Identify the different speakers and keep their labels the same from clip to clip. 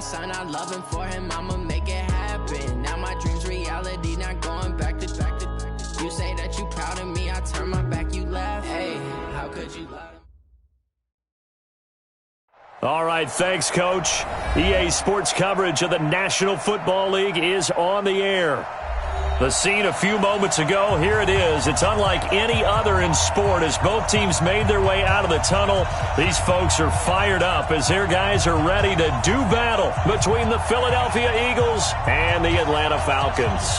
Speaker 1: son, I love him. For him, I'ma make it happen. Now my dream's reality, not going back to. You say that you proud of me, I turn my back, you laugh. Hey, how could you lie?
Speaker 2: All right, thanks, Coach. EA Sports coverage of the National Football League is on the air. The scene a few moments ago, here it is. It's unlike any other in sport as both teams made their way out of the tunnel. These folks are fired up as their guys are ready to do battle between the Philadelphia Eagles and the Atlanta Falcons.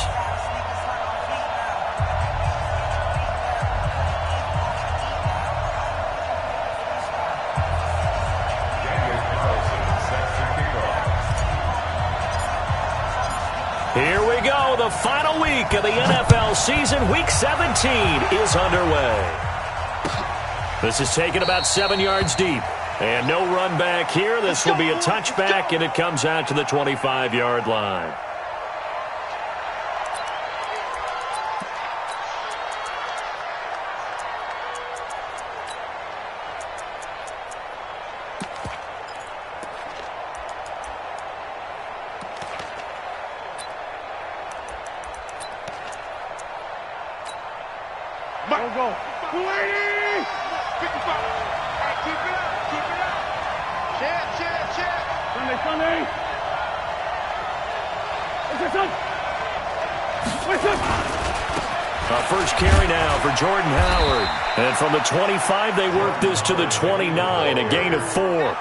Speaker 2: Here we go. The final week of the NFL season. Week 17 is underway. This is taken about 7 yards deep. And no run back here. This will be a touchback, and it comes out to the 25-yard line.
Speaker 3: Go. 280! 55. All right, keep it up. Check. Sunday. What's up?
Speaker 2: First carry now for Jordan Howard. And from the 25, they work this to the 29, a gain of 4.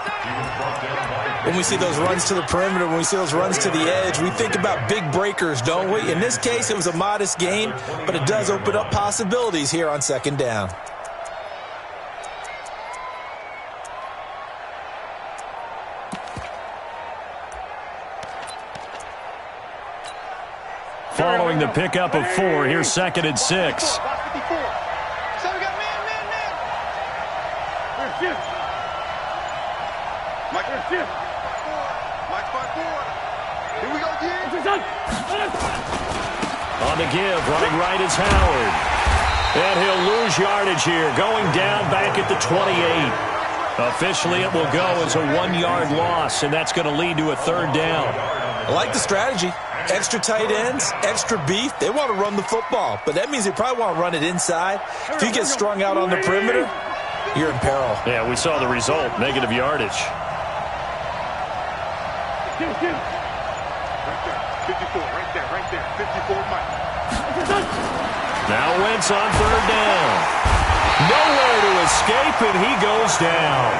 Speaker 4: When we see those runs to the perimeter, when we see those runs to the edge, we think about big breakers, don't we? In this case, it was a modest gain, but it does open up possibilities here on second down.
Speaker 2: Following the pickup of 4, here's 2nd and 6. On the give, running right is Howard. And he'll lose yardage here, going down back at the 28. Officially, it will go as a 1-yard loss, and that's going to lead to a 3rd down.
Speaker 4: I like the strategy. Extra tight ends, extra beef. They want to run the football, but that means they probably want to run it inside. If you get strung out on the perimeter, you're in peril.
Speaker 2: Yeah, we saw the result, negative yardage.
Speaker 3: 54, right there. 54, Mike.
Speaker 2: Now Wentz on 3rd down. Nowhere to escape, and he goes down.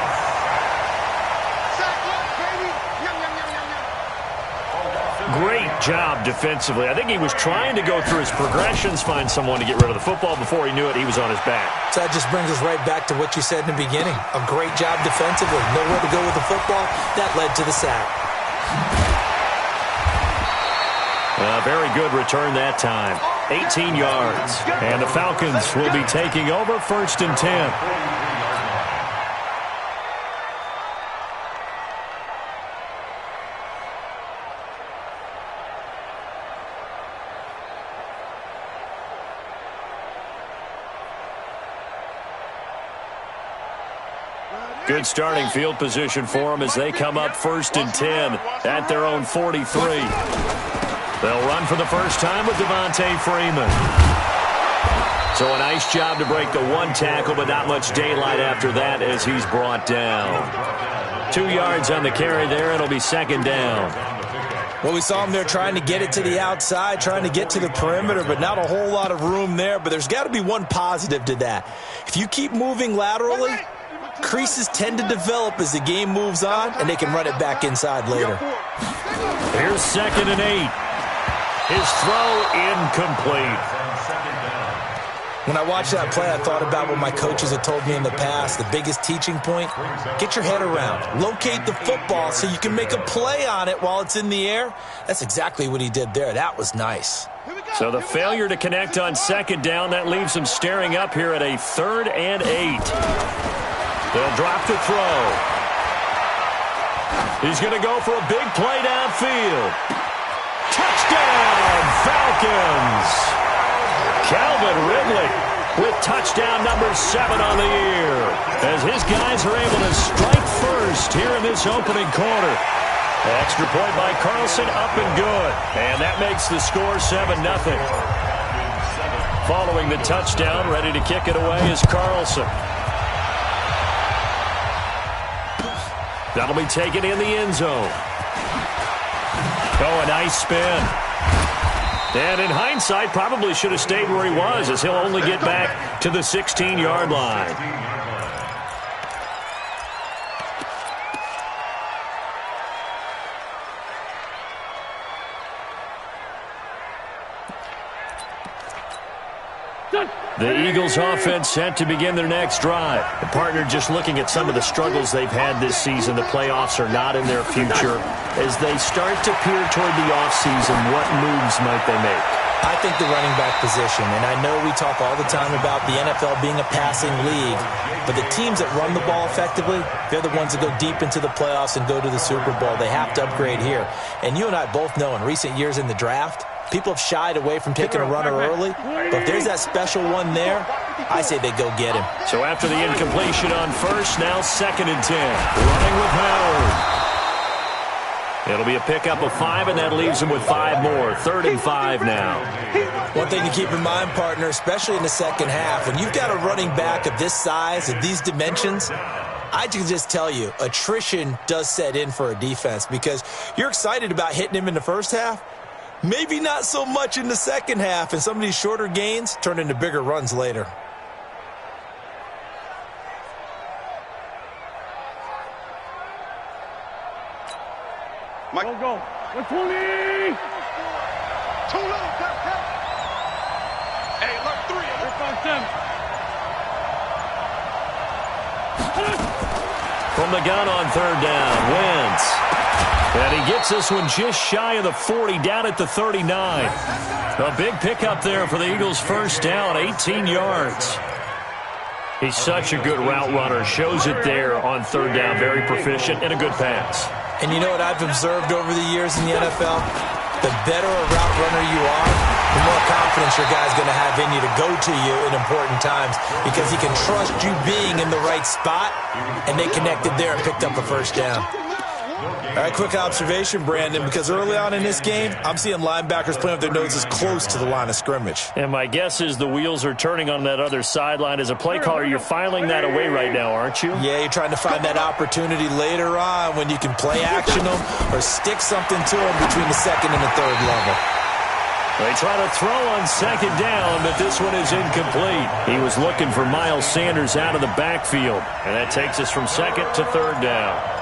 Speaker 2: Great job defensively. I think he was trying to go through his progressions, find someone to get rid of the football. Before he knew it, he was on his back.
Speaker 4: So that just brings us right back to what you said in the beginning. A great job defensively. Nowhere to go with the football. That led to the sack.
Speaker 2: A very good return that time. 18 yards. And the Falcons will be taking over 1st and 10. Good starting field position for them as they come up 1st and 10 at their own 43. They'll run for the first time with Devontae Freeman. So a nice job to break the 1 tackle, but not much daylight after that as he's brought down. 2 yards on the carry there. It'll be 2nd down.
Speaker 4: Well, we saw him there trying to get it to the outside, trying to get to the perimeter, but not a whole lot of room there. But there's got to be one positive to that. If you keep moving laterally, creases tend to develop as the game moves on, and they can run it back inside later.
Speaker 2: Here's 2nd and 8. His throw incomplete.
Speaker 4: When I watched that play, I thought about what my coaches had told me in the past. The biggest teaching point, get your head around. Locate the football so you can make a play on it while it's in the air. That's exactly what he did there. That was nice.
Speaker 2: So the failure to connect on 2nd down, that leaves him staring up here at a 3rd and 8. They'll drop to throw. He's going to go for a big play downfield. Touchdown, Falcons! Calvin Ridley with touchdown number 7 on the year as his guys are able to strike first here in this opening quarter. Extra point by Carlson, up and good. And that makes the score 7-0. Following the touchdown, ready to kick it away is Carlson. That'll be taken in the end zone. Oh, a nice spin. And in hindsight, probably should have stayed where he was, as he'll only get back to the 16-yard line. The Eagles offense set to begin their next drive. The partner just looking at some of the struggles they've had this season. The playoffs are not in their future. As they start to peer toward the offseason, what moves might they make?
Speaker 4: I think the running back position, and I know we talk all the time about the NFL being a passing league, but the teams that run the ball effectively, they're the ones that go deep into the playoffs and go to the Super Bowl. They have to upgrade here. And you and I both know in recent years in the draft, people have shied away from taking a runner early, but if there's that special one there, I say they go get him.
Speaker 2: So after the incompletion on first, now 2nd and 10. Running with Howard. It'll be a pickup of 5, and that leaves him with 5 more. 3rd and 5 now.
Speaker 4: One thing to keep in mind, partner, especially in the second half, when you've got a running back of this size, of these dimensions, I can just tell you, attrition does set in for a defense because you're excited about hitting him in the first half. Maybe not so much in the second half, and some of these shorter gains turn into bigger runs later.
Speaker 3: Mike. Go. 120. Too low. Hey, left 3. 5-7.
Speaker 2: From the gun on 3rd down, Wentz. And he gets this one just shy of the 40, down at the 39. A big pickup there for the Eagles' first down, 18 yards. He's such a good route runner. Shows it there on 3rd down. Very proficient and a good pass.
Speaker 4: And you know what I've observed over the years in the NFL? The better a route runner you are, the more confidence your guy's going to have in you to go to you in important times because he can trust you being in the right spot, and they connected there and picked up a first down. All right, quick observation, Brandon, because early on in this game, I'm seeing linebackers playing with their noses close to the line of scrimmage.
Speaker 2: And my guess is the wheels are turning on that other sideline. As a play caller, you're filing that away right now, aren't you?
Speaker 4: Yeah, you're trying to find that opportunity later on when you can play action them or stick something to them between the 2nd and the 3rd level.
Speaker 2: They try to throw on 2nd down, but this one is incomplete. He was looking for Miles Sanders out of the backfield, and that takes us from 2nd to 3rd down.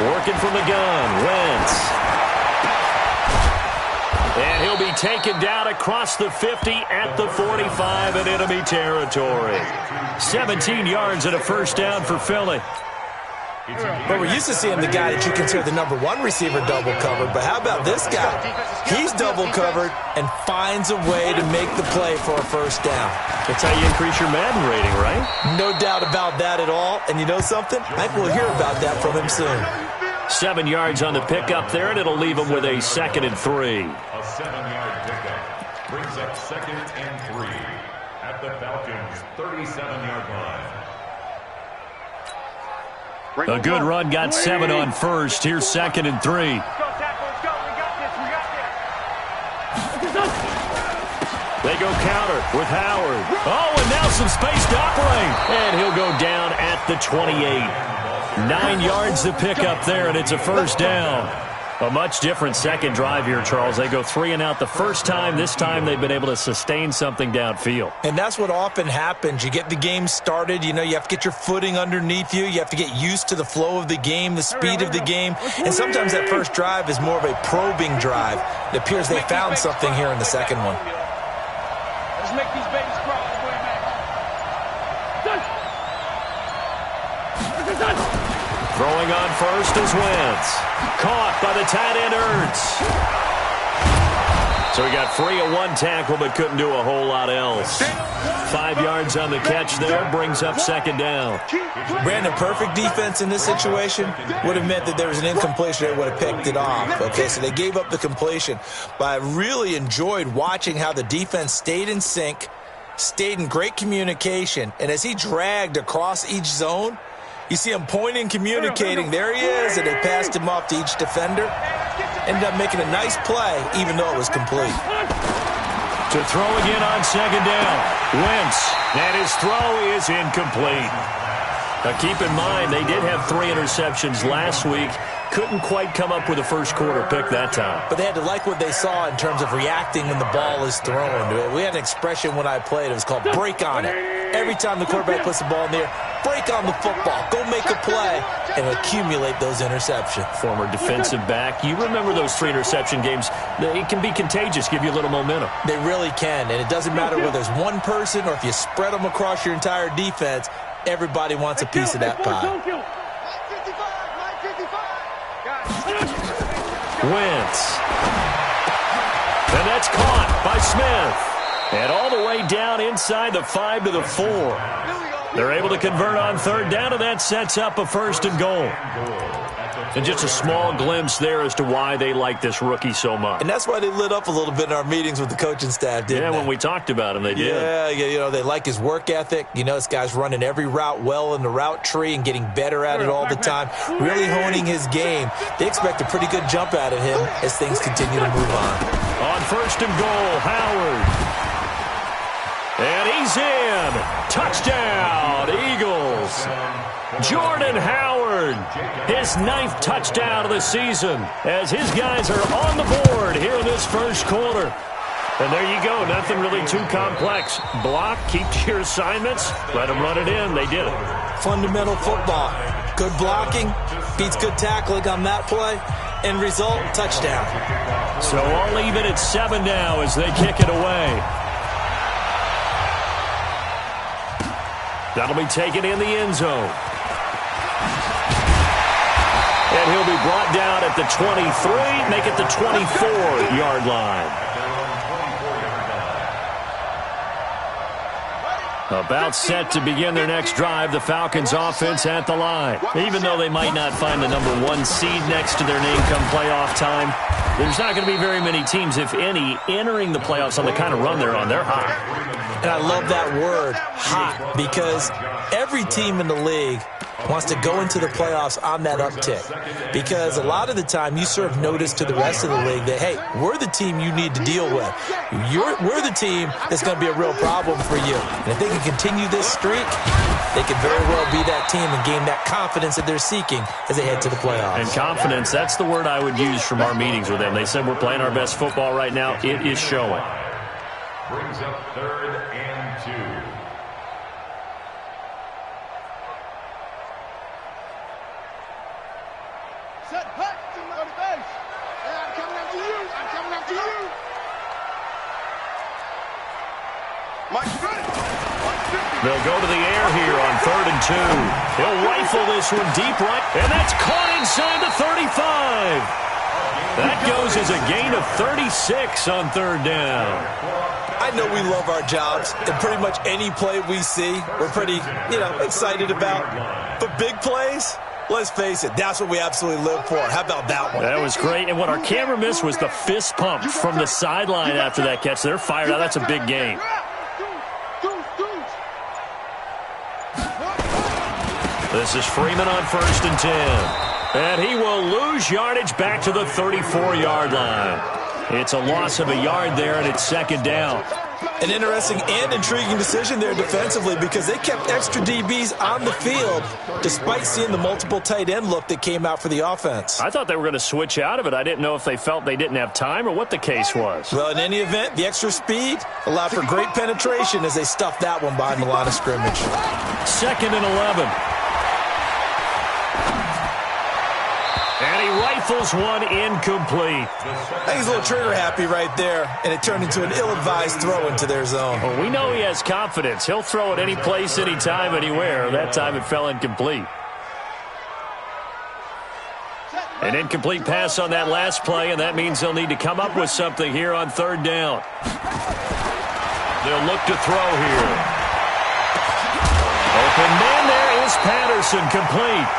Speaker 2: Working from the gun, Wentz. And he'll be taken down across the 50 at the 45 in enemy territory. 17 yards and a first down for Philly.
Speaker 4: But we're used to seeing the guy that you consider the number 1 receiver double covered. But how about this guy? He's double covered and finds a way to make the play for a first down.
Speaker 2: That's how you increase your Madden rating, right?
Speaker 4: No doubt about that at all. And you know something? I think we'll hear about that from him soon.
Speaker 2: 7 yards on the pickup there, and it'll leave him with a 2nd and 3.
Speaker 5: A 7-yard pickup brings up 2nd and 3 at the Falcons' 37-yard line.
Speaker 2: A good run, got 7 on first. Here's 2nd and 3. They go counter with Howard. Oh, and now some space to operate. And he'll go down at the 28. 9 yards to pick up there, and it's a first down. A much different second drive here, Charles. They go 3 and out the first time. This time they've been able to sustain something downfield.
Speaker 4: And that's what often happens. You get the game started. You know, you have to get your footing underneath you. You have to get used to the flow of the game, the speed of the game. And sometimes that first drive is more of a probing drive. It appears they found something here in the second one.
Speaker 3: Let's make these babies cry.
Speaker 2: Throwing on first is Wentz. Caught by the tight end, Ertz. So he got free of one tackle but couldn't do a whole lot else. 5 yards on the catch there, brings up second down.
Speaker 4: Brandon, perfect defense in this situation would have meant that there was an incompletion that would have picked it off. Okay, so they gave up the completion. But I really enjoyed watching how the defense stayed in sync, stayed in great communication, and as he dragged across each zone, you see him pointing, communicating. There he is, and they passed him off to each defender. Ended up making a nice play, even though it was complete.
Speaker 2: To throw again on second down. Wentz, and his throw is incomplete. Now keep in mind, they did have 3 interceptions last week. Couldn't quite come up with a first quarter pick that time.
Speaker 4: But they had to like what they saw in terms of reacting when the ball is thrown. We had an expression when I played. It was called break on it. Every time the quarterback puts the ball in there, break on the football. Go make a play and accumulate those interceptions.
Speaker 2: Former defensive back. You remember those 3 interception games. It can be contagious, give you a little momentum.
Speaker 4: They really can, and it doesn't matter whether it's one person or if you spread them across your entire defense. Everybody wants a piece of that pie.
Speaker 2: Wentz. And that's caught by Smith. And all the way down inside the 5 to the 4. They're able to convert on third down, and that sets up a 1st and goal. And just a small glimpse there as to why they like this rookie so much.
Speaker 4: And that's why they lit up a little bit in our meetings with the coaching staff, didn't they?
Speaker 2: Yeah, when we talked about him, they did.
Speaker 4: Yeah, you know, they like his work ethic. You know, this guy's running every route well in the route tree and getting better at it all the time, really honing his game. They expect a pretty good jump out of him as things continue to move on.
Speaker 2: On 1st and goal, Howard. And he's in. Touchdown, Eagles. Jordan Howard, his 9th touchdown of the season, as his guys are on the board here in this first quarter. And there you go, nothing really too complex. Block, keep to your assignments, let them run it in. They did it.
Speaker 4: Fundamental football. Good blocking, beats good tackling on that play. End result, touchdown.
Speaker 2: So all even at 7 now as they kick it away. That'll be taken in the end zone. And he'll be brought down at the 23, make it the 24-yard line. About set to begin their next drive, the Falcons offense at the line. Even though they might not find the #1 seed next to their name come playoff time, there's not going to be very many teams, if any, entering the playoffs on the kind of run they're on. They're hot.
Speaker 4: And I love that word, hot, because every team in the league wants to go into the playoffs on that uptick. Because a lot of the time you serve notice to the rest of the league that, hey, we're the team you need to deal with. We're the team that's going to be a real problem for you. And if they can continue this streak, they could very well be that team and gain that confidence that they're seeking as they head to the playoffs.
Speaker 2: And confidence, that's the word I would use from our meetings with them. They said we're playing our best football right now. It is showing.
Speaker 5: Brings up 3rd and 2.
Speaker 3: Set, hut, on the base. Yeah, I'm coming after you. I'm coming after you. Mike,
Speaker 2: They'll go to the air here on 3rd and 2. He'll rifle this one deep right, and that's caught inside the 35. That goes as a gain of 36 on 3rd down.
Speaker 4: I know we love our jobs, and pretty much any play we see, we're pretty, excited about. But big plays, let's face it, that's what we absolutely live for. How about that one?
Speaker 2: That was great, and what our camera missed was the fist pump from the sideline after that catch. They're fired out. That's a big gain. This is Freeman on 1st and 10. And he will lose yardage back to the 34-yard line. It's a loss of a yard there, and it's 2nd down.
Speaker 4: An interesting and intriguing decision there defensively because they kept extra DBs on the field despite seeing the multiple tight end look that came out for the offense.
Speaker 2: I thought they were going to switch out of it. I didn't know if they felt they didn't have time or what the case was.
Speaker 4: Well, in any event, the extra speed allowed for great penetration as they stuffed that one behind the line of scrimmage.
Speaker 2: 2nd and 11. And he rifles one incomplete.
Speaker 4: I think he's a little trigger happy right there, and it turned into an ill-advised throw into their zone.
Speaker 2: Well, we know he has confidence. He'll throw it any place, anytime, anywhere. That time it fell incomplete. An incomplete pass on that last play, and that means they'll need to come up with something here on third down. They'll look to throw here. Open man, there is Patterson, complete.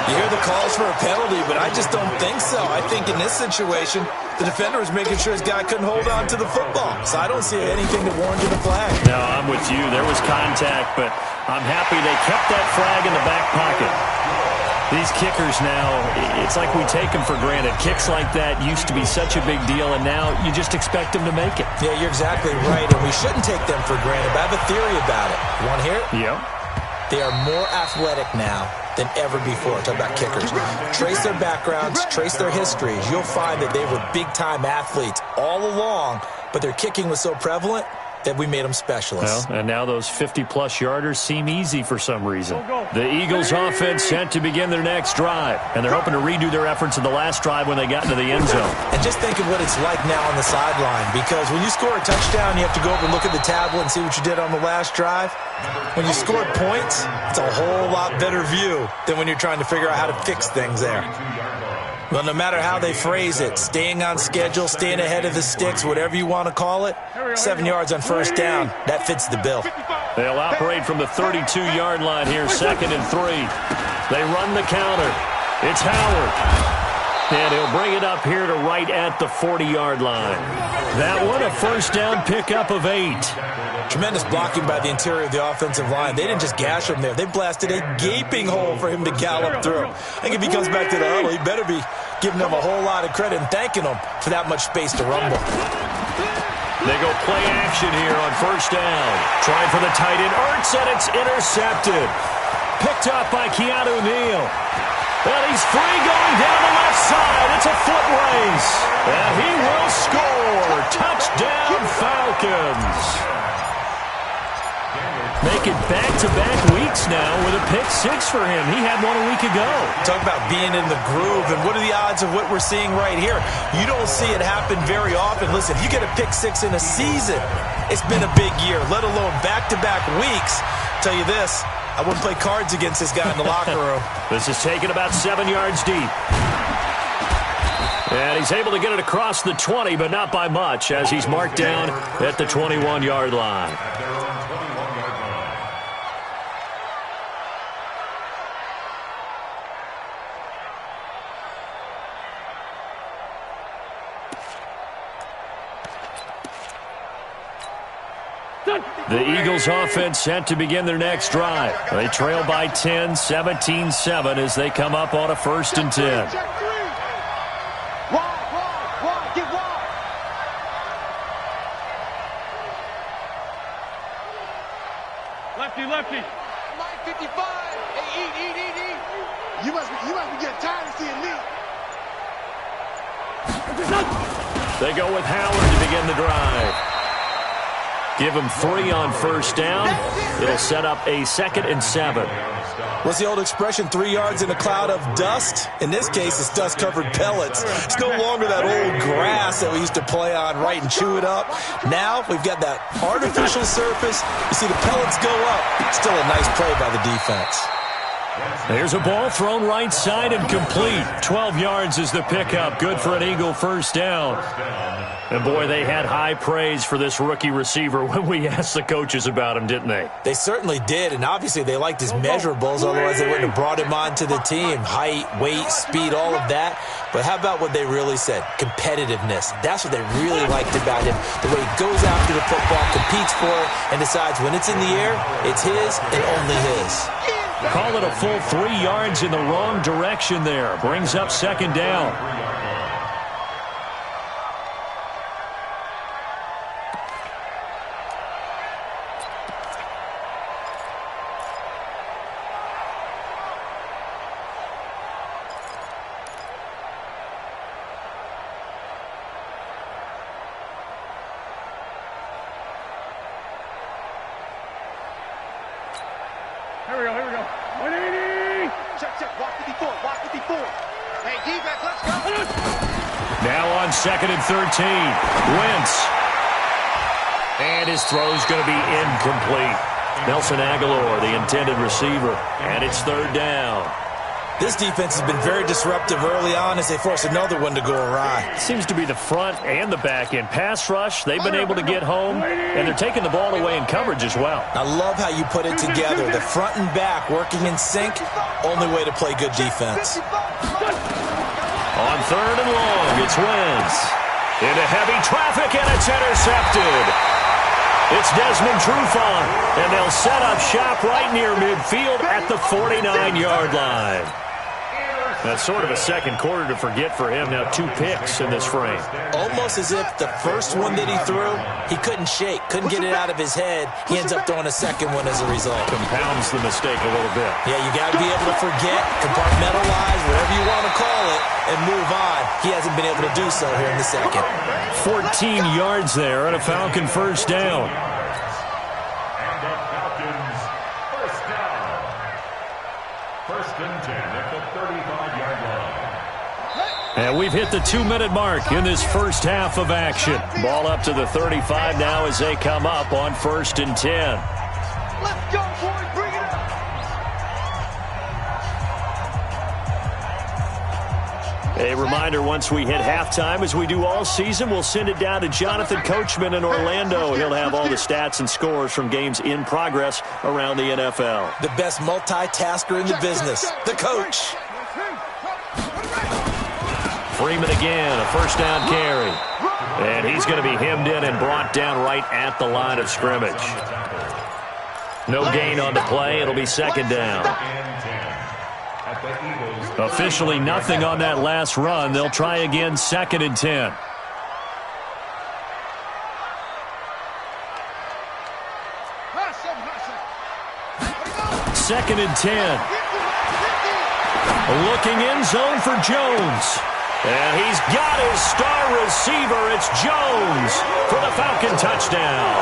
Speaker 4: You hear the calls for a penalty, but I just don't think so. I think in this situation, the defender was making sure his guy couldn't hold on to the football. So I don't see anything that warranted a flag.
Speaker 2: No, I'm with you. There was contact, but I'm happy they kept that flag in the back pocket. These kickers now, it's like we take them for granted. Kicks like that used to be such a big deal, and now you just expect them to make it.
Speaker 4: Yeah, you're exactly right, and we shouldn't take them for granted. But I have a theory about it. You want to hear it?
Speaker 2: Yeah.
Speaker 4: They are more athletic now than ever before. Talk about kickers. Trace their backgrounds, trace their histories. You'll find that they were big-time athletes all along, but their kicking was so prevalent that we made them specialists.
Speaker 2: Well, and now those 50-plus yarders seem easy for some reason. The Eagles offense set to begin their next drive, and they're hoping to redo their efforts in the last drive when they got into the end zone.
Speaker 4: And just think of what it's like now on the sideline, because when you score a touchdown, you have to go over and look at the tablet and see what you did on the last drive. When you score points, it's a whole lot better view than when you're trying to figure out how to fix things there. Well, no matter how they phrase it, staying on schedule, staying ahead of the sticks, whatever you want to call it, 7 yards on first down, that fits the bill.
Speaker 2: They'll operate from the 32-yard line here, 2nd and 3. They run the counter. It's Howard. And he'll bring it up here to right at the 40-yard line. That one, a first down pickup of 8.
Speaker 4: Tremendous blocking by the interior of the offensive line. They didn't just gash him there. They blasted a gaping hole for him to gallop through. I think if he comes back to the huddle, he better be giving them a whole lot of credit and thanking them for that much space to rumble.
Speaker 2: They go play action here on first down. Trying for the tight end, Ertz, and it's intercepted. Picked up by Keanu Neal. And he's free going down the left side. It's a foot race. And he will score. Touchdown, Falcons. Making back-to-back weeks now with a pick-6 for him. He had one a week ago.
Speaker 4: Talk about being in the groove, and what are the odds of what we're seeing right here? You don't see it happen very often. Listen, if you get a pick-6 in a season, it's been a big year, let alone back-to-back weeks. I'll tell you this, I wouldn't play cards against this guy in the locker room.
Speaker 2: This is taken about 7 yards deep. And he's able to get it across the 20, but not by much, as he's marked down at the 21-yard line. The Eagles offense set to begin their next drive. They trail by 10, 17-7 as they come up on a 1st and 10.
Speaker 3: Wide, get wide. Lefty. Mike 55. Hey, eat. You must be getting tired of seeing me.
Speaker 2: They go with Howard to begin the drive. Give him 3 on first down. It'll set up a 2nd and 7.
Speaker 4: What's the old expression, 3 yards in a cloud of dust? In this case, it's dust-covered pellets. It's no longer that old grass that we used to play on, right, and chew it up. Now we've got that artificial surface. You see the pellets go up. Still a nice play by the defense.
Speaker 2: There's a ball thrown right side and complete. 12 yards is the pickup. Good for an Eagle first down. And, boy, they had high praise for this rookie receiver when we asked the coaches about him, didn't they?
Speaker 4: They certainly did, and obviously they liked his measurables, otherwise they wouldn't have brought him onto the team. Height, weight, speed, all of that. But how about what they really said? Competitiveness. That's what they really liked about him. The way he goes after the football, competes for it, and decides when it's in the air, it's his and only his.
Speaker 2: Call it a full 3 yards in the wrong direction there. Brings up 2nd down.
Speaker 3: Here we go. 180. Check. Walk 54. Hey, defense, let's go.
Speaker 2: Now on 2nd and 13. Wentz. And his throw's going to be incomplete. Nelson Aguilar, the intended receiver. And it's 3rd down.
Speaker 4: This defense has been very disruptive early on as they force another one to go awry.
Speaker 2: Seems to be the front and the back end. Pass rush, they've been able to get home, and they're taking the ball away in coverage as well.
Speaker 4: I love how you put it together. The front and back working in sync, only way to play good defense.
Speaker 2: On third and long, it's Wentz. Into heavy traffic, and it's intercepted. It's Desmond Trufant, and they'll set up shop right near midfield at the 49-yard line. That's sort of a second quarter to forget for him. Now 2 picks in this frame.
Speaker 4: Almost as if the first one that he threw, he couldn't shake, couldn't get it out of his head. He ends up throwing a second one as a result.
Speaker 2: Compounds the mistake a little bit.
Speaker 4: Yeah, you got to be able to forget, compartmentalize, whatever you want to call it, and move on. He hasn't been able to do so here in the second.
Speaker 2: 14 yards there and a Falcon first down.
Speaker 5: And the Falcons first down. First and 10 at the 35-yard line.
Speaker 2: And we've hit the 2-minute mark in this first half of action. Ball up to the 35 now as they come up on first and 10.
Speaker 3: Let's go, boys. Bring it up.
Speaker 2: A reminder, once we hit halftime, as we do all season, we'll send it down to Jonathan Coachman in Orlando. He'll have all the stats and scores from games in progress around the NFL.
Speaker 4: The best multitasker in the business, the coach.
Speaker 2: Freeman again, a first down carry. And he's going to be hemmed in and brought down right at the line of scrimmage. No gain on the play. It'll be second down. Officially nothing on that last run. They'll try again, second and 10. Second and 10. Looking in zone for Jones. And he's got his star receiver. It's Jones for the Falcon touchdown.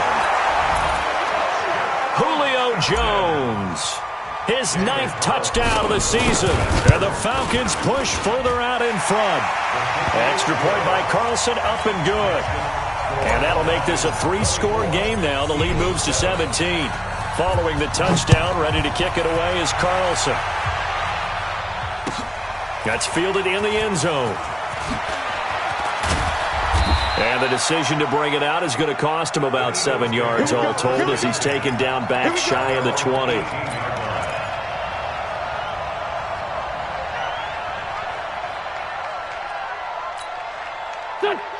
Speaker 2: Julio Jones. His 9th touchdown of the season. And the Falcons push further out in front. Extra point by Carlson, up and good. And that'll make this a 3-score game now. The lead moves to 17. Following the touchdown, ready to kick it away is Carlson. That's fielded in the end zone. And the decision to bring it out is going to cost him about 7 yards all told as he's taken down back shy of the 20.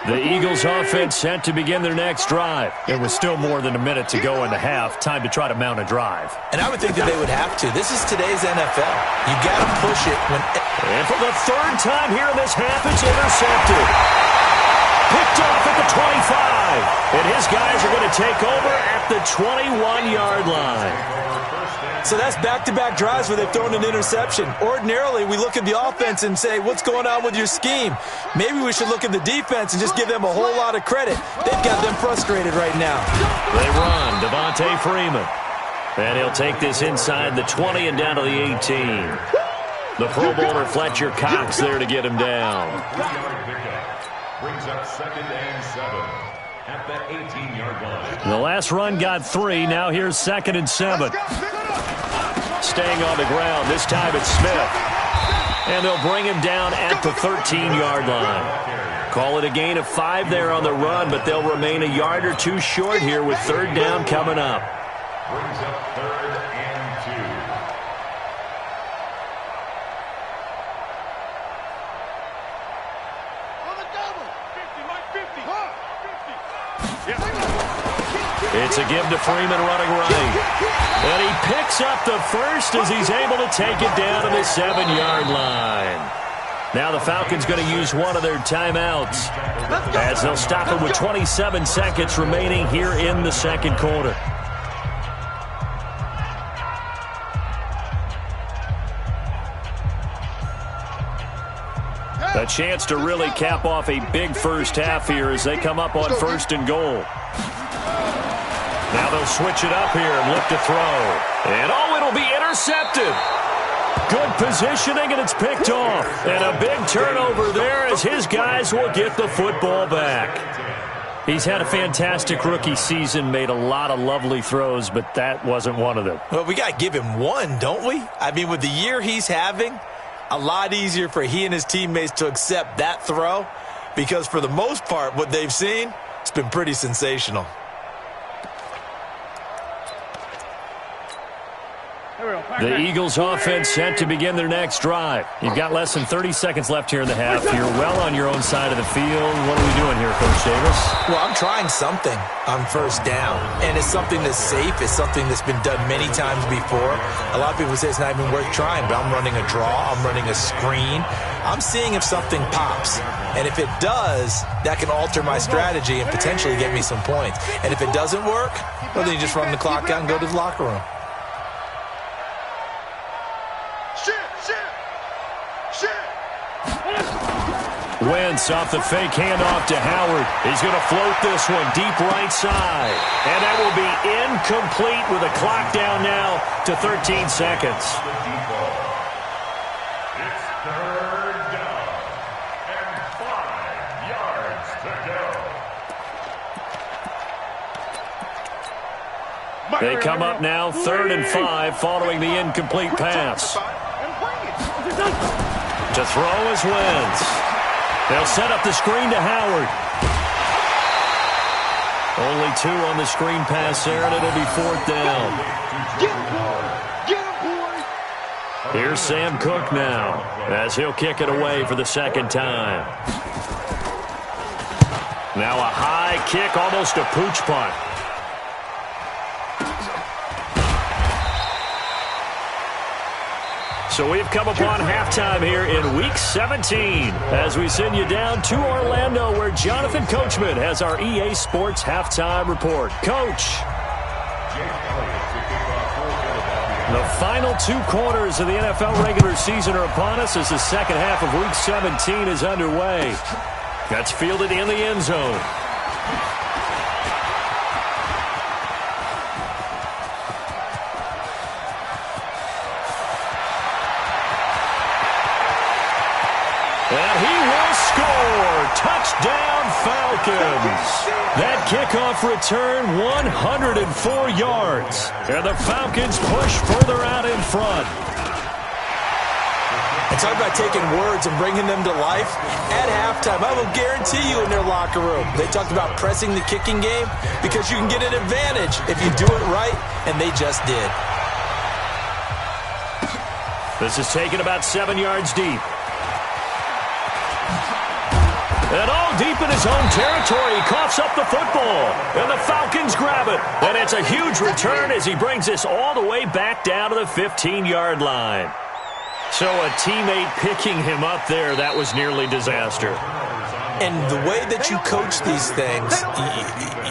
Speaker 2: The Eagles offense set to begin their next drive. It was still more than a minute to go in the half. Time to try to mount a drive.
Speaker 4: And I would think that they would have to. This is today's NFL. You got to push it when...
Speaker 2: And for the 3rd time here in this half, it's intercepted. Picked off at the 25. And his guys are going to take over at the 21-yard line.
Speaker 4: So that's back-to-back drives where they've thrown an interception. Ordinarily, we look at the offense and say, what's going on with your scheme? Maybe we should look at the defense and just give them a whole lot of credit. They've got them frustrated right now.
Speaker 2: They run. Devontae Freeman. And he'll take this inside the 20 and down to the 18. The Pro Bowler Fletcher Cox there to get him down.
Speaker 5: Brings up second and 7 at the 18-yard line.
Speaker 2: The last run got 3. Now here's second and 7. Staying on the ground. This time it's Smith. And they'll bring him down at the 13-yard line. Call it a gain of 5 there on the run, but they'll remain a yard or 2 short here with 3rd down coming up.
Speaker 5: Brings up 3rd and 2.
Speaker 2: It's a give to Freeman running right. And he picks up the first as he's able to take it down to the 7-yard line. Now the Falcons going to use one of their timeouts as they'll stop it with 27 seconds remaining here in the second quarter. A chance to really cap off a big first half here as they come up on 1st and goal. Now they'll switch it up here and look to throw. And oh, it'll be intercepted. Good positioning, and it's picked off. And a big turnover there as his guys will get the football back. He's had a fantastic rookie season, made a lot of lovely throws, but that wasn't one of them.
Speaker 4: Well, we got to give him one, don't we? I mean, with the year he's having, a lot easier for he and his teammates to accept that throw because for the most part, what they've seen, it's been pretty sensational.
Speaker 2: The Eagles offense set to begin their next drive. You've got less than 30 seconds left here in the half. You're well on your own side of the field. What are we doing here, Coach Davis?
Speaker 4: Well, I'm trying something on first down, and it's something that's safe. It's something that's been done many times before. A lot of people say it's not even worth trying, but I'm running a draw. I'm running a screen. I'm seeing if something pops, and if it does, that can alter my strategy and potentially get me some points. And if it doesn't work, well, then you just run the clock out and go to the locker room.
Speaker 2: Wentz off the fake handoff to Howard. He's going to float this one deep right side. And that will be incomplete with a clock down now to 13 seconds.
Speaker 5: It's third down and 5 yards to go.
Speaker 2: They come up now 3rd and 5 following the incomplete pass. To throw is Wentz. They'll set up the screen to Howard. Only 2 on the screen pass there, and it'll be 4th down. Here's Sam Cook now, as he'll kick it away for the 2nd time. Now a high kick, almost a pooch punt. So we've come upon halftime here in Week 17 as we send you down to Orlando where Jonathan Coachman has our EA Sports Halftime Report. Coach. The final 2 quarters of the NFL regular season are upon us as the second half of Week 17 is underway. That's fielded in the end zone. And he will score. Touchdown, Falcons. That kickoff return, 104 yards. And the Falcons push further out in front.
Speaker 4: And talk about taking words and bringing them to life. At halftime, I will guarantee you in their locker room, they talked about pressing the kicking game because you can get an advantage if you do it right, and they just did.
Speaker 2: This is taken about 7 yards deep. And all deep in his own territory, he coughs up the football. And the Falcons grab it. And it's a huge return as he brings this all the way back down to the 15-yard line. So a teammate picking him up there, that was nearly disaster.
Speaker 4: And the way that you coach these things,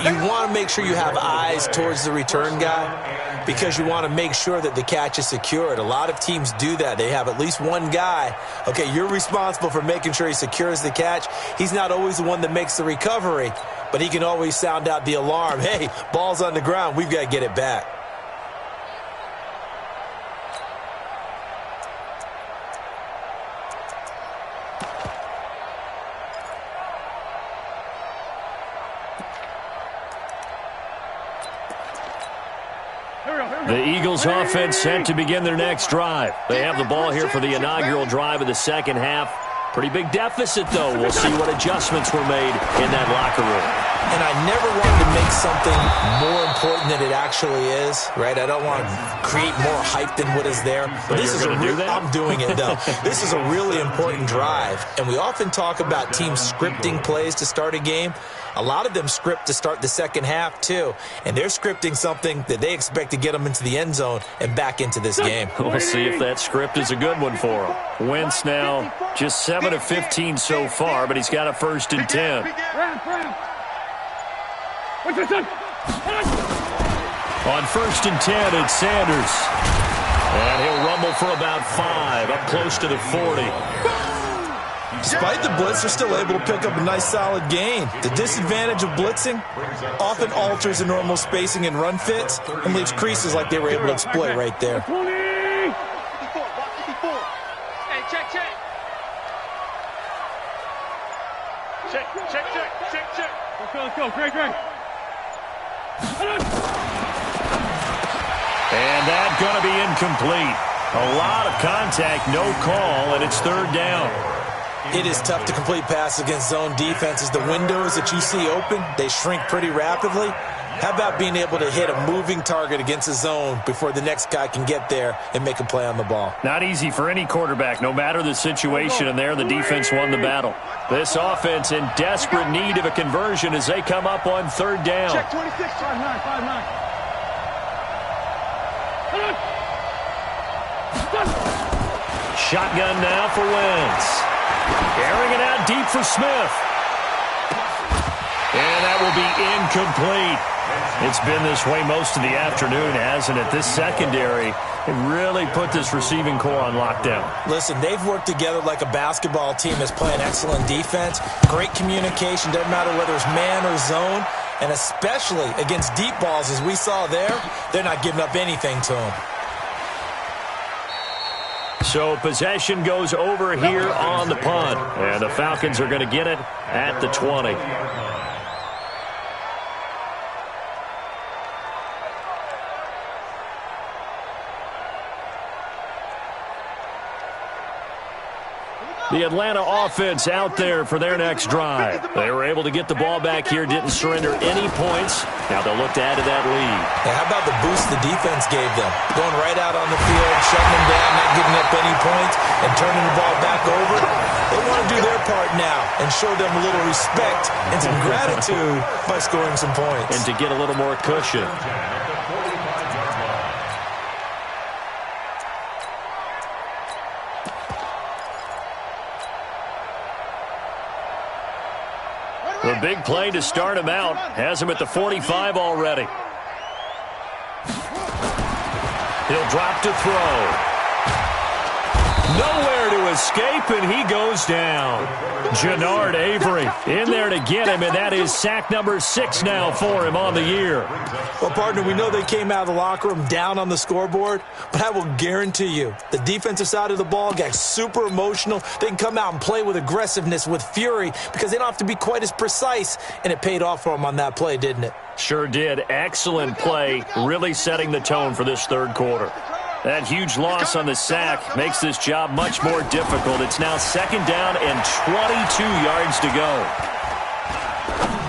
Speaker 4: you want to make sure you have eyes towards the return guy because you want to make sure that the catch is secured. A lot of teams do that. They have at least one guy. Okay, you're responsible for making sure he secures the catch. He's not always the one that makes the recovery, but he can always sound out the alarm. Hey, ball's on the ground. We've got to get it back.
Speaker 2: The Eagles offense set to begin their next drive. They have the ball here for the inaugural drive of the second half. Pretty big deficit, though. We'll see what adjustments were made in that locker room.
Speaker 4: And I never wanted to make something more important than it actually is, right? I don't want to create more hype than what is there.
Speaker 2: But this is do that?
Speaker 4: I'm doing it, though. This is a really important drive. And we often talk about teams scripting plays to start a game. A lot of them script to start the second half, too. And they're scripting something that they expect to get them into the end zone and back into this game.
Speaker 2: We'll see if that script is a good one for them. Wentz now just 7 of 15 so far, but he's got a 1st and 10. On 1st and 10, it's Sanders. And he'll rumble for about 5, up close to the 40.
Speaker 4: Despite the blitz, they're still able to pick up a nice solid gain. The disadvantage of blitzing often alters the normal spacing and run fits and leaves creases like they were able to exploit right there.
Speaker 3: Hey, check. Check. Let's go. Great.
Speaker 2: And that's going to be incomplete. A lot of contact, no call, and it's third down.
Speaker 4: It is tough to complete passes against zone defenses. The windows that you see open, they shrink pretty rapidly. How about being able to hit a moving target against a zone before the next guy can get there and make a play on the ball?
Speaker 2: Not easy for any quarterback, no matter the situation, and there the defense won the battle. This offense in desperate need of a conversion as they come up on third down.
Speaker 3: Check 26, 5-9, 5-9.
Speaker 2: Shotgun now for Wentz. Airing it out deep for Smith. And that will be incomplete. It's been this way most of the afternoon, hasn't it? This secondary really put this receiving core on lockdown.
Speaker 4: Listen, they've worked together like a basketball team that's playing excellent defense. Great communication, doesn't matter whether it's man or zone. And especially against deep balls, as we saw there, they're not giving up anything to them.
Speaker 2: So possession goes over here on the punt. And the Falcons are going to get it at the 20. The Atlanta offense out there for their next drive. They were able to get the ball back here, didn't surrender any points. Now they'll look to add to that lead.
Speaker 4: Hey, how about the boost the defense gave them? Going right out on the field, shutting them down, not giving up any points, and turning the ball back over. They want to do their part now and show them a little respect and some gratitude by scoring some points.
Speaker 2: And to get a little more cushion. The big play to start him out has him at the 45 already. He'll drop to throw. Nowhere to escape, and he goes down. Jannard Avery in there to get him, and that is sack number 6 now for him on the year.
Speaker 4: Well, partner, we know they came out of the locker room down on the scoreboard, but I will guarantee you the defensive side of the ball got super emotional. They can come out and play with aggressiveness, with fury, because they don't have to be quite as precise, and it paid off for them on that play, didn't it?
Speaker 2: Sure did. Excellent play, really setting the tone for this third quarter. That huge loss on the sack makes this job much more difficult. It's now second down and 22 yards to go.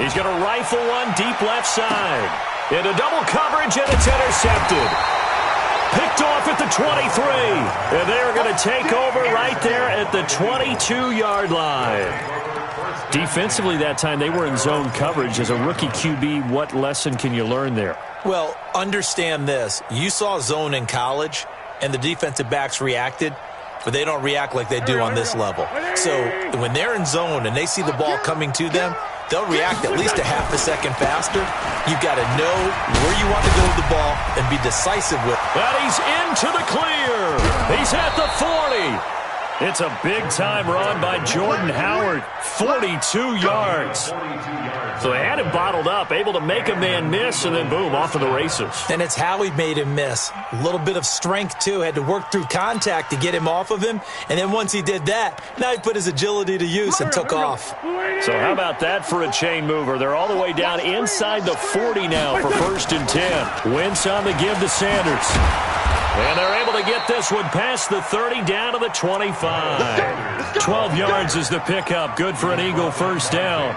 Speaker 2: He's going to rifle one deep left side. Into double coverage, and it's intercepted. Picked off at the 23. And they're going to take over right there at the 22-yard line. Defensively that time, they were in zone coverage. As a rookie QB, what lesson can you learn there?
Speaker 4: Well, understand this. You saw zone in college, and the defensive backs reacted, but they don't react like they do on this level. So when they're in zone and they see the ball coming to them, they'll react at least a half a second faster. You've got to know where you want to go with the ball and be decisive with it.
Speaker 2: But he's into the clear. He's at the 40. It's a big-time run by Jordan Howard, 42 yards. So they had him bottled up, able to make a man miss, and then boom, off to the races.
Speaker 4: And it's how he made him miss. A little bit of strength, too. Had to work through contact to get him off of him. And then once he did that, now he put his agility to use and took off.
Speaker 2: So how about that for a chain mover? They're all the way down inside the 40 now for 1st and 10. Wentz on the give to Sanders. And they're able to get this one past the 30 down to the 25. 12 yards is the pickup. Good for an Eagle first down.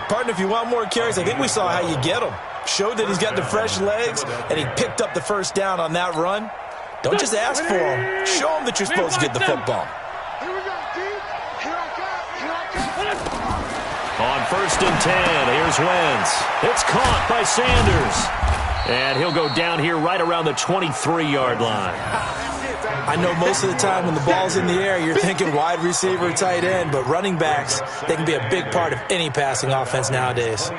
Speaker 4: Partner, if you want more carries, I think we saw how you get them. Showed that he's got the fresh legs, and he picked up the first down on that run. Don't just ask for them. Show them that you're supposed to get the football.
Speaker 2: On 1st and 10, here's Wentz. It's caught by Sanders. And he'll go down here right around the 23-yard line.
Speaker 4: I know most of the time when the ball's in the air, you're thinking wide receiver, tight end, but running backs, they can be a big part of any passing offense nowadays.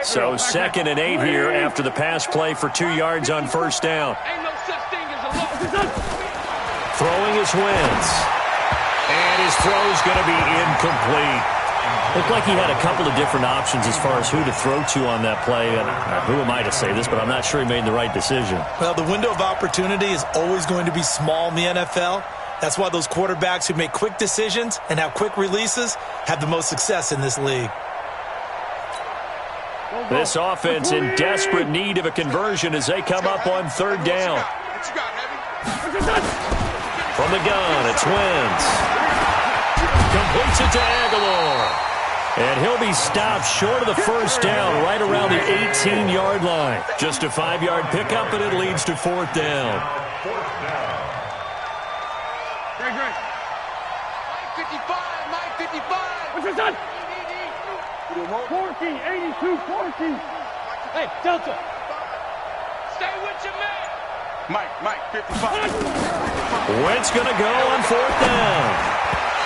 Speaker 2: So 2nd and 8 here after the pass play for 2 yards on 1st down. Throwing his Wentz. And his throw's going to be incomplete. Looked like he had a couple of different options as far as who to throw to on that play. And who am I to say this, but I'm not sure he made the right decision.
Speaker 4: Well, the window of opportunity is always going to be small in the NFL. That's why those quarterbacks who make quick decisions and have quick releases have the most success in this league.
Speaker 2: This offense in desperate need of a conversion as they come up on third down. From the gun, it's Wentz. Completes it to Aguilar. And he'll be stopped short of the first down right around the 18-yard line. Just a 5-yard pickup, and it leads to fourth down.
Speaker 3: Mike 55, Mike 55.
Speaker 6: What's your son? 14, 82, 14. Hey, Delta.
Speaker 3: Stay with your man. Mike 55.
Speaker 2: Wentz going to go on fourth down.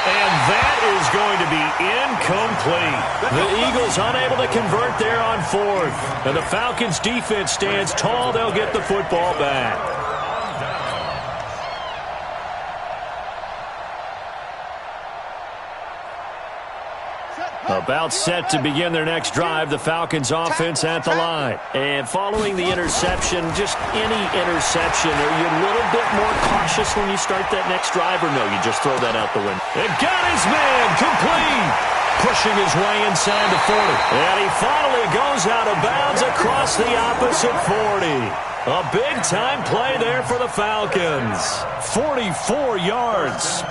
Speaker 2: And that is going to be incomplete. The Eagles unable to convert there on fourth. And the Falcons defense stands tall. They'll get the football back. About set to begin their next drive, the Falcons offense at the line. And following the interception, just any interception, are you a little bit more cautious when you start that next drive, or no, you just throw that out the window? And got his man complete, pushing his way inside the 40. And he finally goes out of bounds across the opposite 40. A big-time play there for the Falcons. 44 yards.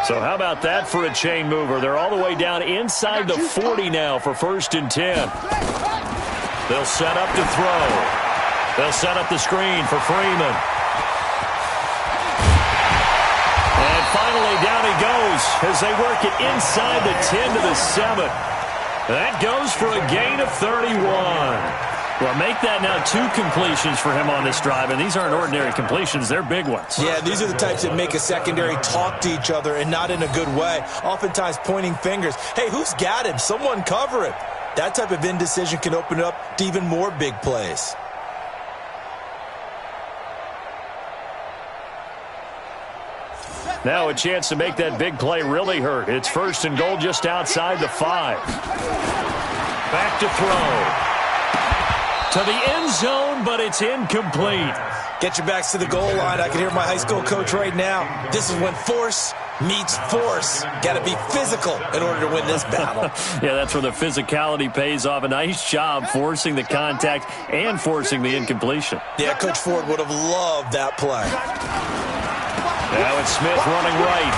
Speaker 2: So how about that for a chain mover? They're all the way down inside the 40 now for 1st and 10. They'll set up to throw. They'll set up the screen for Freeman. And finally down he goes as they work it inside the 10 to the 7. That goes for a gain of 31. Well, make that now 2 completions for him on this drive, and these aren't ordinary completions. They're big ones.
Speaker 4: Yeah, these are the types that make a secondary talk to each other and not in a good way, oftentimes pointing fingers. Hey, who's got him? Someone cover him. That type of indecision can open it up to even more big plays.
Speaker 2: Now a chance to make that big play really hurt. It's 1st and goal just outside the 5. Back to throw. To the end zone, but it's incomplete.
Speaker 4: Get your backs to the goal line. I can hear my high school coach right now. This is when force meets force. Got to be physical in order to win this battle.
Speaker 2: Yeah, that's where the physicality pays off. A nice job forcing the contact and forcing the incompletion.
Speaker 4: Yeah, Coach Ford would have loved that play.
Speaker 2: Now it's Smith running right.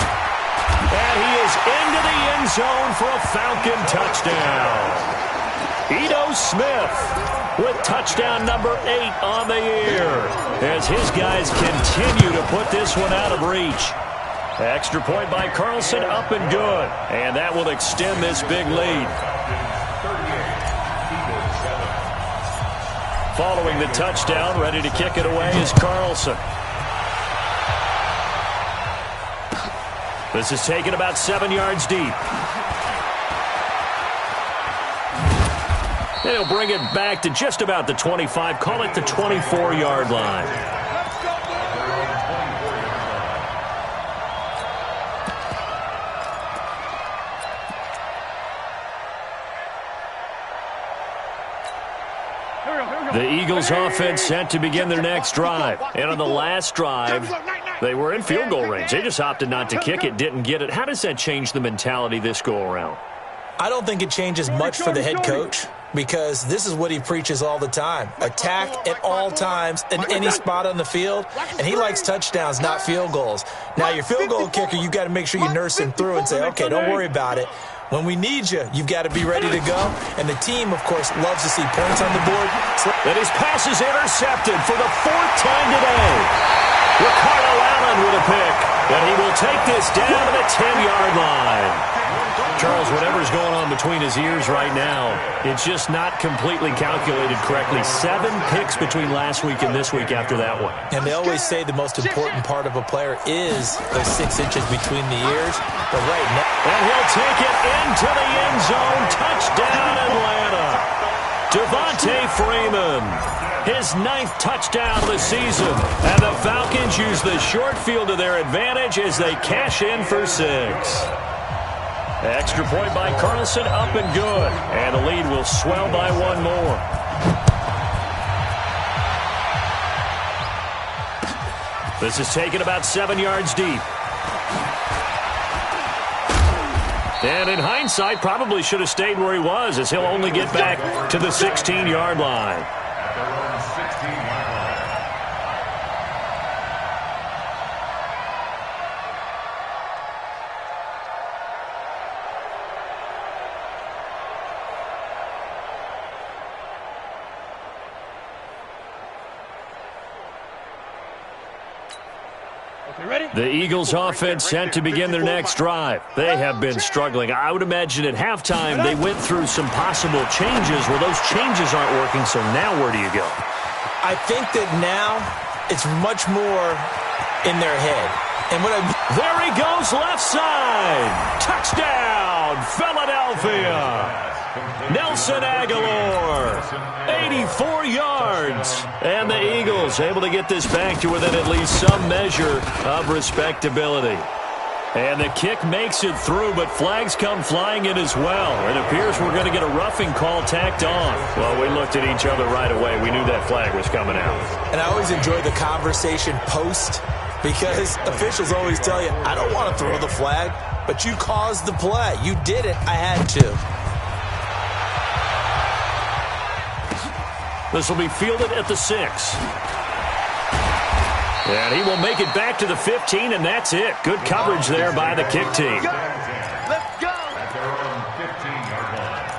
Speaker 2: And he is into the end zone for a Falcon touchdown. Ito Smith with touchdown number 8 on the year as his guys continue to put this one out of reach. Extra point by Carlson, up and good. And that will extend this big lead. Following the touchdown, ready to kick it away is Carlson. This is taken about 7 yards deep. And he'll bring it back to just about the 25. Call it the 24-yard line. The Eagles offense set to begin their next drive. And on the last drive, they were in field goal range. They just opted not to kick it, didn't get it. How does that change the mentality this go-around?
Speaker 4: I don't think it changes much for the head coach because this is what he preaches all the time. Attack at all times in any spot on the field, and he likes touchdowns, not field goals. Now, your field goal kicker, you've got to make sure you nurse him through and say, okay, don't worry about it. When we need you, you've got to be ready to go. And the team, of course, loves to see points on the board.
Speaker 2: And his pass is intercepted for the 4th time today. Ricardo Allen with a pick. And he will take this down to the 10-yard line. Charles, whatever's going on between his ears right now, it's just not completely calculated correctly. 7 picks between last week and this week after that one.
Speaker 4: And they always say the most important part of a player is those 6 inches between the ears. But right now,
Speaker 2: and he'll take it into the end zone. Touchdown, Atlanta. Devontae Freeman. his 9th touchdown of the season. And the Falcons use the short field to their advantage as they cash in for 6. Extra point by Carlson, up and good. And the lead will swell by 1 more. This is taken about 7 yards deep. And in hindsight, probably should have stayed where he was, as he'll only get back to the 16-yard line.
Speaker 5: At their own 16-yard line.
Speaker 2: The Eagles offense set to begin their next drive. They have been struggling. I would imagine at halftime they went through some possible changes. Well, those changes aren't working, so now where do you go?
Speaker 4: I think that now it's much more in their head. And
Speaker 2: there he goes, left side. Touchdown, Philadelphia. Nelson Aguilar, 84 yards. And the Eagles able to get this back to within at least some measure of respectability. And the kick makes it through, but flags come flying in as well. It appears we're going to get a roughing call tacked on. Well, we looked at each other right away. We knew that flag was coming out.
Speaker 4: And I always enjoy the conversation post, because officials always tell you, I don't want to throw the flag, but you caused the play. You did it. I had to.
Speaker 2: This will be fielded at the 6. And he will make it back to the 15, and that's it. Good coverage there by the kick team.
Speaker 3: Let's go.
Speaker 5: At their own 15-yard line.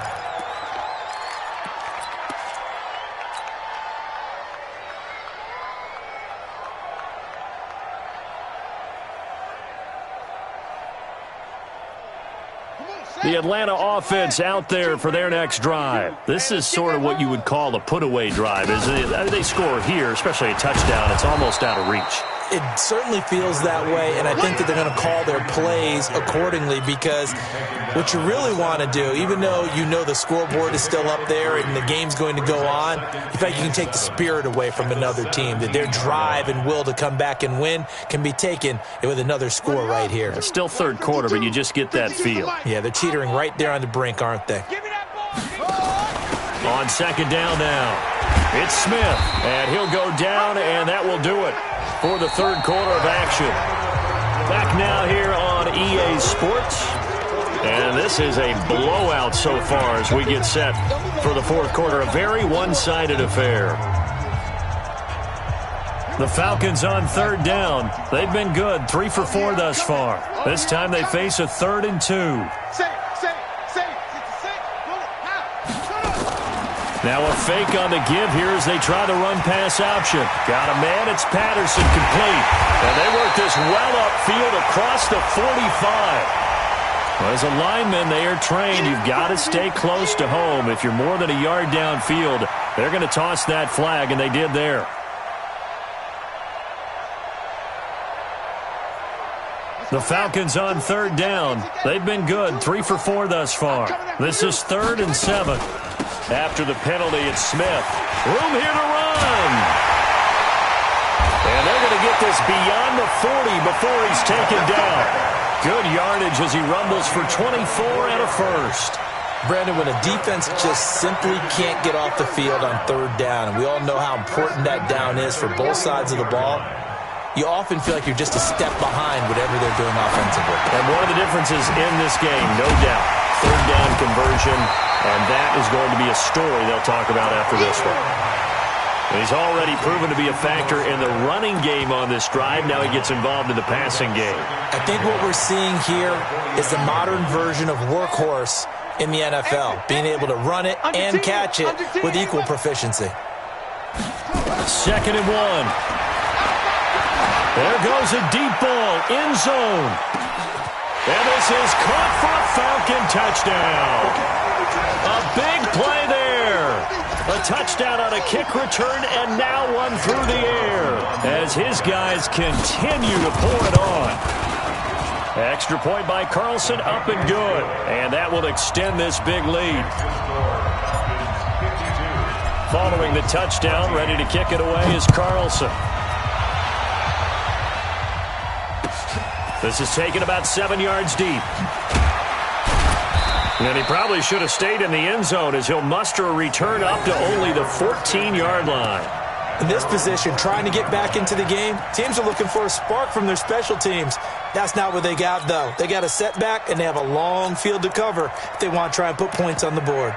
Speaker 2: The Atlanta offense out there for their next drive. This is sort of what you would call a put-away drive. They score here, especially a touchdown. It's almost out of reach.
Speaker 4: It certainly feels that way, and I think that they're going to call their plays accordingly, because what you really want to do, even though you know the scoreboard is still up there and the game's going to go on, in fact, you can take the spirit away from another team, that their drive and will to come back and win can be taken with another score right here.
Speaker 2: It's still third quarter, but you just get that feel.
Speaker 4: Yeah, they're teetering right there on the brink, aren't they?
Speaker 2: On second down now, it's Smith, and he'll go down, and that will do it for the third quarter of action. Back now here on EA Sports. And this is a blowout so far as we get set for the fourth quarter. A very one-sided affair. The Falcons on third down. They've been good, 3 for 4 thus far. This time they face a 3rd and 2. Now a fake on the give here as they try the run-pass option. Got a man, it's Patterson, complete. And they work this well upfield across the 45. Well, as a lineman, they are trained. You've got to stay close to home. If you're more than a yard downfield, they're going to toss that flag, and they did there. The Falcons on third down. They've been good, 3 for 4 thus far. This is 3rd and 7. After the penalty, it's Smith. Room here to run. And they're going to get this beyond the 40 before he's taken down. Good yardage as he rumbles for 24 and a first.
Speaker 4: Brandon, when a defense just simply can't get off the field on third down, and we all know how important that down is for both sides of the ball, you often feel like you're just a step behind whatever they're doing offensively.
Speaker 2: And one of the differences in this game, no doubt, third down conversion, and that is going to be a story they'll talk about after this one. And he's already proven to be a factor in the running game on this drive. Now he gets involved in the passing game.
Speaker 4: I think what we're seeing here is the modern version of workhorse in the NFL, being able to run it and catch it with equal proficiency.
Speaker 2: 2nd and 1. There goes a deep ball, end zone. And this is caught for a Falcon touchdown. A big play there. A touchdown on a kick return, and now one through the air as his guys continue to pour it on. Extra point by Carlson, up and good. And that will extend this big lead. following the touchdown. Ready to kick it away is Carlson. This is taken about 7 yards deep. And he probably should have stayed in the end zone as he'll muster a return up to only the 14-yard line.
Speaker 4: In this position, trying to get back into the game, teams are looking for a spark from their special teams. That's not what they got, though. They got a setback, and they have a long field to cover if they want to try and put points on the board.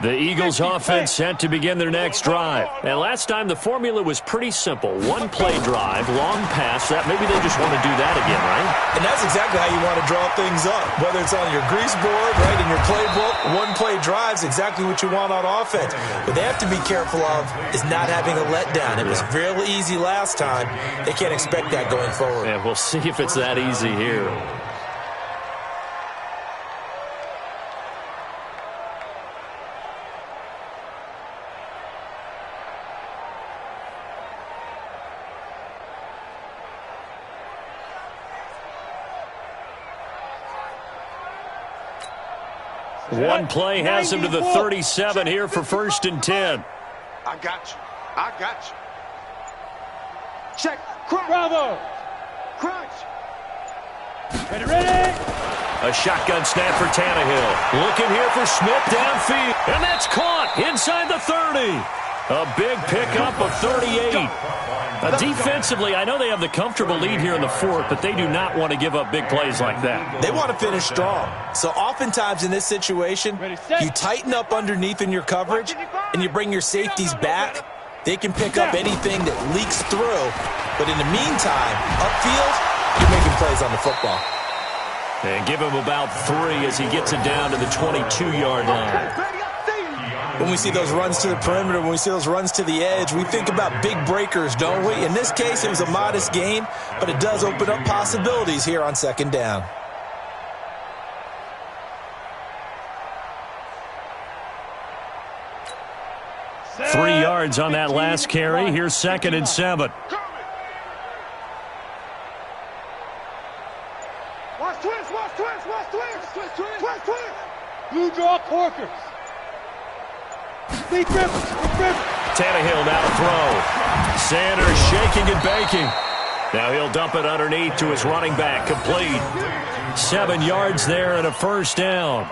Speaker 2: The Eagles offense set to begin their next drive. And last time the formula was pretty simple. One play drive, long pass. That maybe they just want to do that again, right?
Speaker 4: And that's exactly how you want to draw things up. Whether it's on your grease board, right, in your playbook, one play drive is exactly what you want on offense. What they have to be careful of is not having a letdown. It was real easy last time. They can't expect that going forward.
Speaker 2: Yeah, we'll see if it's that easy here. One play has him to the 37 here for 1st and 10.
Speaker 3: I got you. I got you. Check. Crunch.
Speaker 6: Bravo.
Speaker 3: Crunch.
Speaker 6: Ready.
Speaker 2: A shotgun snap for Tannehill. Looking here for Smith downfield. And that's caught inside the 30. A big pickup of 38. Defensively, I know they have the comfortable lead here in the 4th, but they do not want to give up big plays like that.
Speaker 4: They want to finish strong. So oftentimes in this situation, you tighten up underneath in your coverage, and you bring your safeties back. They can pick up anything that leaks through. But in the meantime, upfield, you're making plays on the football.
Speaker 2: And give him about 3 as he gets it down to the 22-yard line.
Speaker 4: When we see those runs to the perimeter, when we see those runs to the edge, we think about big breakers, don't we? In this case, it was a modest gain, but it does open up possibilities here on 2nd down.
Speaker 2: Three yards on that last carry. Here's 2nd and 7.
Speaker 3: Watch twist, watch twist, watch twist, twist, twist, twist, twist.
Speaker 6: Blue draw Corkers. Speed dribble.
Speaker 2: Tannehill now to throw. Sanders shaking and baking. Now he'll dump it underneath to his running back. Complete. 7 yards there and a 1st down.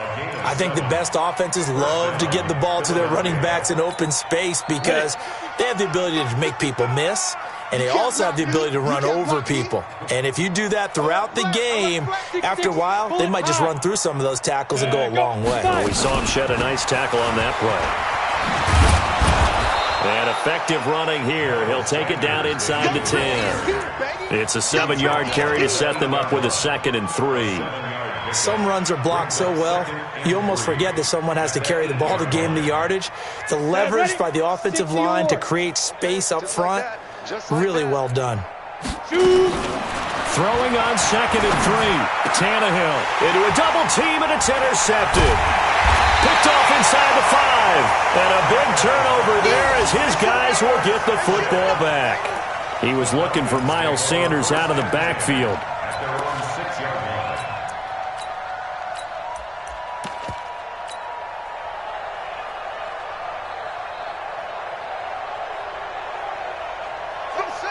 Speaker 4: I think the best offenses love to get the ball to their running backs in open space because they have the ability to make people miss, and they also have the ability to run over people. And if you do that throughout the game, after a while, they might just run through some of those tackles and go a long way.
Speaker 2: Well, we saw him shed a nice tackle on that play. And effective running here. He'll take it down inside the 10. It's a 7-yard carry to set them up with a 2nd and 3.
Speaker 4: Some runs are blocked so well, you almost forget that someone has to carry the ball to gain the yardage. The leverage by the offensive line to create space up front, really well done.
Speaker 2: Throwing on 2nd and 3. Tannehill into a double team, and it's intercepted. Picked off inside the 5. And a big turnover there as his guys will get the football back. He was looking for Miles Sanders out of the backfield.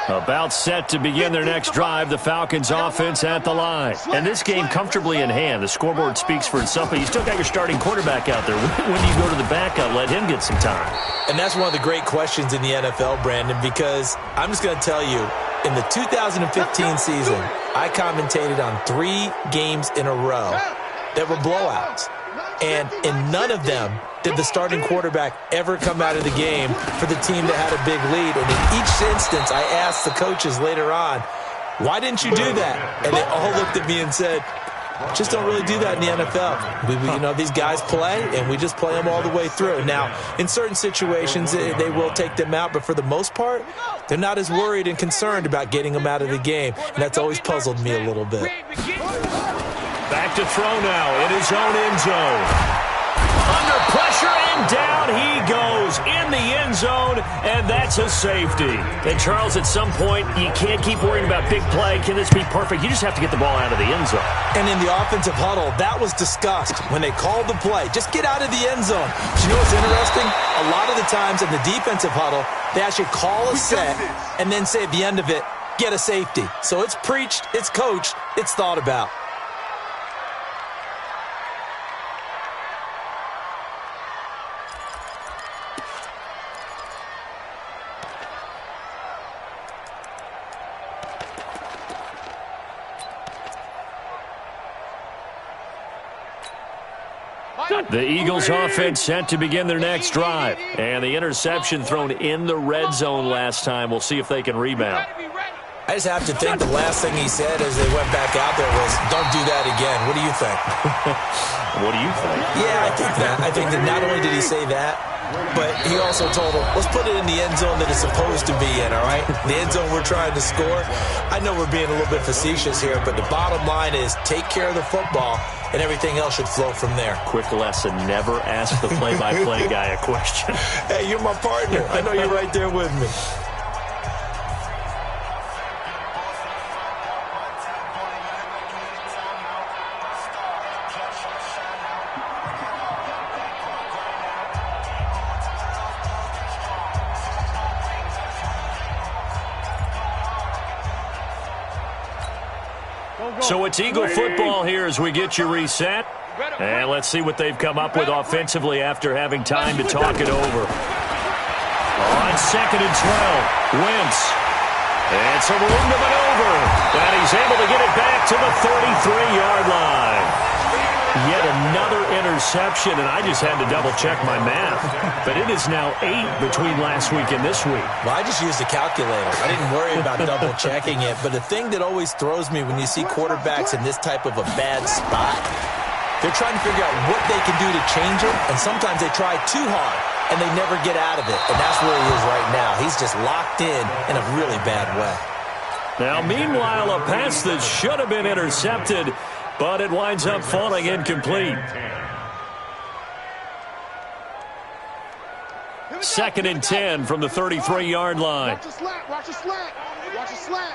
Speaker 2: About set to begin their next drive, the Falcons offense at the line. And this game comfortably in hand. The scoreboard speaks for itself, but you still got your starting quarterback out there. When do you go to the backup, let him get some time?
Speaker 4: And that's one of the great questions in the NFL, Brandon, because I'm just going to tell you, in the 2015 season, I commentated on 3 games in a row that were blowouts. And in none of them did the starting quarterback ever come out of the game for the team that had a big lead. And in each instance, I asked the coaches later on, why didn't you do that? And they all looked at me and said, just don't really do that in the NFL. These guys play, and we just play them all the way through. Now, in certain situations, they will take them out, but for the most part, they're not as worried and concerned about getting them out of the game. And that's always puzzled me a little bit.
Speaker 2: Back to throw now in his own end zone. Under pressure and down down he goes in the end zone, and that's a safety. And, Charles, at some point, you can't keep worrying about big play. Can this be perfect? You just have to get the ball out of the end zone.
Speaker 4: And in the offensive huddle, that was discussed when they called the play. Just get out of the end zone. But you know what's interesting? A lot of the times in the defensive huddle, they actually call a set and then say at the end of it, get a safety. So it's preached, it's coached, it's thought about.
Speaker 2: The Eagles offense set to begin their next drive. And the interception thrown in the red zone last time. We'll see if they can rebound.
Speaker 4: I just have to think the last thing he said as they went back out there was, don't do that again. What do you think?
Speaker 2: What do you think?
Speaker 4: Yeah, I think that. I think that not only did he say that, but he also told them, let's put it in the end zone that it's supposed to be in, all right? The end zone we're trying to score. I know we're being a little bit facetious here, but the bottom line is take care of the football, and everything else should flow from there.
Speaker 2: Quick lesson, never ask the play-by-play guy a question.
Speaker 4: Hey, you're my partner. I know you're right there with me.
Speaker 2: So it's Eagle football here as we get you reset. And let's see what they've come up with offensively after having time to talk it over. On 2nd and 12, Wentz. It's a room to maneuver. And he's able to get it back to the 33-yard line. Yet another interception, and I just had to double-check my math. But it is now 8 between last week and this week.
Speaker 4: Well, I just used a calculator. I didn't worry about double-checking it. But the thing that always throws me when you see quarterbacks in this type of a bad spot, they're trying to figure out what they can do to change it, and sometimes they try too hard, and they never get out of it. And that's where he is right now. He's just locked in a really bad way.
Speaker 2: Now, meanwhile, a pass that should have been intercepted, but it winds up falling incomplete. 2nd and 10 from the 33-yard line.
Speaker 3: Watch the slant, watch the slant, watch the slant.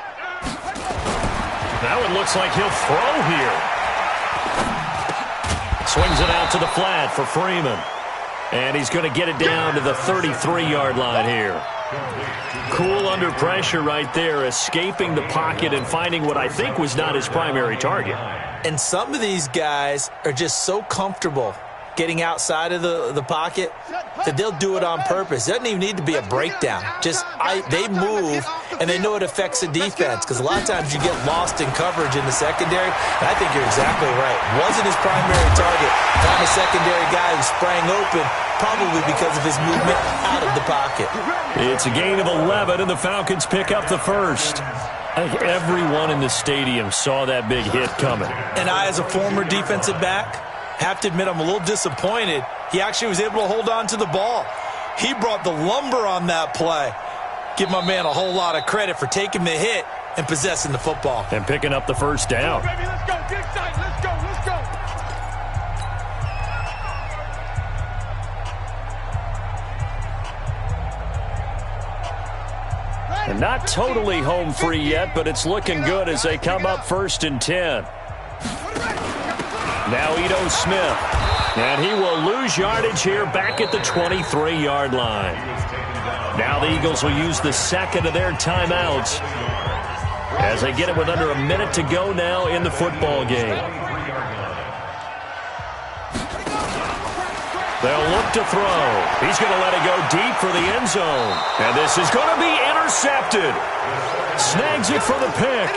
Speaker 2: Now it looks like he'll throw here. Swings it out to the flat for Freeman. And he's going to get it down to the 33-yard line here. Cool under pressure right there, escaping the pocket and finding what I think was not his primary target.
Speaker 4: And some of these guys are just so comfortable getting outside of the pocket that they'll do it on purpose. It doesn't even need to be a breakdown. They move, and they know it affects the defense, because a lot of times you get lost in coverage in the secondary, and I think you're exactly right. Wasn't his primary target. Found a secondary guy who sprang open, probably because of his movement out of the pocket.
Speaker 2: It's a gain of 11, and the Falcons pick up the first. I think everyone in the stadium saw that big hit coming.
Speaker 4: And I, as a former defensive back, have to admit I'm a little disappointed. He actually was able to hold on to the ball. He brought the lumber on that play. Give my man a whole lot of credit for taking the hit and possessing the football.
Speaker 2: And picking up the first down.
Speaker 3: Baby, let's go, get tight, let's go, let's go.
Speaker 2: And not totally home free yet, but it's looking good as they come up 1st and 10. Now Ito Smith. And he will lose yardage here back at the 23-yard line. Now the Eagles will use the second of their timeouts as they get it with under a minute to go now in the football game. They'll look to throw. He's going to let it go deep for the end zone. And this is going to be intercepted. Snags it for the pick.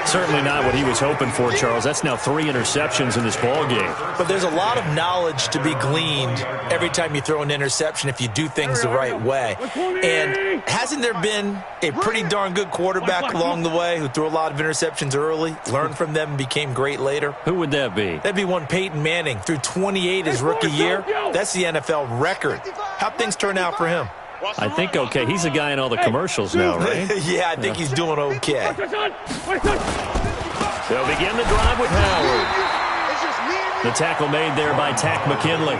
Speaker 2: Certainly not what he was hoping for, Charles. That's now 3 interceptions in this ball game.
Speaker 4: But there's a lot of knowledge to be gleaned every time you throw an interception if you do things the right way. And hasn't there been a pretty darn good quarterback along the way who threw a lot of interceptions early, learned from them, and became great later?
Speaker 2: Who would that be?
Speaker 4: That'd be one Peyton Manning. Threw 28 his rookie year. That's the NFL record. How'd things turn out for him?
Speaker 2: I think okay. He's a guy in all the commercials now, right?
Speaker 4: Yeah, I think he's doing okay.
Speaker 2: They'll begin the drive with Howard. The tackle made there by Tack McKinley.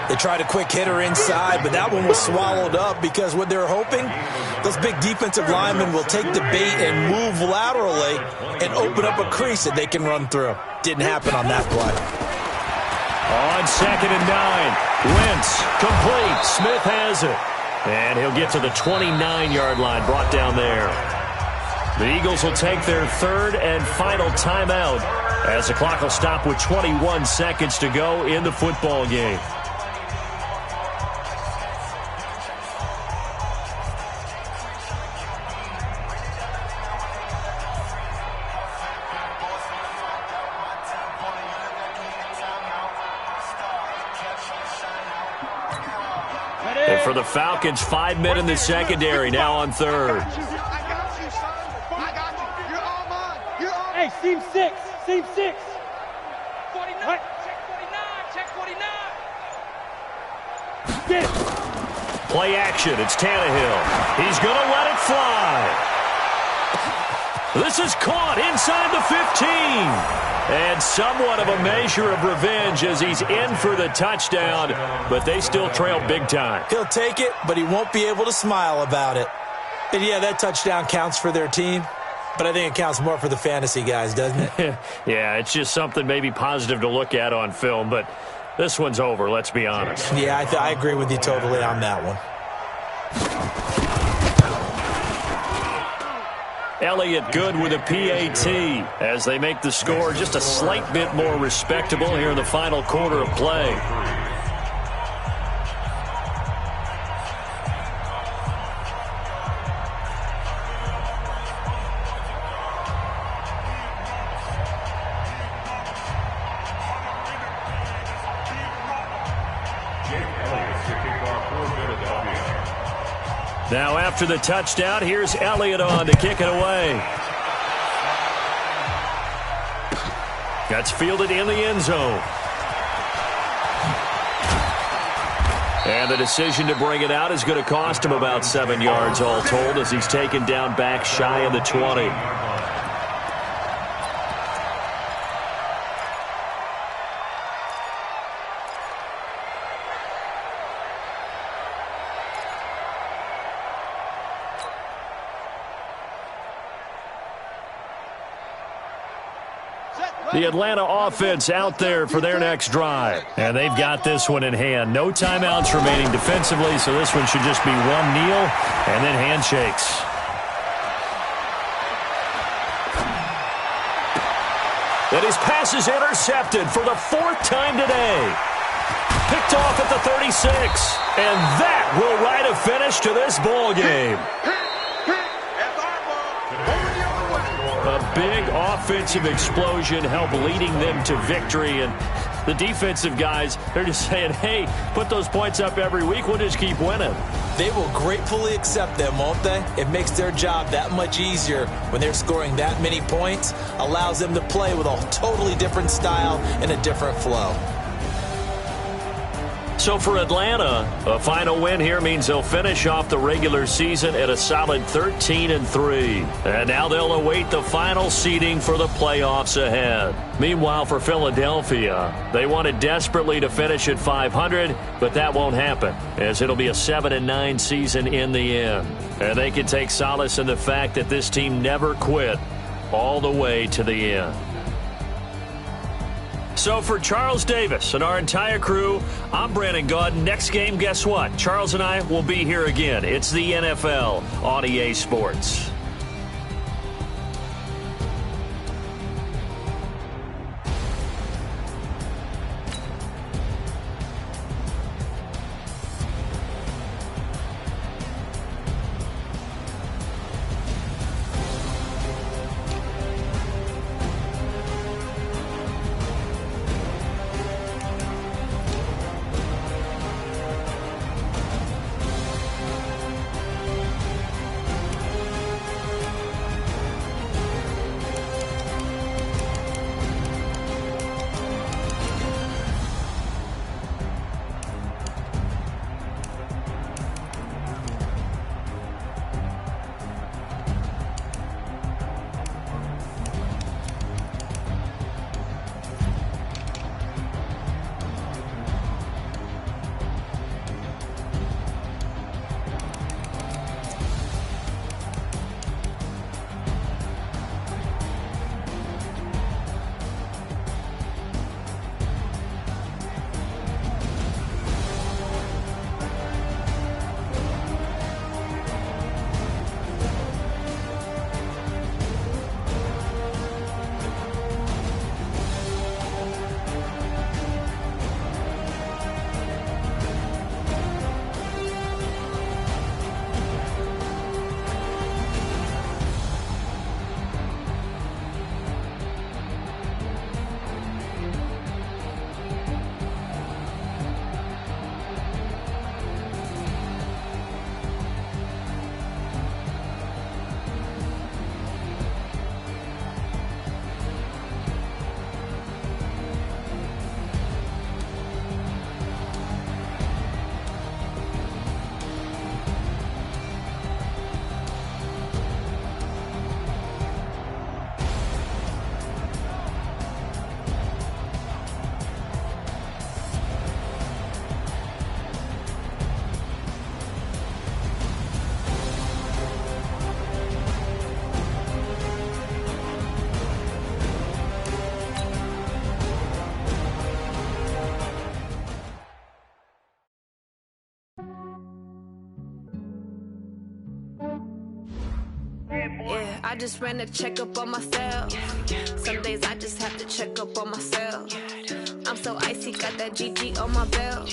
Speaker 4: They tried a quick hitter inside, but that one was swallowed up because what they're hoping, those big defensive linemen will take the bait and move laterally and open up a crease that they can run through. Didn't happen on that play.
Speaker 2: On 2nd and 9, Wentz complete. Smith has it. And he'll get to the 29-yard line, brought down there. The Eagles will take their 3rd and final timeout as the clock will stop with 21 seconds to go in the football game. And for the Falcons, 5 men in the secondary, now on 3rd.
Speaker 6: Hey, seam 6. Seam 6.
Speaker 3: 49.
Speaker 6: Right.
Speaker 3: Check 49. Check 49.
Speaker 6: Get it.
Speaker 2: Play action. It's Tannehill. He's going to let it fly. This is caught inside the 15. And somewhat of a measure of revenge as he's in for the touchdown, but they still trail big time.
Speaker 4: He'll take it, but he won't be able to smile about it. And yeah, that touchdown counts for their team, but I think it counts more for the fantasy guys, doesn't it?
Speaker 2: Yeah, it's just something maybe positive to look at on film, but this one's over, let's be honest.
Speaker 4: Yeah, I agree with you totally on that one.
Speaker 2: Elliott good with a PAT as they make the score just a slight bit more respectable here in the final quarter of play. Now after the touchdown, here's Elliott on to kick it away. That's fielded in the end zone. And the decision to bring it out is going to cost him about 7 yards all told as he's taken down back shy of the 20. The Atlanta offense out there for their next drive. And they've got this one in hand. No timeouts remaining defensively, so this one should just be one kneel and then handshakes. And his pass is intercepted for the 4th time today. Picked off at the 36. And that will write a finish to this ball game. A big offensive explosion helped leading them to victory, and the defensive guys, they're just saying, hey, put those points up every week, we'll just keep winning.
Speaker 4: They will gratefully accept them, won't they? It makes their job that much easier when they're scoring that many points, allows them to play with a totally different style and a different flow.
Speaker 2: So for Atlanta, a final win here means they'll finish off the regular season at a solid 13-3. And now they'll await the final seeding for the playoffs ahead. Meanwhile, for Philadelphia, they wanted desperately to finish at 500, but that won't happen, as it'll be a 7-9 season in the end. And they can take solace in the fact that this team never quit all the way to the end. So for Charles Davis and our entire crew, I'm Brandon Gaudin. Next game, guess what? Charles and I will be here again. It's the NFL on EA Sports.
Speaker 7: Yeah, I just ran a checkup on myself. Some days I just have to check up on myself. I'm so icy, got that GG on my belt.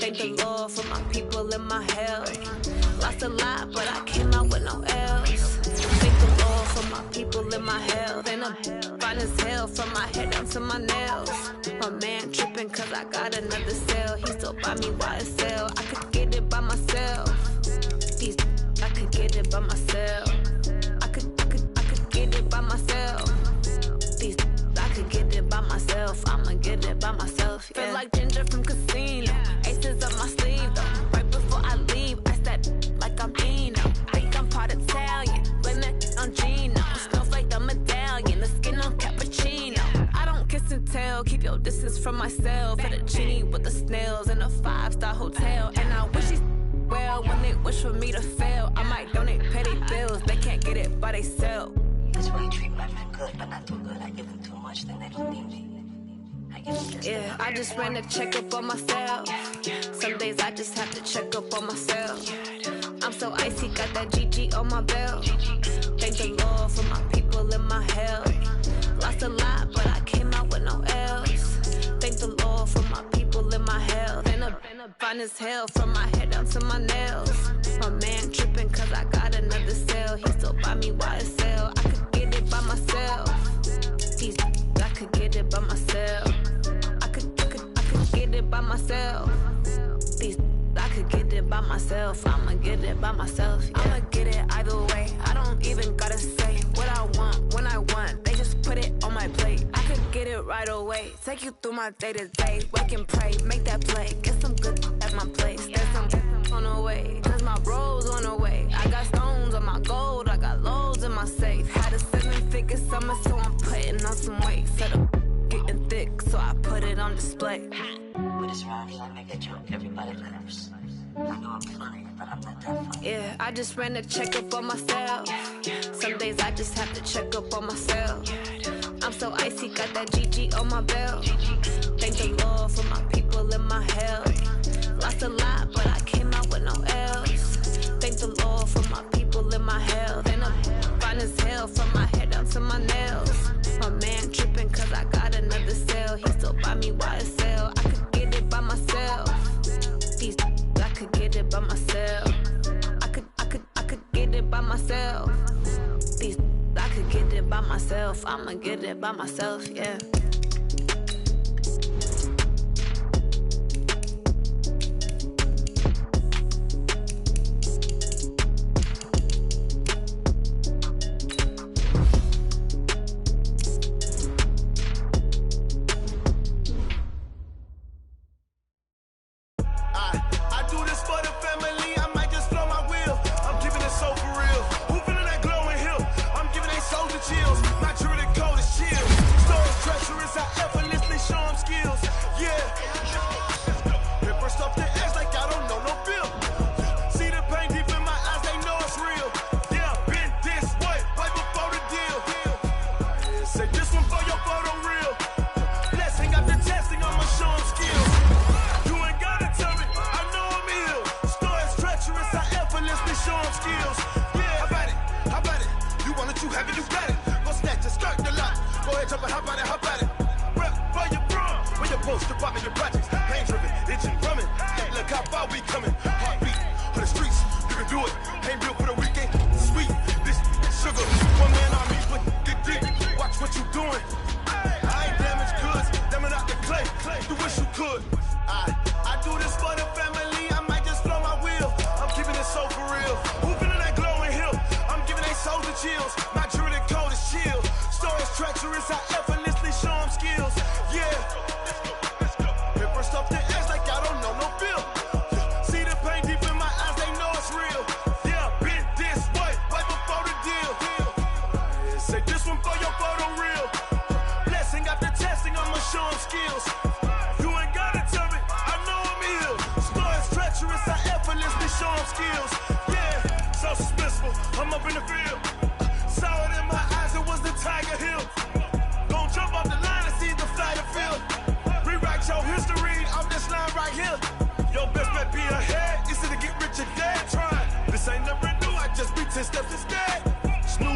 Speaker 7: Thank the Lord for my people in my health. Lost a lot, but I came out with no else. Thank the Lord for my people in my health. And I'm fine as hell from my head down to my nails. My man tripping cause I got another cell. He still buy me YSL. I could get it by myself. I could get it by myself. I could get it by myself. I could get it by myself. I'ma get it by myself. Yeah. Feel like Ginger from Casino. Aces up my sleeve though. Right before I leave, I said like I'm Eno. Think I'm part Italian. Blame it on Gino. Smells like the medallion. The skin on cappuccino. I don't kiss and tell. Keep your distance from myself. Put a genie with the snails in a 5-star hotel. And I wish he's well when they wish for me to fail. I might donate petty bills. They can't get it by they sell.
Speaker 8: That's why you treat my man good, but not too good. I give them too much, then they don't need me.
Speaker 7: Yeah, I just ran a checkup on myself. Some days I just have to check up on myself. I'm so icy, got that GG on my belt. Thank the Lord for my people in my health. Lost a lot, but I came out with no else. Thank the Lord for my people in my health. And I'm fine as hell from my head down to my nails. My man tripping cause I got another cell. He still buy me YSL. I could get it by myself. I could get it by myself. I could get it by myself. I could get it by myself. I'ma get it by myself. Yeah. I'ma get it either way. I don't even gotta say what I want when I want. They just put it on my plate. I could get it right away. Take you through my day to day. Wake and pray, make that play. Get some good at my place. There's some on the way. Cause my bro's on the way. I got stones on my gold. I got loads in my safe. Had a 7-figure summer, so I'm putting on some weight. Set up getting thick, so I put it on display.
Speaker 8: With this round here, I make a joke. Everybody laughs. I know I'm funny, but I'm not that funny.
Speaker 7: Yeah, I just ran a checkup on myself. Some days I just have to check up on myself. I'm so icy, got that GG on my belt. Thank the Lord for my people in my health. Lost a lot, but I came out with no else. Thank the Lord for my people in my health. And I'm fine as hell from my head down to my nails. My man tripping cause I got another cell. He still buy me YSL. I could get it by myself. I could get it by myself. I could get it by myself. I could get it by myself. I'ma get it by myself, yeah.
Speaker 9: This ain't never new, I just be 10 steps instead. Snooze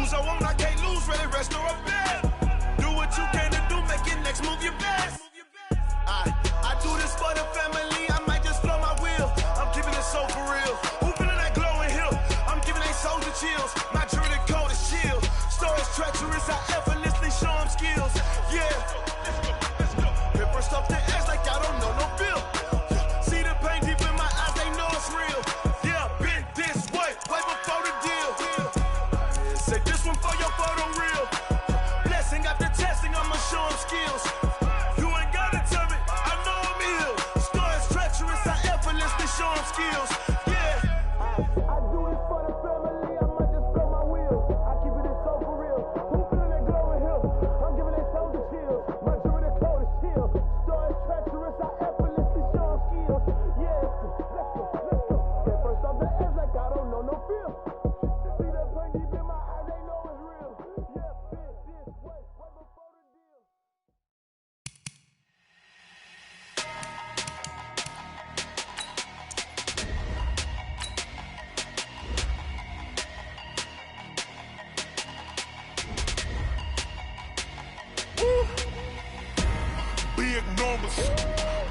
Speaker 9: numbers,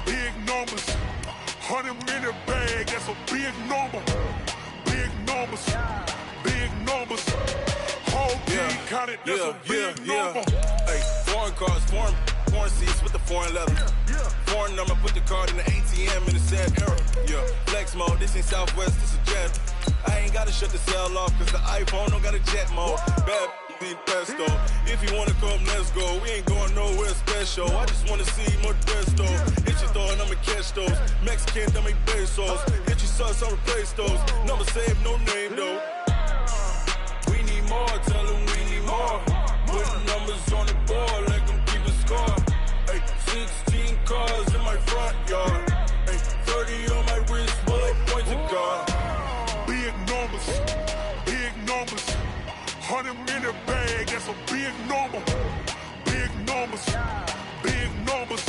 Speaker 9: big numbers. 100-minute bag, that's a big number. Big numbers, big numbers. Whole team counted, that's a big number.
Speaker 10: Hey, foreign cars, foreign seats with the foreign leather. Foreign number, put the card in the ATM in the sad era. Yeah, flex mode, this ain't Southwest, this is jet. I ain't gotta shut the cell off, cause the iPhone don't got a jet mode. Bad need pesto. If you wanna come, let's go. We ain't going nowhere special. I just wanna see more desto. Hit your throw and I'ma catch those. Mexican, dummy pesos. Hit your sus, I'll replace those. Number save, no name though. We need more, tell them we need more. Put numbers on the board, let them keep a score. Hey, 16 cars in my front yard. Hey, 30 on my wrist, bullet points of God.
Speaker 9: Big numbers, big numbers. 100-minute bag, that's a big number. Big numbers, big numbers.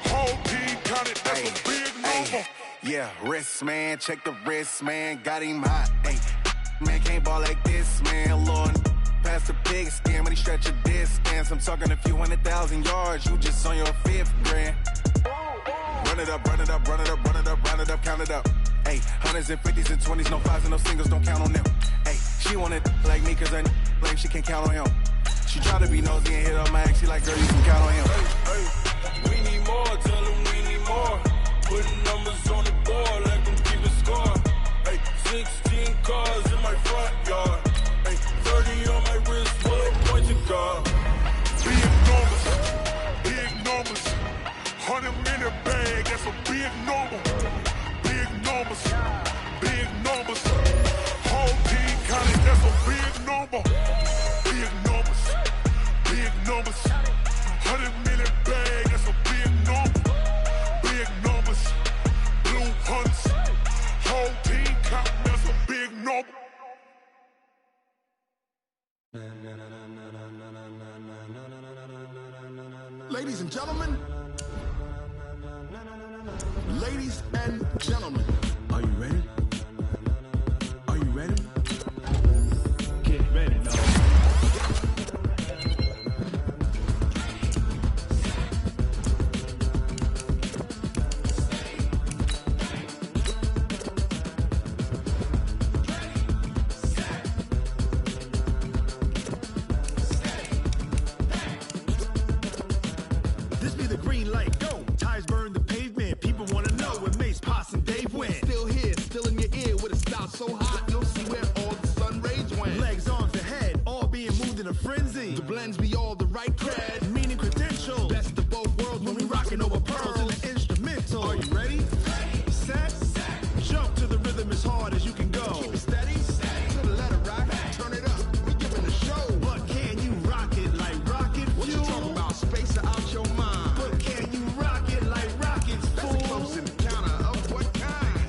Speaker 9: Whole team counted, that's a big number.
Speaker 10: Yeah, wrist man, check the wrist man, got him hot. Hey, man can't ball like this, man. Lord, past the pig skin when he stretch a distance. I'm talking a few 100,000 yards, you just on your 5th grand. Run it up, run it up, run it up, run it up, run it up, count it up. Hey, 100s and 50s and 20s, no 5s and no singles, don't count on them. Hey, she wanted like me cause her like she can't count on him. She try to be nosy and hit up my ex, she like, girl, you can count on him. Hey, we need more, tell them we need more. Putting numbers on the board, let them keep a score. Hey, 16 cars in my front yard. Hey, 30 on my wrist, bullet points of God.
Speaker 9: Big numbers, big numbers. 100-minute bag, that's a big number. Big numbers, big numbers. Whole team counted, that's a big number. Big numbers, big numbers. 100-minute bag, that's a big number. Big numbers, blue hunts. Whole team counting, that's a big number.
Speaker 11: Ladies and gentlemen, ladies and gentlemen, are you ready? Are you ready? Get ready now. This be the green light, go. Tires burn the pavement. People wanna know where Mace, Potts, and Dave went. Still here, still in your ear with a style so hot, you'll see where all the sun rays went. Legs, arms, and head, all being moved in a frenzy. The blends be all the right cred, meaning credentials. Best of both worlds when we rockin' over pearls in the instrumental. Are you ready? Set, jump to the rhythm as hard as you can go. Keep it steady, to the letter right, turn it up, we giving a show. But can you rock it like rocket fuel? What you talking about, space out your mind? But can you rock it like rockets, fool? That's a close encounter of what kind?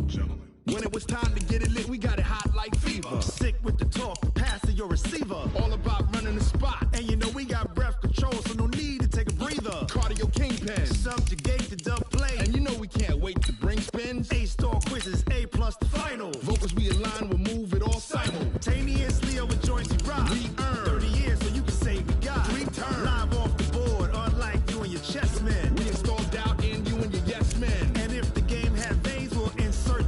Speaker 11: Gentlemen. When it was time to get it lit, we got it hot like fever. Sick with the talk, pass to your receiver. All about running the spot. And you know we got breath control, so no need to take a breather. Cardio kingpin, subjugate the dub play. And you know we can't wait to bring spins. A-star quizzes, A+ the final. Vocals we align, we'll move it all simultaneously over joints we rock. We earn 30 years, so you can say we got 3 turns. Live off the board, unlike you and your chess men. We install doubt in you and your yes men. And if the game had veins, we'll insert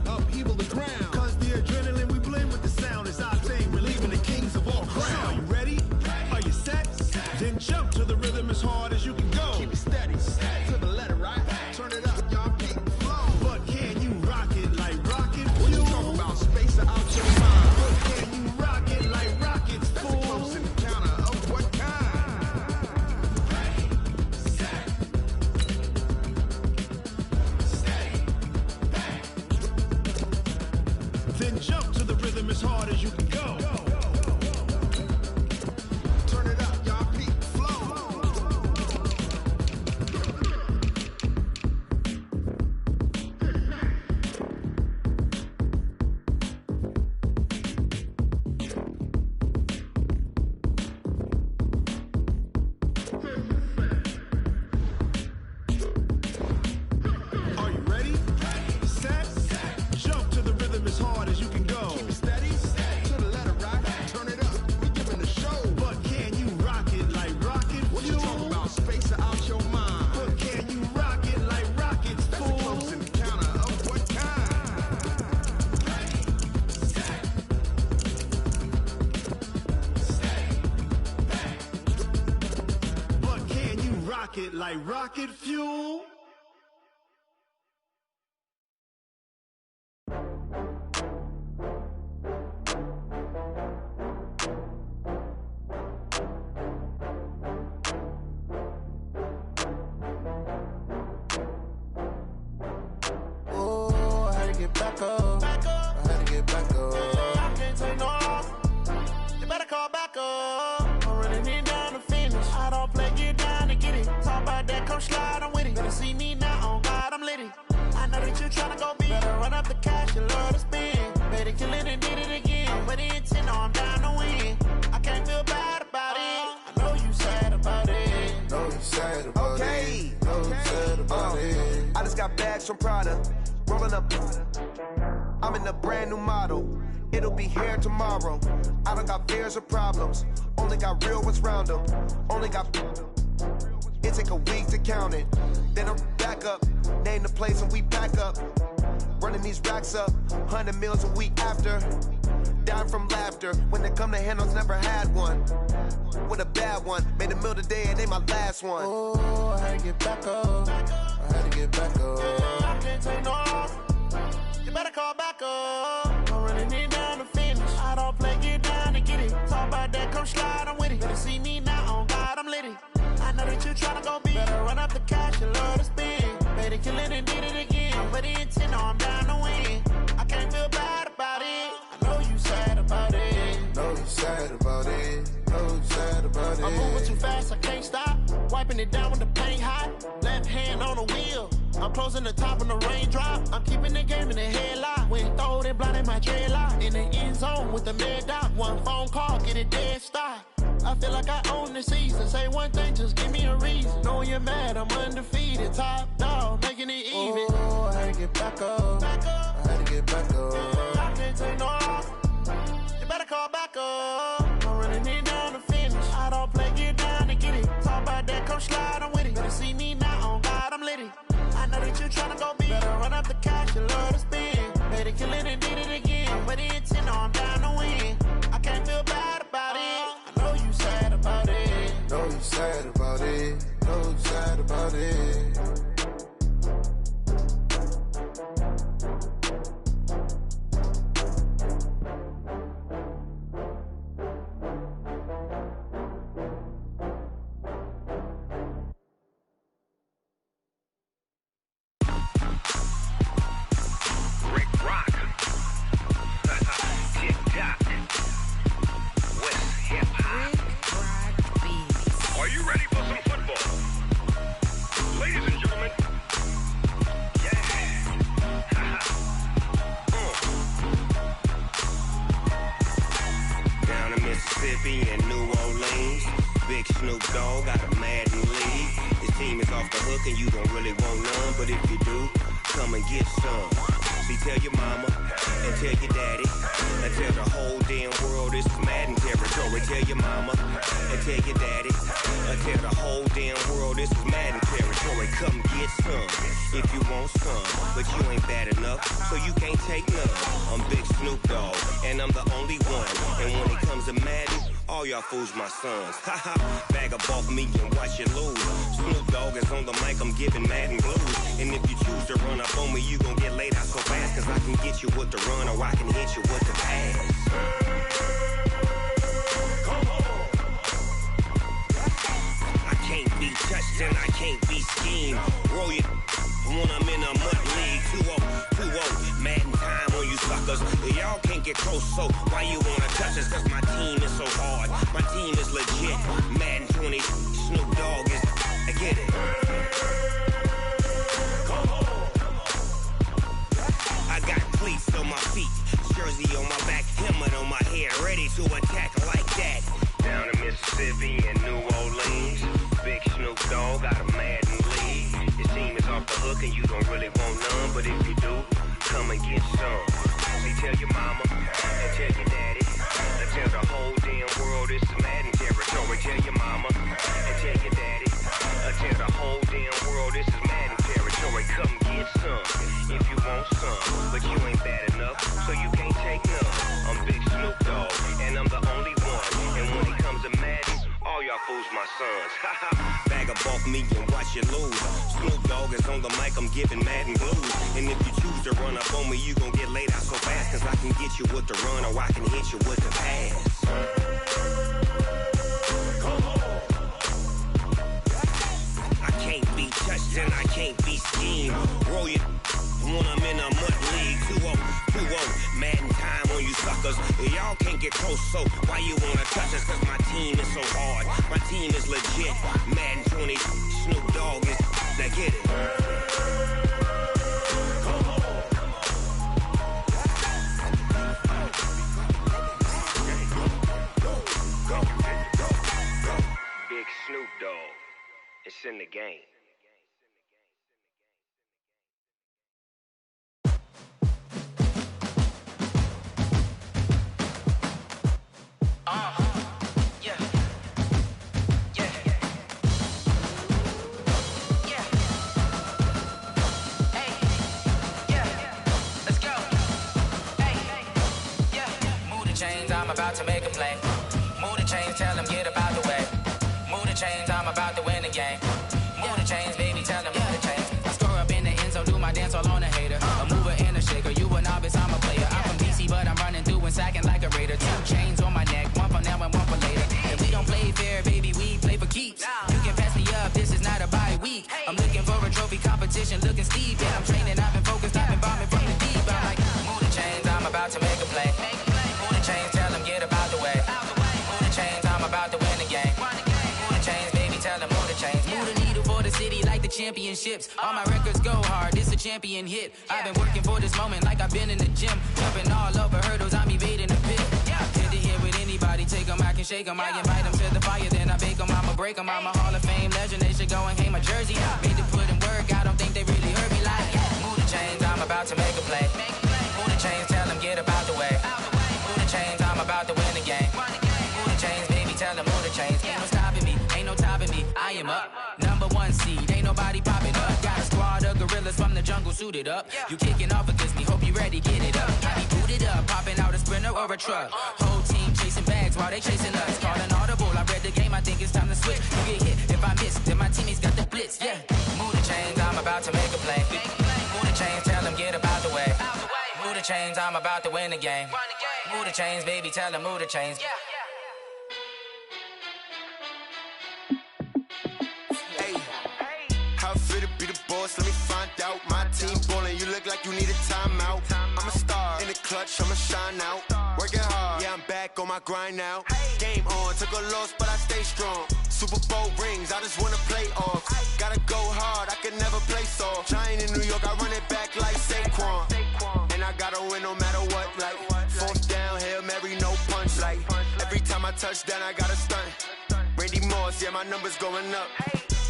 Speaker 11: upheaval the ground. Cause the adrenaline we blend with the sound is our thing, relieving the kings of all crowns. So are you ready? Are you set? Then jump to the rhythm as hard as you can go. Keep it steady, to the letter right. Turn it up, y'all keep the flow. But can you rock it like rocket fuel? What you talking about, space out your mind? But can you rock it like rockets, fool? That's a close encounter of what kind? Then jump to the rhythm as hard as you can go. Turn it up, y'all keep the flow. Are you ready? Set, jump to the rhythm as hard as you can go. Keep it steady, to the like rocket fuel.
Speaker 12: Back up. I had to get back up. I can't take no loss. You better call back up. I'm running it down to finish. I don't play, get down to get it. Talk about that, come slide, I'm with it. Better see me now, on God, I'm litty. I know that you tryna go big. Better run up the cash, you love to spend. Better kill it and did it again. But the intent, no, I'm down to win. I can't feel bad about it. I know you sad about it.
Speaker 13: Know you sad about it. Know you sad about it. I just got bags from Prada. Rolling up, I'm in a brand new model. It'll be here tomorrow. I don't got fears or problems. Only got real ones round them. Only got. It take a week to count it. Then I'm back up. Name the place and we back up. Running these racks up. 100 meals a week after. Dying from laughter. When it come to handles, never had one. With a bad one. Made a meal today and they my last one.
Speaker 12: Oh, I had to get back up. I had to get back up. I can't take no loss. You better call back up. I'm running it down to finish. I don't play, get down to get it. Talk about that, come slide, I'm with it. Better see me now, on God, I'm litty. I know that you tryna go big. Better run up the cash, you love to spend. Better kill it and did it again. But the intent, no, I'm down to win. I can't feel bad about it. I know you sad about it.
Speaker 13: Know you sad about it. Know you sad about it.
Speaker 12: I'm moving too fast, I can't stop. Wiping it down with the paint hot. Left hand on the wheel. I'm closing the top on the raindrop. I'm keeping the game in the headlock. When throwed and blinded my dreadlock. In the end zone with the mad dot. One phone call, get it dead stop. I feel like I own the season. Say one thing, just give me a reason. Knowing you're mad, I'm undefeated. Top dog, making it even.
Speaker 13: Oh, I had to get back up. I had to get back up.
Speaker 12: I can't take no loss. You better call back up. I'm running it down to finish. I don't play, get down to get it. Talk about that, come slide, I'm with it. Better see me now, on God, I'm litty. I know that you tryna go big. Better run up the cash, you love to spend. Better kill it and did it again. But the intent, no, I'm down to win. I can't feel bad about it. I know you sad about it.
Speaker 13: Know you sad about it. Know you sad about it.
Speaker 14: Fools my sons. Haha, bag up off me and watch you lose. Snoop Dogg is on the mic, I'm giving Madden blues. And if you choose to run up on me, you gon' get laid out so fast. Cause I can get you with the run or I can hit you with the pass. Come on. I can't be touched and I can't be schemed. Roll you when I'm in a mud league. 2-0, Madden time on you suckers. Y'all can't get close, so why you wanna touch us? Cause my team is so hard. My team is legit. Madden 20, Snoop Dogg is. I get it. Come on. I got cleats on my feet, jersey on my back, helmet on my head, ready to attack like that. Down in Mississippi and New Orleans, Big Snoop Dogg got a Madden league. Your team is off the hook and you don't really want none, but if you do, come and get some. See, tell your mama and tell your daddy. Tell the whole damn world this is Madden territory. Tell your mama and tell your daddy. Tell the whole damn world this is Madden territory. Come get some if you want some, but you ain't bad enough, so you can't take none. I'm Big Snoop Dogg, and I'm the only one. And when it comes to Madden, all y'all fools my sons. Bag up off me and watch you lose. Snoop Dogg is on the mic, I'm giving Madden blues. And if you choose to run up on me, you gon' get laid out so fast. Cause I can get you with the run or I can hit you with the pass. I can't be touched and I can't be schemed. Roll you when I'm in a mud league. 2-0, Madden time on you suckers. Y'all can't get close, so why you wanna touch us? Cause my team is so hard, my team is legit. Madden 20, Snoop Dogg is, now get it. Big Snoop Dogg, it's in the game.
Speaker 1: I'm about to make a play. Move the chains, tell them get about the way. Move the chains, I'm about to win the game. Move the chains, baby, tell them move the chains. I score up in the end zone, do my dance all on a hater. A mover and a shaker, you a novice, I'm a player. I'm from DC, but I'm running through and sacking like a raider. 2 chains on my neck, one for now and one for later. If we don't play fair, baby, we play for keeps. You can pass me up, this is not a bye week. I'm looking for a trophy competition, looking steep. Yeah, I'm training, I've been focused, I've been bombing from the deep. I'm like, move the chains, I'm about to make a play. Move the chains, tell them get about the way. Move the chains, I'm about to win the game. Move the chains, baby, tell them move the chains. Move the needle for the city like the championships. All my records go hard, this a champion hit. I've been working for this moment like I've been in the gym. Jumping all over hurdles, I'm evading the pit. Head to head with anybody, take them, I can shake them. I invite them to the fire, then I bake them, I'ma break them. I'm a Hall of Fame legend, they should go and hang my jersey. Made to put in work, I don't think they really heard me like, move the chains, I'm about to make a play. Move the chains, tell them get about the way. Move the chains, I'm about to win the game. Move the chains, baby, tell them move the chains. Ain't no stopping me, ain't no topping me. I am up, number 1 seed, ain't nobody popping up. Got a squad of gorillas from the jungle suited up. You kicking off against me, hope you ready, get it up. I be booted up, popping out a sprinter or a truck. Whole team chasing bags while they chasing us. Calling audible, I read the game, I think it's time to switch. You get hit, if I miss, then my teammates got the blitz, yeah. Move the chains, I'm about to make a play. Move the chains, tell them get about the way. Move the chains, I'm about to win the game. Move the chains, baby, tell them move the chains.
Speaker 13: Hey, how fit to be the boss? Let me find out. My team ballin', you look like you need a timeout. I'm a star in the clutch, I'ma shine out. Working hard, yeah, I'm back on my grind now. Game on, took a loss, but I stay strong. Super Bowl rings, I just wanna play off. Gotta go hard, I can never play soft. Giant in New York, I run it back like Saquon. And I gotta win no matter what, like 4th down, Hail Mary, no punch. Like every time I touch down, I gotta stunt. Randy Moss, yeah, my numbers going up.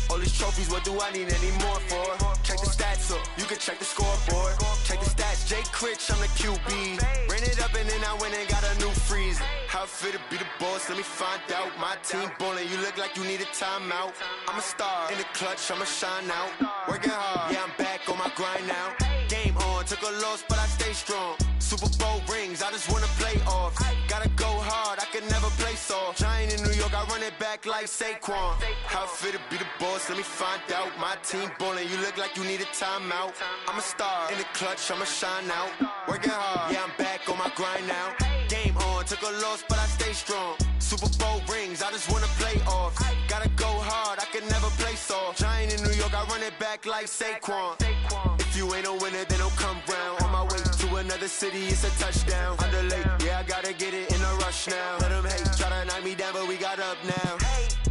Speaker 13: All these trophies, what do I need any more for? Check the stats up, you can check the scoreboard. Check the stats, Jay Critch, I'm the QB. Ran it up and then I went and got a new freeze. How fit to be the boss, let me find out. My team ballin', you look like you need a timeout. I'm a star in the clutch, I'ma shine out. Working hard, yeah, I'm back on my grind now. Game on, took a loss, but I stay strong. Super Bowl rings, I just wanna play off. Gotta go hard, I can never play soft. Giant in New York, I run it back like Saquon. How fit to be the boss, let me find out. My team ballin', you look like you need a timeout. I'm a star in the clutch, I'ma shine out. Working hard, yeah, I'm back on my grind now. Game on, took a loss, but I stay strong. Super Bowl rings, I just wanna play off. Gotta go hard, I can never play soft. Giant in New York, I run it back like Saquon. If you ain't a winner, then don't come round. On my way to another city, it's a touchdown. Underlay, yeah, I gotta get it in a rush now. Let them hate, try to knock me down, but we got up now.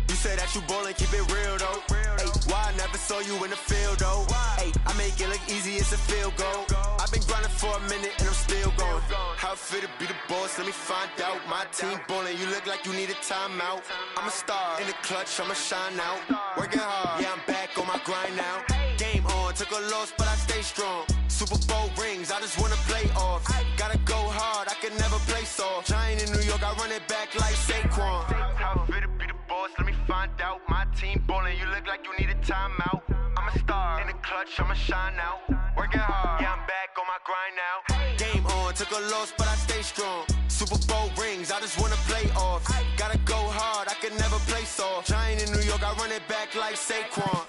Speaker 13: You say that you ballin', keep it real though. Hey, why I never saw you in the field though? Hey, I make it look easy, it's a field goal. I've been grinding for a minute and I'm still going. How fit to be the boss, let me find out. My team ballin', you look like you need a timeout. I'm a star in the clutch, I'ma shine out. Working hard, yeah, I'm back on my grind now. Game on, took a loss, but I stay strong. Super Bowl rings, I just wanna play off. Gotta go hard, I can never play soft. Giant in New York, I run it back like Saquon. How fit to be the boss, let me find out. My team ballin', you look like you need a timeout. I'm a star in the clutch, I'ma shine out. Working hard, yeah, I'm back on my grind now. Game on, on. Took a loss, but I stay strong. Super Bowl rings, I just wanna play off. Gotta go hard, I can never play soft. Giant in New York, I run it back like Saquon.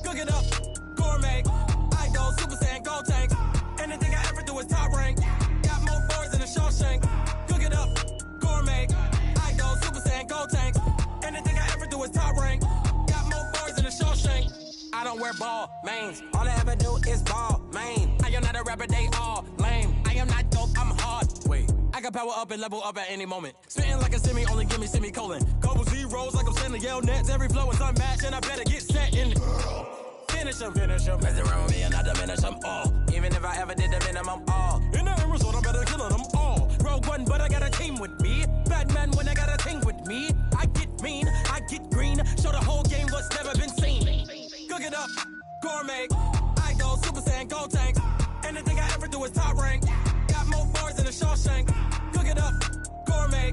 Speaker 15: Cook it up, gourmet. I go Super Saiyan, gold tank. Anything I ever do is top rank. Got more boys than a Shawshank. Cook it up, gourmet. I go Super Saiyan, gold tank. Anything I ever do is top rank. Got more boys than a Shawshank. I don't wear ball mains. All I ever do is ball main. I am not a rapper, they all lame. I am not dope, I'm hard. Wait, I can power up and level up at any moment. Spitting like a semi, only give me semicolon. Couple zeros like I'm sending yell nets. Every flow is unmatched and I better get set in. Finish them. Mess around with me and I diminish them all. Even if I ever did the minimum all. In the result, I better kill them all. Rogue One, but I got a team with me. Batman when I got a team with me. I get mean, I get green. Show the whole game what's never been seen. Cook it up, gourmet. I go Super Saiyan, gold tank. Anything I ever do is top rank. Got more bars than a Shawshank. Cook it up, gourmet.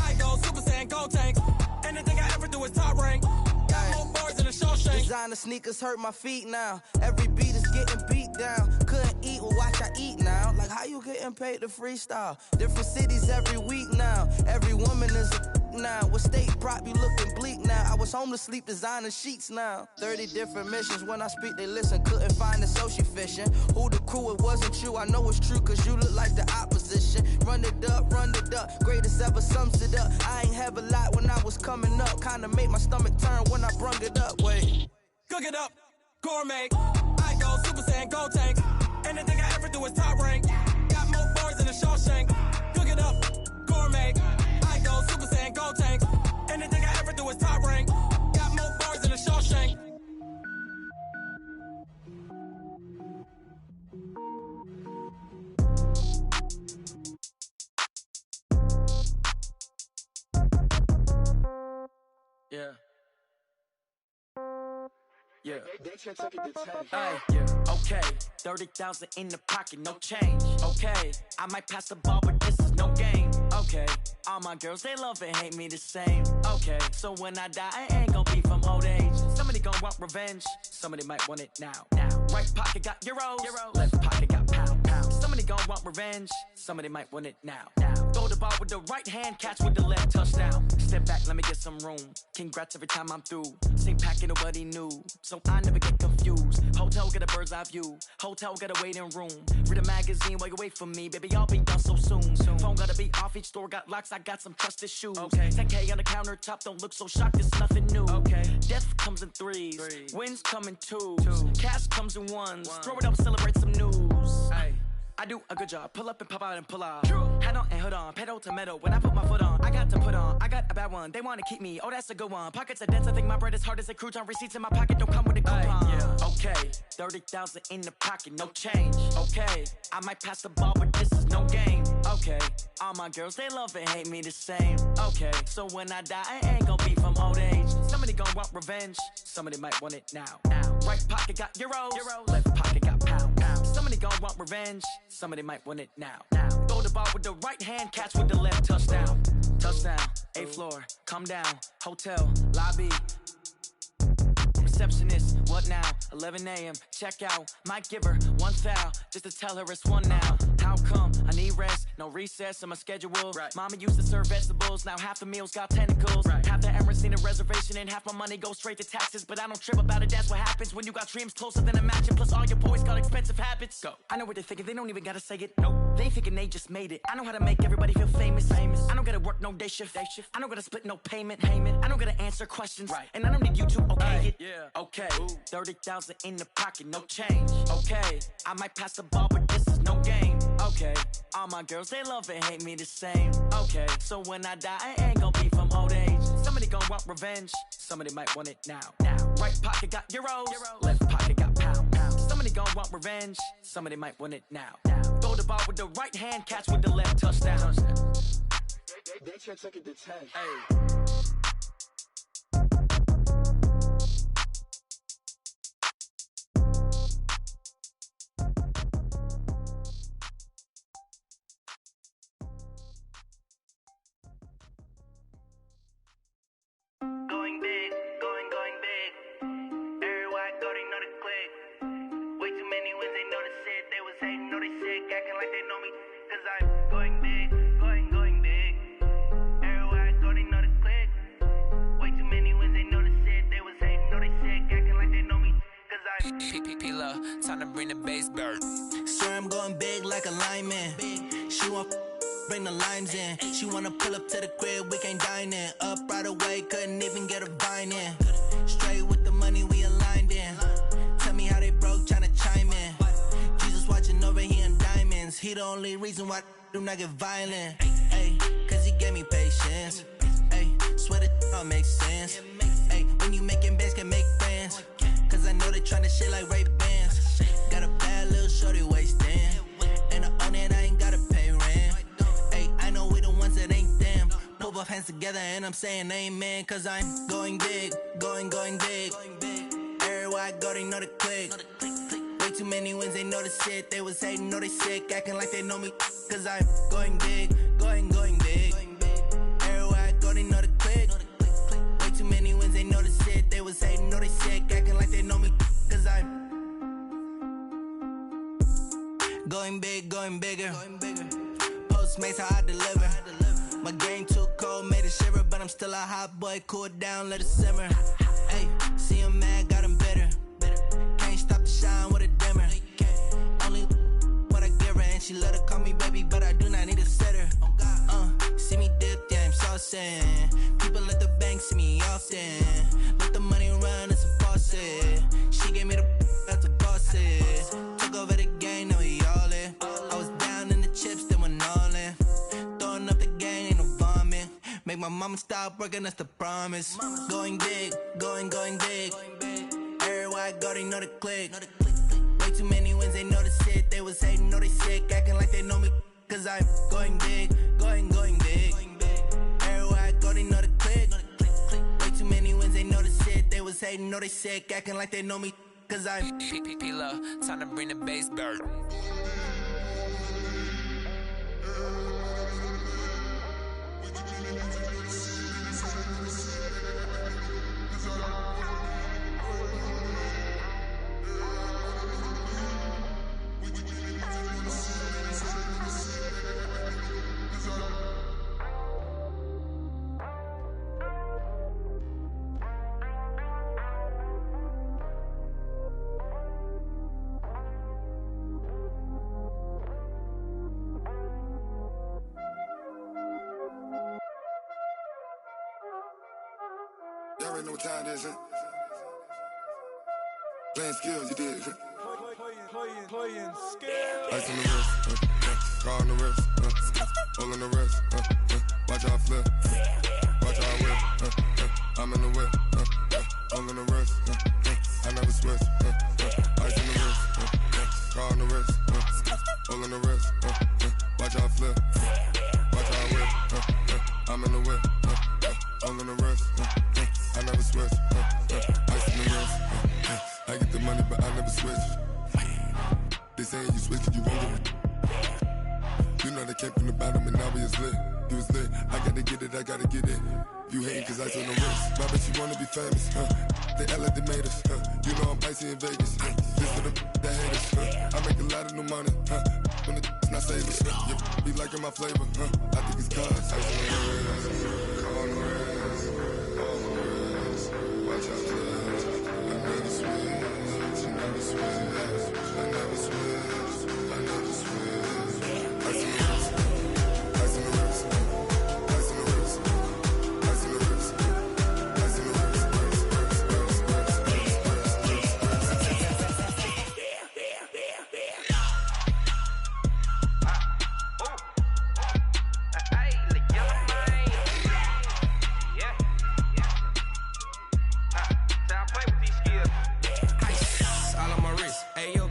Speaker 15: I go Super Saiyan, gold tank. Anything I ever do is top rank. Got more bars than a Shawshank.
Speaker 16: Designer sneakers hurt my feet now. Every beat is getting beat down. Couldn't eat, well watch I eat now. Like how you getting paid to freestyle? Different cities every week now. Every woman is a now. With state prop, you looking bleak now. I was home to sleep, designer sheets now. 30 different missions. When I speak, they listen. Couldn't find it, so she fishing. Who the crew? It wasn't you. I know it's true, cause you look like the opposition. Run it up, greatest ever sums it up. I ain't have a lot when I was coming up. Kinda made my stomach turn when I brung it up. Wait.
Speaker 15: Cook it up, gourmet. I go Super Saiyan, gold tank. Anything I ever do is top rank. Got more bars than a Shawshank. Cook it up, gourmet. I go Super Saiyan, gold tank. Anything I ever do is top rank. Got more bars than a Shawshank.
Speaker 17: Yeah. Yeah. Yeah. Okay. 30,000 in the pocket, no change. Okay. I might pass the ball, but this is no game. Okay. All my girls, they love and hate me the same. Okay. So when I die, I ain't gonna be from old age. Somebody gonna want revenge. Somebody might want it now. Right pocket got euros. Left pocket got pounds. Somebody gonna want revenge. Somebody might want it now. Throw the ball with the right hand, catch with the left, touchdown. Step back, let me get some room. Congrats every time I'm through. Same packet, nobody knew. So I never get confused. Hotel get a bird's eye view. Hotel get a waiting room. Read a magazine while you wait for me. Baby, I'll be done so soon. Phone gotta be off, each store got locks. I got some trusted shoes. Okay. 10K on the countertop, don't look so shocked, it's nothing new. Okay. Death comes in threes. Wins come in twos. Cash comes in ones. Throw it up, celebrate some news. Ay. I do a good job. Pull up and pop out and pull out. Head on and hood on. Pedal to metal. When I put my foot on, I got to put on. I got a bad one. They want to keep me. Oh, that's a good one. Pockets are dense. I think my bread is hard as a crouton. Receipts in my pocket don't come with a coupon. Yeah. Okay. 30,000 in the pocket. No change. Okay. I might pass the ball, but this is no game. Okay. All my girls, they love and hate me the same. Okay. So when I die, I ain't gonna be from old age. Somebody gonna want revenge. Somebody might want it now. Right pocket got euros. Left pocket got pounds. Somebody gonna want revenge. Somebody might want it now. Throw the ball with the right hand, catch with the left, touchdown. Touchdown, 8th floor, come down, hotel, lobby. Receptionist, what now? 11 a.m., check out. Might give her one foul, just to tell her it's one now. How come? I need rest, no recess in my schedule. Mama used to serve vegetables, now half the meals got tentacles. Half the Emirates need a reservation and half my money goes straight to taxes. But I don't trip about it, that's what happens when you got dreams closer than a mansion. Plus all your boys got expensive habits. Go. I know what they're thinking, they don't even gotta say it. Nope. They ain't thinking they just made it. I know how to make everybody feel famous. I don't gotta work no day shift. I don't gotta split no payment. I don't gotta answer questions. And I don't need you to okay it. Yeah. Okay. 30,000 in the pocket, no change. Okay. I might pass the ball, but this is no game. Okay. All my girls, they love and hate me the same. Okay. So when I die, I ain't gonna be from old age. Somebody gonna want revenge. Somebody might want it now. Right pocket got euros. Left pocket got pounds. Somebody gon' want revenge. Somebody might want it now. Throw the ball with the right hand, catch with the left, touchdown.
Speaker 18: They should take it to 10.
Speaker 17: Hey.
Speaker 19: Going big, going big. Everywhere I go, they know the click. Way too many wins, they know the shit. They was hating, know they sick, acting like they know me. Cause I'm going big, going big. Everywhere I go, they know the click. Way too many wins, they know the shit. They was hating, know they sick, acting like they know me. Cause I'm
Speaker 1: P-P-P-Lo, time to bring the bass bird.
Speaker 16: Swear I'm going big like a lineman. She want bring the limes in. She wanna pull up to the crib, we can't dine in. Up right away, couldn't even get a vine in. Straight with the money we aligned in. Tell me how they broke, tryna chime in. Jesus watching over here in diamonds. He the only reason why I do not get violent. Ay, cause he gave me patience. Ay, swear that all makes sense. Ay, when you making bands, can make friends. Cause I know they tryna shit like Ray-Bans. Got a bad little shorty wasting. And I own it, I ain't gotta pay rent. I know we the ones that ain't them. Pull both hands together and I'm saying amen. Cause I'm going big, going big. Everywhere I go, they know the click. Way too many wins, they know the shit. They was hating, know they sick, acting like they know me. Cause I'm going big, going big. Everywhere I go, they know the click. Way too many wins, they know the shit. They was hating, know they sick, acting like they know me. Cause I'm going big, going bigger. Postmates how I deliver. My game too cold, made it shiver, but I'm still a hot boy. Cool it down, let it simmer. Hey, see him mad, got him bitter. Can't stop the shine with a dimmer. Only what I give her, and she let her call me baby, but I do not need a sitter. See me dip, yeah, I'm saucing. People at the bank see me often. Let the money run, it's a faucet. She gave me the that's a boss it. Took over the game, now we all in. I was down in the chips, then went all in. Throwing up the gang, ain't no vomit. Make my mama stop working, that's the promise. Going big, going big. Everywhere I go, they know the click. Way too many wins, they know the shit. They was hating, know they sick, acting like they know me. Cause I'm going big, going big. Everywhere I go, they know the click. Way too many wins, they know the shit. They was hating, know they sick, acting like they know me. Cause I'm
Speaker 1: P-P-P-Lo, time to bring the bass bird.
Speaker 9: Y'all already know what time it is, huh? Playing skills, you did.
Speaker 11: Playing skills.
Speaker 9: Ice on the wrist, car on the wrist, hole in the wrist, watch how I flip, watch how I whip, I'm in the whip, hole in the wrist, I never switch, ice on the wrist, car on the wrist, hole in the wrist, watch how I flip, watch how I whip, I'm in the whip, hole in the wrist, I never switch, ice in the wrist, I get the money but I never switch. They saying you switch, you won't get it. You know they came from the bottom and now we is lit. You was lit, I gotta get it, I gotta get it. You hating cause ice on the wrist. My bitch, you wanna be famous, They act like they made us, You know I'm icy in Vegas, This for the that hate us, I make a lot of new money, When the not savers, Be liking my flavor, I think it's cause ice on the wrist, on the wrist, on the wrist. Watch out, cuz I never switch, I never switch. I never switch, I never switch. Ice in the wrist, ice in the wrist, ice in the wrist, ice in the wrist, ice in the wrist,
Speaker 19: all on my wrist, ayo.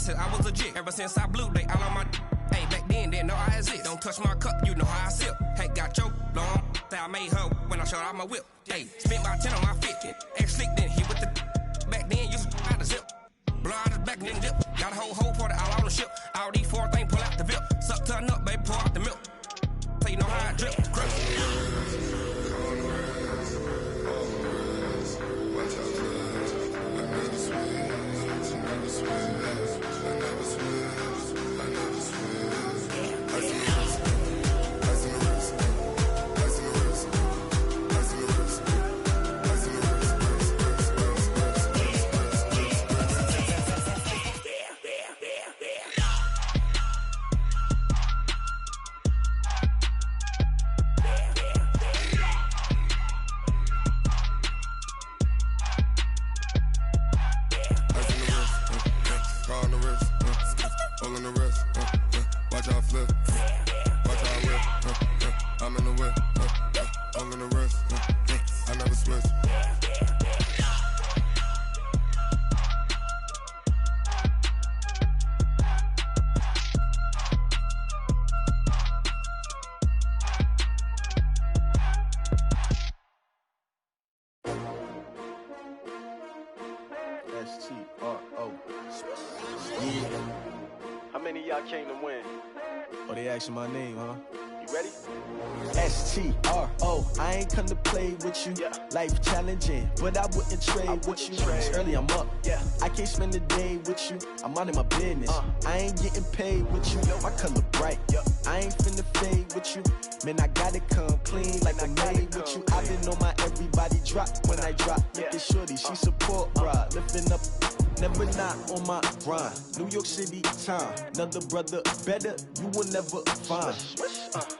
Speaker 20: listen, I was legit. Ever since I blew, they all on my. Hey, back then, didn't know I exist. Don't touch my cup, you know how I sip. Hey, got your long. I made her when I showed out my whip. Hey, spent about 10 on my fit. Ex-slick, then hit with the. Back then, used to out the zip. Blow out his back, then dip. Got a whole party all on the ship. All these 4 things, pull out the VIP. Suck, turn up, baby, pour out the milk. So you know how I drip.
Speaker 21: Came to win.
Speaker 22: Oh, they asking my name, huh?
Speaker 21: You ready?
Speaker 22: STRO, I ain't come to play with you. Yeah. Life challenging, but I wouldn't trade with you. It's early, I'm up.
Speaker 21: Yeah.
Speaker 22: I can't spend the day with you. I'm minding my business. I ain't getting paid with you. My color bright. I ain't finna fade with you. Man, I gotta come clean like I made with you. I been on my everybody drop when I drop. Look at shorty, she support rod. Lifting up. Never not on my grind. New York City time. Another brother better, you will never find.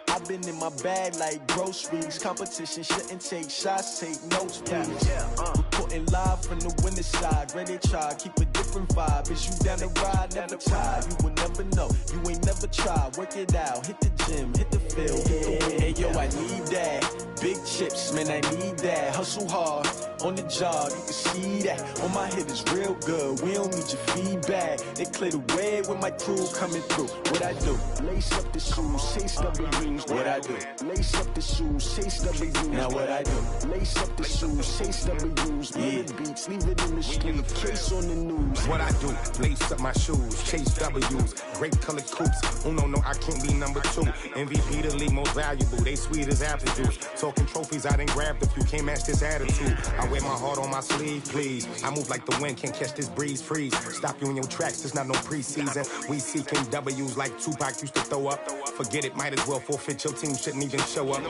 Speaker 22: I've been in my bag like groceries. Competition shouldn't take shots, take notes, please. Reporting live from the winter side. Ready to try, keep a different vibe. Is you down the ride? Never tired. You will never know. You ain't never tried. Work it out. Hit the gym, hit the field, hit the wind. Hey yo, I need that. Big chips, man, I need that. Hustle hard on the job, you can see that. On my head is real good. We don't need your feedback. They clear the way when my crew coming through. What I do? Lace up the shoes, chase W's. What I do? Lace up the shoes, chase W's. Now what I do? Lace up the shoes, chase W's. Yeah. Beats, leave it in the street, case on the news.
Speaker 23: What I do? Lace up my shoes, chase W's. Grape colored coops. Uno, no, I can't be number 2. MVP the league most valuable. They sweet as apple juice. Talking trophies, I done grabbed a few. Can't match this attitude. I wear my heart on my sleeve, please. I move like the wind, can't catch this breeze, freeze. Stop you in your tracks, there's not no preseason. We seeking W's like Tupac used to throw up. Forget it, might as well forfeit, your team shouldn't even show up.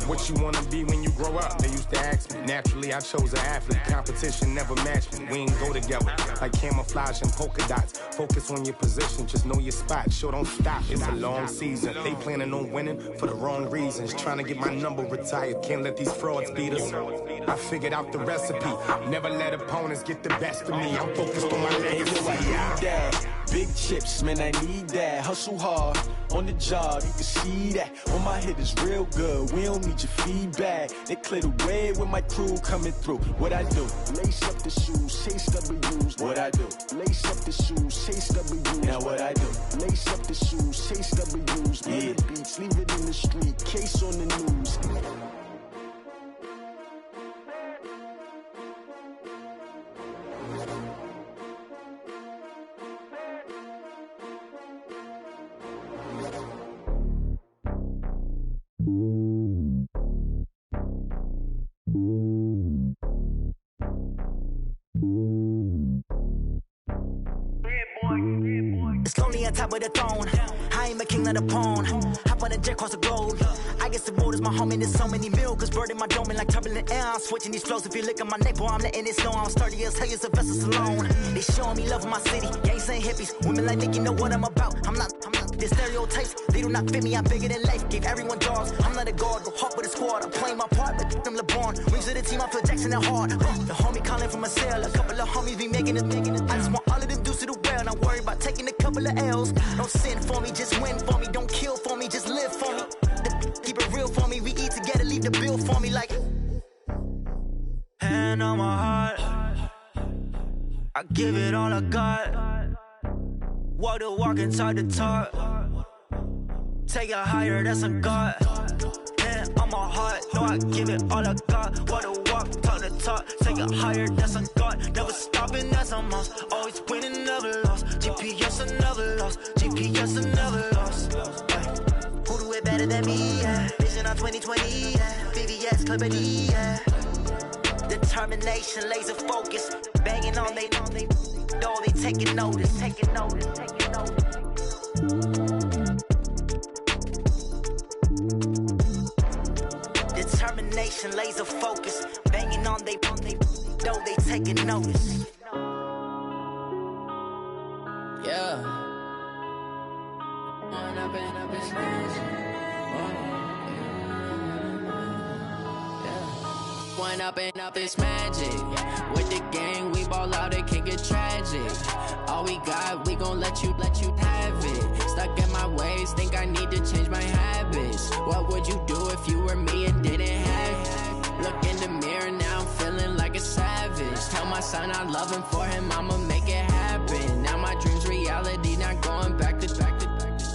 Speaker 23: What you wanna be when you grow up? They used to ask me. Naturally, I chose an athlete. Competition never matched me. We ain't go together. Like camouflage and polka dots. Focus on your position, just know your spot. Sure, don't stop, it's a long season. They planning on winning for the wrong reasons. Trying to get my number retired, can't let these frauds beat us. I figured out the recipe. Never let opponents get the best of me. I'm focused on my legacy.
Speaker 22: I need that. Big chips, man, I need that. Hustle hard on the job, you can see that. On my head is real good. We don't need your feedback. They clear the way when my crew coming through. What I do? Lace up the shoes, chase W's. What I do? Lace up the shoes, chase W's. Now what I do? Lace up the shoes, chase W's. Yeah. Beats, leave it in the street, case on the news.
Speaker 24: It's lonely on top of the throne. I ain't a king of the pawn. Hop on a jet across the globe. I guess the road is my home and there's so many milkers birding my dome and like turbulent air. I'm switching these flows. If you look at my neck, boy, I'm letting it snow. I'm sturdy as hell, Sylvester Stallone. They showing me love in my city. Gangs ain't hippies. Women like me, you know what I'm about. I'm not the stereotypes. They do not fit me. I'm bigger than life. Gave everyone dogs. I'm not a guard. Go hard with a squad. I'm playing my part, but them LeBron. Rings to the team. I feel Jackson and hard. The homie calling from a cell. A couple of homies be making it. I just want all of them dudes to do well. Not worry about taking a couple of L's. Don't sin for me, just win for me. Don't kill for me, just live for me. Keep it real for me. We eat together, leave the bill for me like.
Speaker 25: Hand on my heart, I give it all I got.
Speaker 24: Walk the walk and talk the talk. Take it higher, that's a God. Hand on my heart, know I give it all I got. Walk the walk, talk the talk. Take it higher, that's a God. Never stopping, that's a must. Always winning, never lost. GPS, I never lost. GPS, I never lost. Who do it better than me? Yeah. Vision on 2020. Yeah. VVS, Clippity. Yeah. Determination, laser focus. Banging on they door, they taking notice. Taking notice, taking notice. Determination, laser focus. Banging on they door, they taking notice.
Speaker 3: Yeah. One up and up is magic. With the gang, we ball out, it can get tragic. All we got, we gon' let you have it. Stuck in my ways, think I need to change my habits. What would you do if you were me and didn't have it? Look in the mirror, now I'm feeling like a savage. Tell my son I love him, for him I'ma make it happen. Now my dream's reality, not going back to.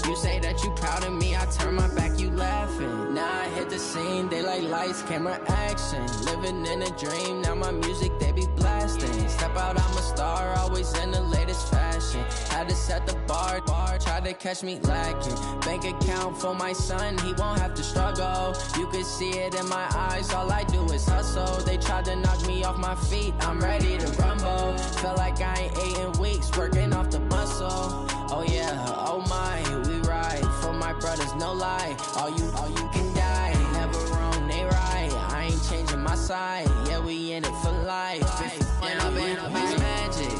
Speaker 3: You say that you proud of me, I turn my back, you laughing. Now I hit the scene, they like lights, camera, action. Living in a dream, now my music, they be blasting. Step out, I'm a star, always in the latest fashion. Had to set the bar, try to catch me lacking. Bank account for my son, he won't have to struggle. You can see it in my eyes, all I do is hustle. They tried to knock me off my feet, I'm ready to rumble. Felt like I ain't ate in weeks, working off the muscle. Oh yeah, oh my, we ride for my brothers, no lie. All you can die, never wrong, they right. I ain't changing my side, yeah, we in it for life. When up is magic.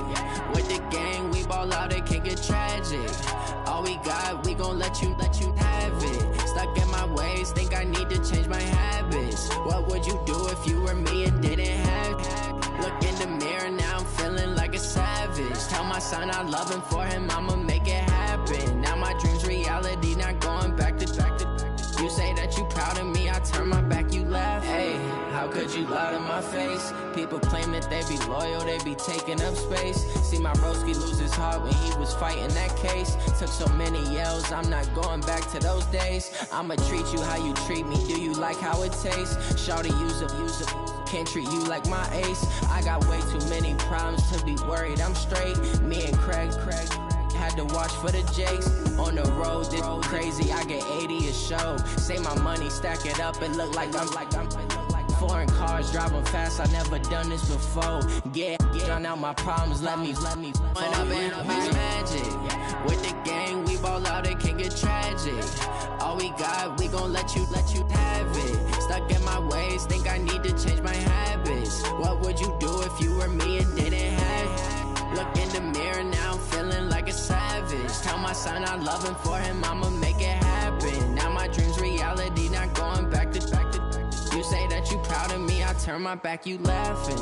Speaker 3: With the gang, we ball out, it can get tragic. All we got, we gon' let you have it. Stuck in my ways, think I need to change my habits. What would you do if you were me and didn't have it? Look in the mirror, now I'm feeling like a savage. Tell my son I love him, for him I'ma make it happen. Now my dream's reality, not going back to. You say that you proud of me, I turn my back, you laugh. Hey, how could you lie to my face? People claim that they be loyal, they be taking up space. See my broski lose his heart when he was fighting that case. Took so many yells, I'm not going back to those days. I'ma treat you how you treat me, do you like how it tastes? Shawty, use it, can't treat you like my ace. I got way too many problems to be worried, I'm straight. Me and Craig had to watch for the Jakes. On the road, this crazy, I get 80 a show. Say my money, stack it up, it look like I'm foreign cars, driving fast, I never done this before. Get drown out my problems, let me When up is magic. With the gang, we ball out, it can get tragic. All we got, we gon' let you have it. Stuck in my ways, think I need to change my habits. What would you do if you were me and didn't have it? Look in the mirror, now I'm feeling like a savage. Tell my son I love him, for him I'ma make it happen. Now my dream's reality, not going back to. You say that you proud of me, I turn my back, you laughing.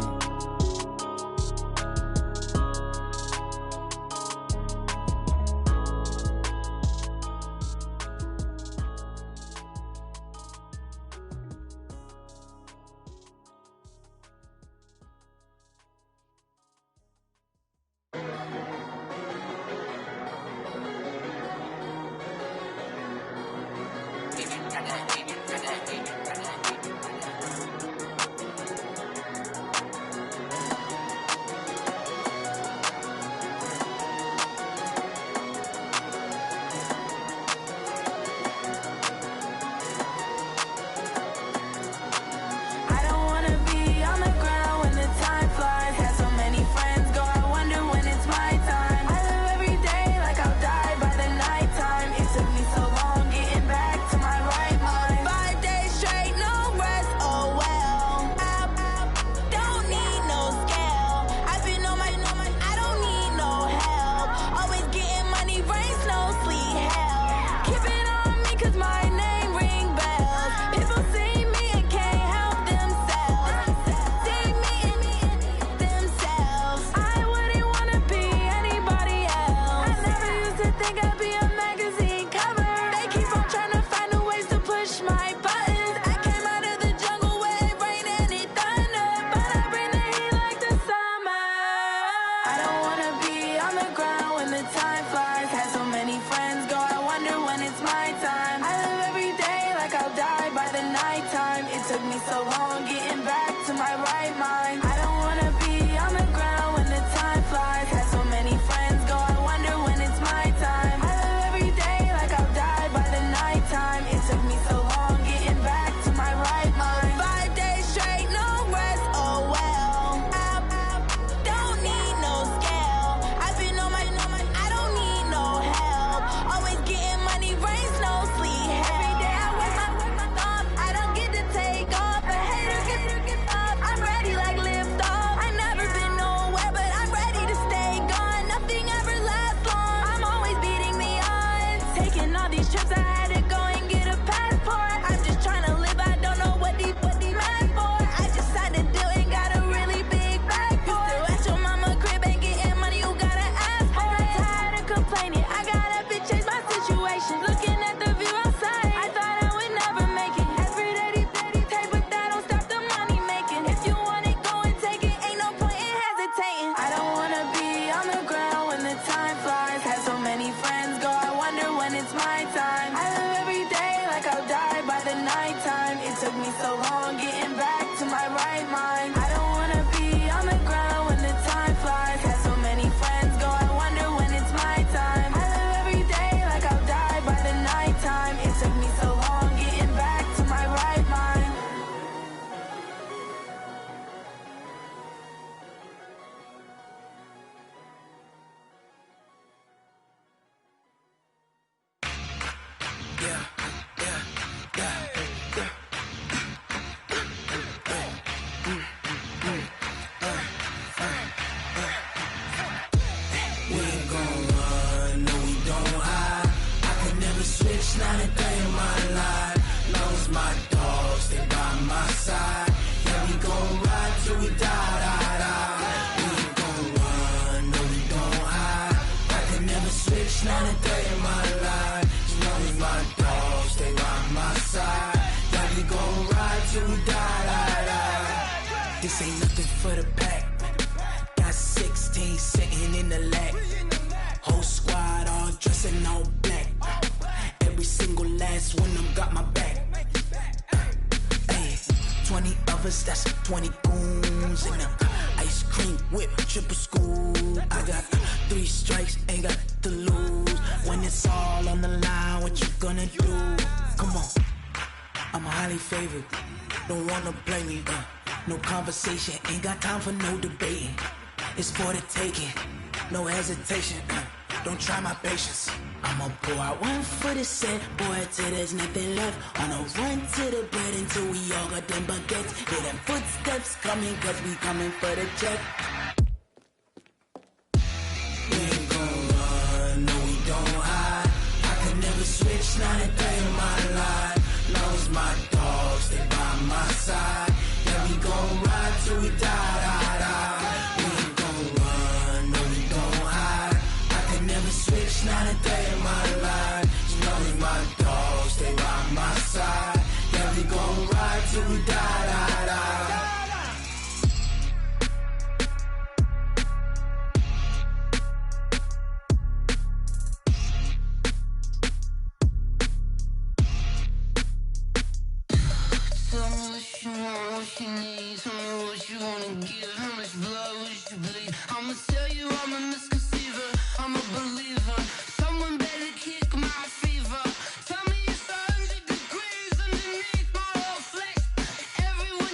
Speaker 2: all these trips, I had to go and get a passport. I'm just trying to live, I don't know what these mad for. I just signed a deal and got a really big bag for it. You still at your mama crib and getting money, you gotta ask for it. I got tired of complaining, I gotta bitch change my situation. Looking at the view outside, I thought I would never make it. Every day these take, but that don't stop the money making. If you want it, go and take it, ain't no point in hesitating. I don't wanna be on the ground when the time flies. Had so many friends go, I wonder when it's my time. I live every day like I'll die by the nighttime. It took me so long getting back to my right mind. I don't wanna be on the ground when the time flies. Had so many friends go, I wonder when it's my time. I live every day like I'll die by the nighttime. It took me so long getting back to my right mind.
Speaker 1: We ain't gon' run, no we don't hide. I could never switch, not a day in my life. Long as my dogs, they by my side. Yeah, we gon' ride till we die. We ain't gon' run, no we don't hide. I could never switch, not a day in my life. As long as my dogs, they by my side. Yeah, we gon' ride till we die. This ain't nothing for the pack. Got 16 sitting in the lap. Whole squad all dressed in all black. Every single last one of them got my back. Ay, 20 of us, that's 20 goons in them. Ice cream whip, triple scoop. I got 3 strikes, ain't got to lose. When it's all on the line, what you gonna do? Come on, I'm highly favored. Don't wanna play me, no conversation, ain't got time for no debating. It's for the taking, no hesitation. Don't try my patience. I'ma pour out one for the set, boy, till there's nothing left. On a run to the bread until we all got them baguettes. Hear them footsteps coming, cause we coming for the check. We ain't gon' run, no we don't hide. I could never switch, not a day in my life. Long as my dogs, they by my side. Yeah, we gon' ride till we die. We ain't gon' run, no we don't hide. I could never switch, not a day in my life. As long as my dogs, they by my side. Yeah, we gon' ride till we die.
Speaker 2: Tell me what you want, what you need. Tell me what you wanna give. How much blood would you bleed? I'ma tell you I'm a misconceiver. I'm a believer. Someone better kick my fever. Tell me it's 100 degrees underneath my whole flesh. Everywhere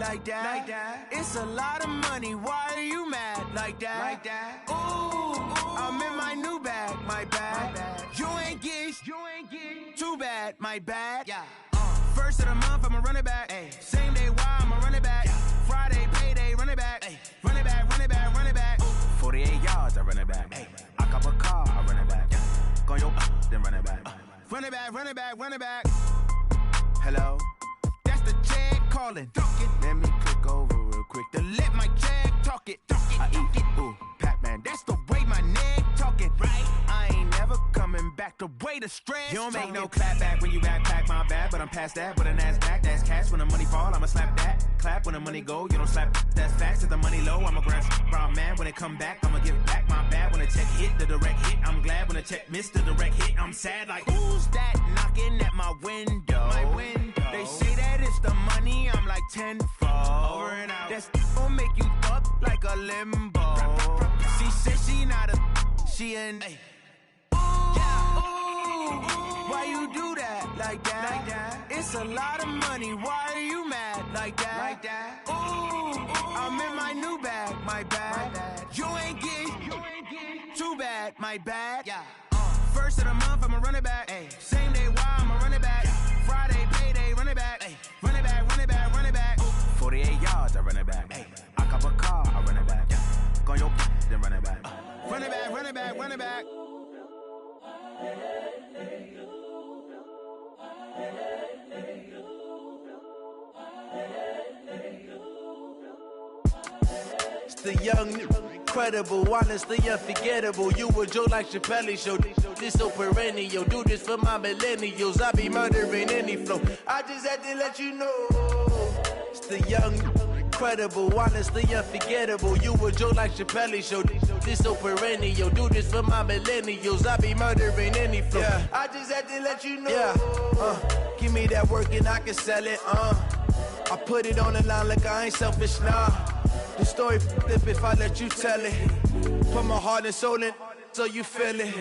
Speaker 4: like that. It's a lot of money, why are you mad like that? Ooh, I'm in my new bag, my bad. You ain't get too bad, my bad. First of the month, I'ma run it back. Same day, why I'ma run it back. Friday, payday, run it back. Run it back, run it back, run it back. 48 yards, I run it back. I cop a car, I run it back. Go yo, then run it back. Run it back, run it back, run it back. Hello? That's the jag calling. Let me click over real quick to let my jag talk it. I eat it, ooh, Pac-Man. That's the way my neck talking. Right? I ain't never coming back the way the stress. You don't make no clap back when you backpack, my bad, but I'm past that. But a NASDAQ, that's cash. When the money fall, I'ma slap that. Clap when the money go, you don't slap. That's facts. If the money low, I'ma grab brown man. When it come back, I'ma give back my bad. When the check hit, the direct hit. I'm glad when the check missed the direct hit. I'm sad like, who's that knocking at my window? My window. They say that it's the money, I'm like tenfold. Over and out. That's gon' make you up like a limbo. She said she not a, she an. Why you do that like that? It's a lot of money, why are you mad like that? Ooh, I'm in my new bag, my bad. You ain't get too bad, my bad. First of the month, I'ma run it back. Same day, why I'ma run it back. Friday, payday, run it back. Run it back, run it back, run it back. 48 yards, I run it back. I cop a car, I run it back. Go yo, then run it back. Run it back, run it back, run it back.
Speaker 22: It's the young, incredible, honestly unforgettable. You a Joe like Chappelle show. This so perennial. Do this for my millennials. I be murdering any flow. I just had to let you know. It's the young, incredible, honestly unforgettable. You a Joe like Chappelle show. This so perennial. Do this for my millennials. I be murdering any flow. I just had to let you know. Give me that work and I can sell it. I put it on the line like I ain't selfish, nah. The story flip if I let you tell it. Put my heart and soul in so you feel it.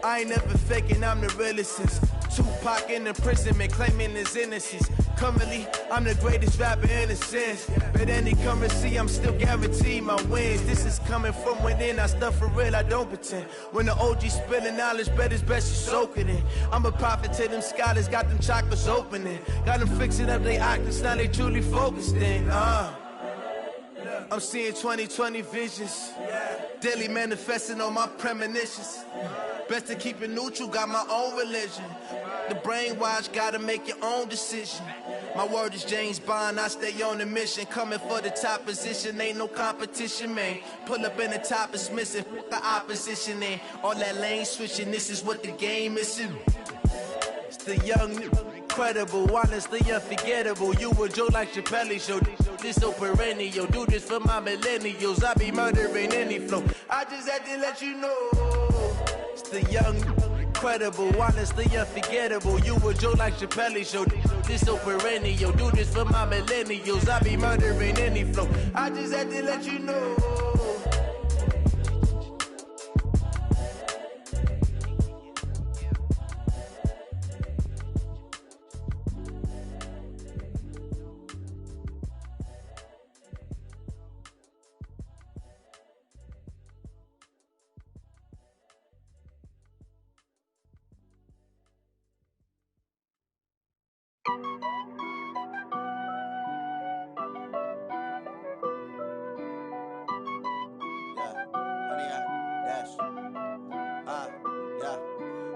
Speaker 22: I ain't never faking, I'm the realest since Tupac in imprisonment, claiming his innocence. Currently, I'm the greatest rapper in a sense. But any currency, I'm still guaranteed my wins. This is coming from within, I stuff for real, I don't pretend. When the OG spilling knowledge, bet it's best you soak it in. I'm a prophet to them scholars, got them chakras opening. Got them fixing up their octaves, now they truly focused in. I'm seeing 2020 visions. Daily manifesting on my premonitions. Best to keep it neutral, got my own religion. The brainwash, gotta make your own decision. My word is James Bond, I stay on the mission. Coming for the top position, ain't no competition, man. Pull up in the top, it's missing, the opposition in. All that lane switching, this is what the game is. It's the young, incredible, honestly unforgettable. You a Joe like Chappelle show. This so perennial. Do this for my millennials. I be murdering any flow. I just had to let you know. It's the young, incredible, honestly unforgettable. You a Joe like Chappelle show. This so perennial. Do this for my millennials. I be murdering any flow. I just had to let you know.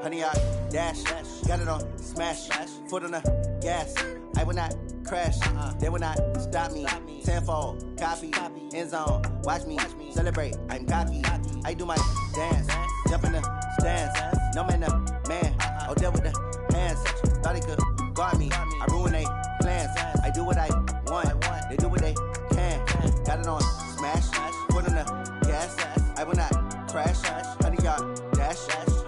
Speaker 5: Honey, I dash, got it on smash, foot on the gas. I will not crash, they will not stop me. Tenfold, copy, end zone, watch me celebrate. I'm cocky, I do my dance, jump in the stands. No man, man, oh, deal with the hands. Thought he could guard me, I ruin they plans. I do what I want, they do what they can. Got it on smash, foot on the gas. I will not crash, honey, y'all dash,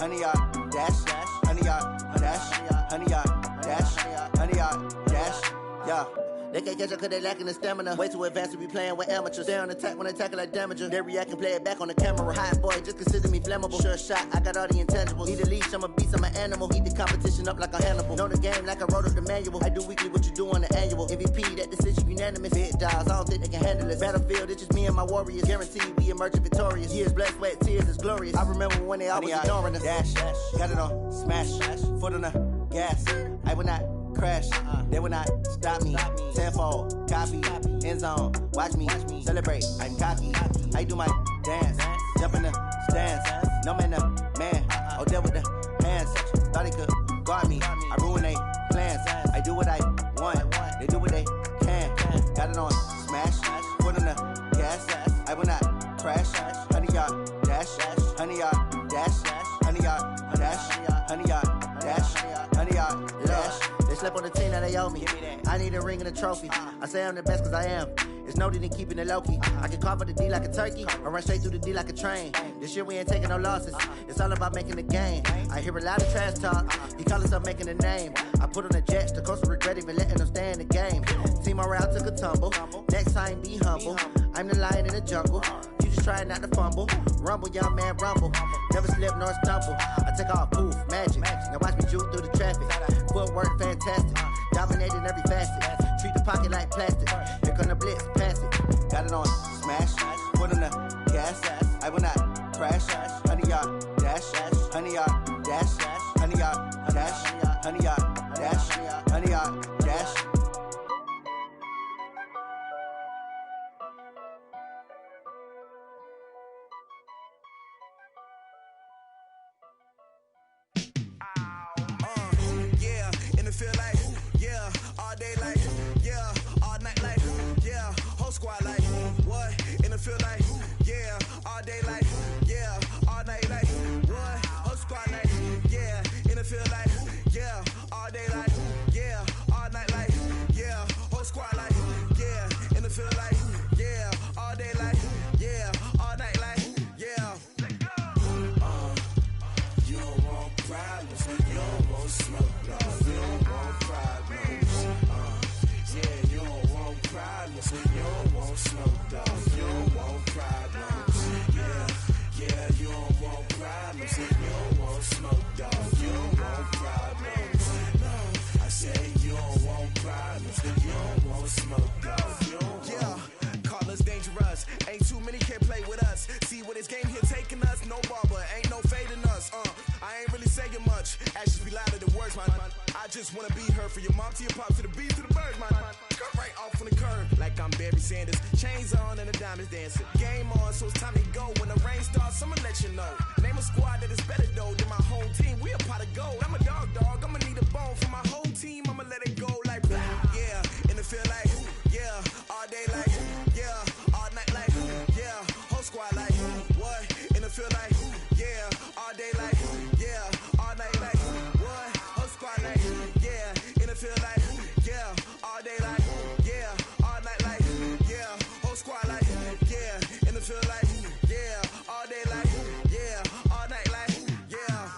Speaker 5: honey, y'all dash, honey, y'all dash, honey, y'all dash, honey, y'all dash, yeah. They can can't catch up cause they lacking the stamina. Way too advanced to be playing with amateurs. Stay on attack when attack like damager. They react and play it back on the camera. Hot boy, just consider me flammable. Sure shot, I got all the intangibles. Need a leash, I'm a beast, I'm an animal. Eat the competition up like a Hannibal. Know the game like I wrote up the manual. I do weekly what you do on the annual. MVP, that decision unanimous. Big dogs, I don't think they can handle it. Battlefield, it's just me and my warriors. Guaranteed we emerging victorious. Years, blood, sweat, tears is glorious. I remember when they always ignoring us. Dash, got it on, smash, foot on the gas. I will not crash, they will not stop me. Tenfold, copy, end zone, watch me celebrate. I'm cocky, I do my dance, jump in the stands. No man, the man, oh, there with the hands. Thought he could guard me, I ruin they plans. I do what I want, they do what they can. Got it on, smash, foot on the gas. I will not crash, 100 yard dash, 100 yard dash, 100 yard dash, 100 yard dash, 100 yard dash. They slept on the team that they owe me. I need a ring and a trophy. I say I'm the best cause I am. It's no need in keeping it low-key. I can carve up the D like a turkey or run straight through the D like a train. This year we ain't taking no losses. It's all about making the game. I hear a lot of trash talk. He call himself making a name. I put on the Jets. The coach will regret even letting them stay in the game. Team morale took a tumble. Next time be humble. I'm the lion in the jungle. You just try not to fumble. Rumble, young man, rumble. Never slip nor stumble. I take off, poof, magic. Now watch me juke through the traffic. Footwork fantastic. Dominating every facet. Treat the pocket like plastic. Here come the blitz, pass it. Got it on, smash. Foot on the gas. I will not crash. 100 yard dash. 100 yard dash. 100 yard dash. 100 yard dash. 100 yard dash.
Speaker 6: Feel like, yeah, all day like, yeah, all night like, yeah, whole squad like, what? And it feel like, yeah, all day like, yeah, all night like, what? Whole squad like, yeah, and it feel like, yeah, all day like, yeah, all night like, yeah, whole squad like, yeah, and it feel like, yeah, all day like, yeah, all night like, yeah. You don't want problems, you don't want smoke, no. You don't want smoke, dog. You don't want problems. Yeah, you don't want problems. You don't want smoke, dog. You don't want problems. No, I say you don't want problems. You don't want smoke, dog. Yeah, call us dangerous. Ain't too many can play with us. See what this game here taking us? No barber, ain't no fading us. I ain't really saying much. Actions be louder than words, man. I just wanna be heard from your mom to your pop to the beat to the birds, man. Cut right off on the curb, like I'm Barry Sanders. Chains on and the diamonds dancing. Game on, so it's time to go. When the rain starts, I'ma let you know. Name a squad that is better though than my whole team. We a pot of gold. I'm a dog. I'ma need a bone for my whole team. I'ma let it go like, yeah. And it feel like, yeah. All day like, yeah. All night like, yeah. Whole squad like, what? And it feel like, yeah. All day like, yeah. All night like, what? Whole squad like, yeah. And it feel like, yeah. All day like, yeah. All night like, yeah. Whole squad like, yeah. And it feel like, yeah. All day like, yeah. All night like, yeah.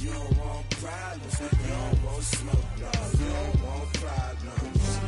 Speaker 6: You don't want problems. You don't want smoke, no. You don't want problems.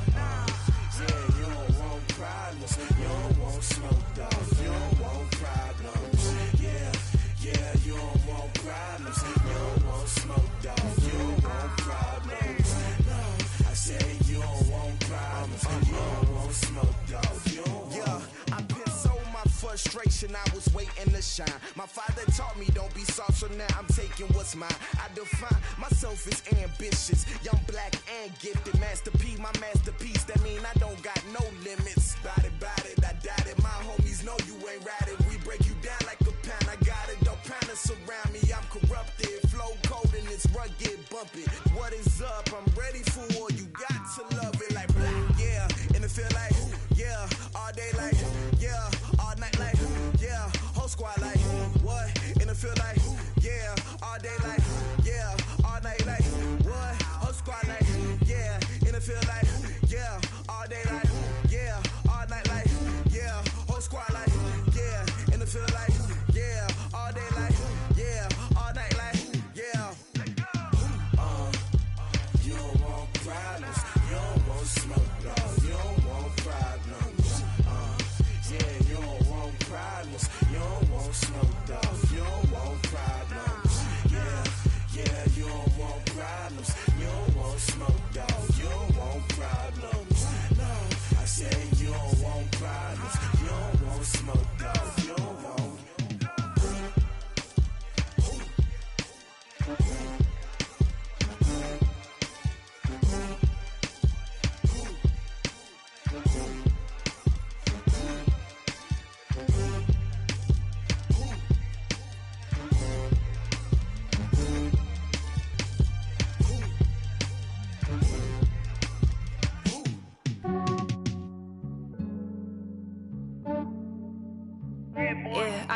Speaker 6: Yeah, you don't want problems. You don't want smoke, dog. You don't want problems. Yeah, you don't want problems. You don't want smoke, dog. You don't want problems. No, I say you don't want problems. You don't want smoke, dog. You don't want. Yeah, I've been so my frustration. I was waiting to shine. My father taught me don't be soft, so now I'm taking what's mine. I define myself as ambitious, young, black, and gifted. Master P, my masterpiece. That mean I don't got no limits. Bout it, I doubt it. My homies know you ain't ratted. We break you down like a pan. I got it, don't panic surround me. I'm corrupted, flow cold and it's rugged, bumpy. What is up? I'm ready for war. You got to love it like black, yeah. And it feel like, yeah. All day like, yeah. All night like, yeah. Whole squad like, what? And it feel like, yeah. All day like, yeah. All night like, what? Whole squad like, yeah. And it feel like, yeah. All day like, yeah. All night like, yeah. Whole squad like, yeah. And it feel like, yeah. All day like, yeah. All night like, yeah. You don't want problems. You don't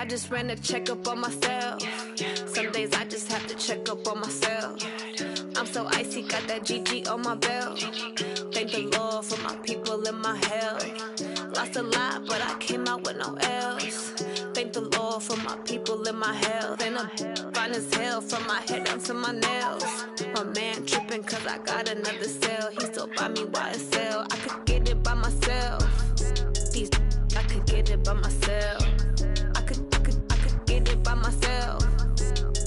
Speaker 7: I just ran a checkup on myself. Some days I just have to check up on myself. I'm so icy, got that GG on my belt. Thank the Lord for my people in my health. Lost a lot, but I came out with no L's. Thank the Lord for my people in my health. And I'm fine as hell from my head down to my nails. My man tripping cause I got another cell. He still buy me YSL. I could get it by myself. These I could get it by myself. I could get it by myself.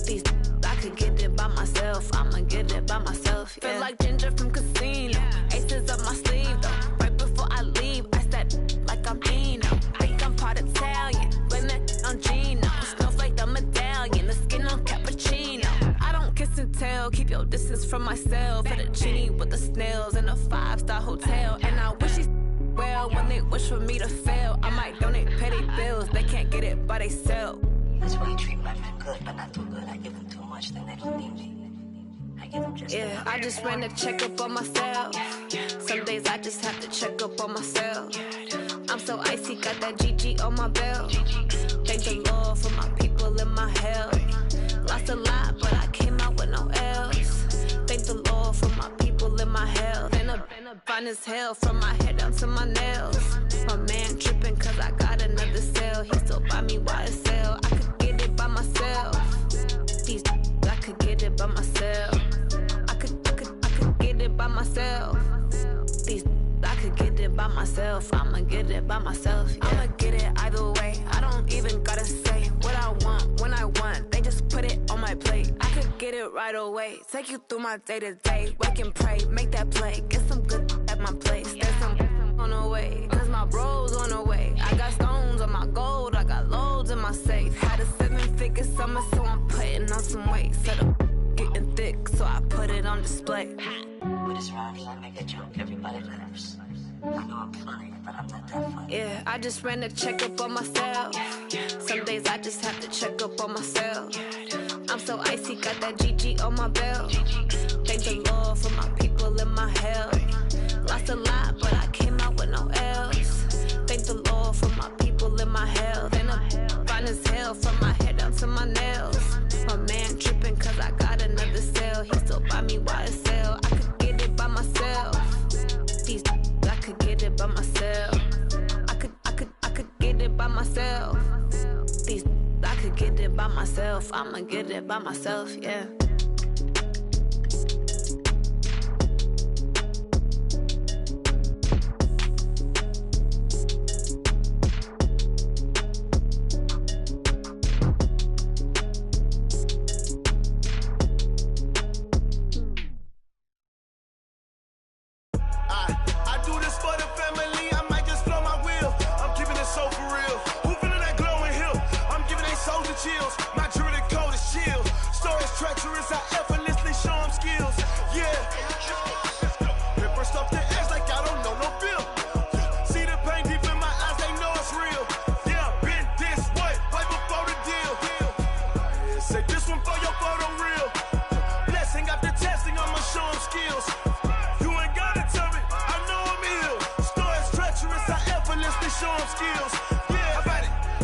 Speaker 7: These I could get it by myself. I'ma get it by myself. Yeah. Feel like Ginger from Casino. Aces up my sleeve though. Right before I leave, I step like I'm Eno. Think I'm part Italian, blame that on Gino. Snowflake the medallion, the skin on cappuccino. I don't kiss and tell, keep your distance from myself. Fettuccine with the snails in a 5-star hotel. And I wish he's well when they wish for me to fail. I might donate petty bills, they can't get it by themselves.
Speaker 8: That's why you treat my friend good, but not too good. I give them too much, then they don't need me. I give them just
Speaker 7: yeah, I just ran a checkup on myself. Some days I just have to check up on myself. I'm so icy, got that GG on my belt. Thank the Lord for my people in my health. Lost a lot, but I came out with no L's. Thank the Lord for my people in my health. And I'm fine as hell from my head down to my nails. My man tripping cause I got another cell. He still buy me YSL. I could get it by myself. These I could get it by myself. I could get it by myself. These I could get it by myself. I'ma get it by myself. Yeah. I'ma get it either way. I don't even gotta say what I want when I want. They just put it on my plate. I could get it right away. Take you through my day to day. Wake and pray, make that play. Get some good at my place. There's some on the way, cause my bro's on the way. I got stones on my gold. I got loads in my safe. Had a 7-figure summer, so I'm putting on some weight. Set up getting thick, so I put it on display.
Speaker 8: With this round, I make a joke, everybody laughs. I know I'm funny, but I'm not that funny.
Speaker 7: Yeah, I just ran a checkup on myself. Some days I just have to check up on myself. I'm so icy, got that GG on my belt. Thank the Lord for my people in my health. Lost a lot, but I came out with no L's. Thank the Lord for my people in my health. And I'm fine as hell from my head down to my nails. My man tripping cause I got another cell. He still buy me YSL. I could get it by myself. These I could get it by myself. I could get it by myself. These I could get it by myself. I'ma get it by myself, yeah.
Speaker 4: I do this for the family, I might just blow my wheel. I'm keeping it so for real. Who feeling that glowing hill? I'm giving they soldier chills. My jewelry code is chill. Stories treacherous, I effortlessly show them skills. Yeah. Paper stuff the edge like I don't know no feel. See the pain deep in my eyes, they know it's real. Yeah, been this way, right before the deal. Say this one for your photo real. Blessing after testing, I'ma show them skills. You ain't gotta tell me, I know I'm ill. Stories treacherous, I effortlessly show them skills. Yeah,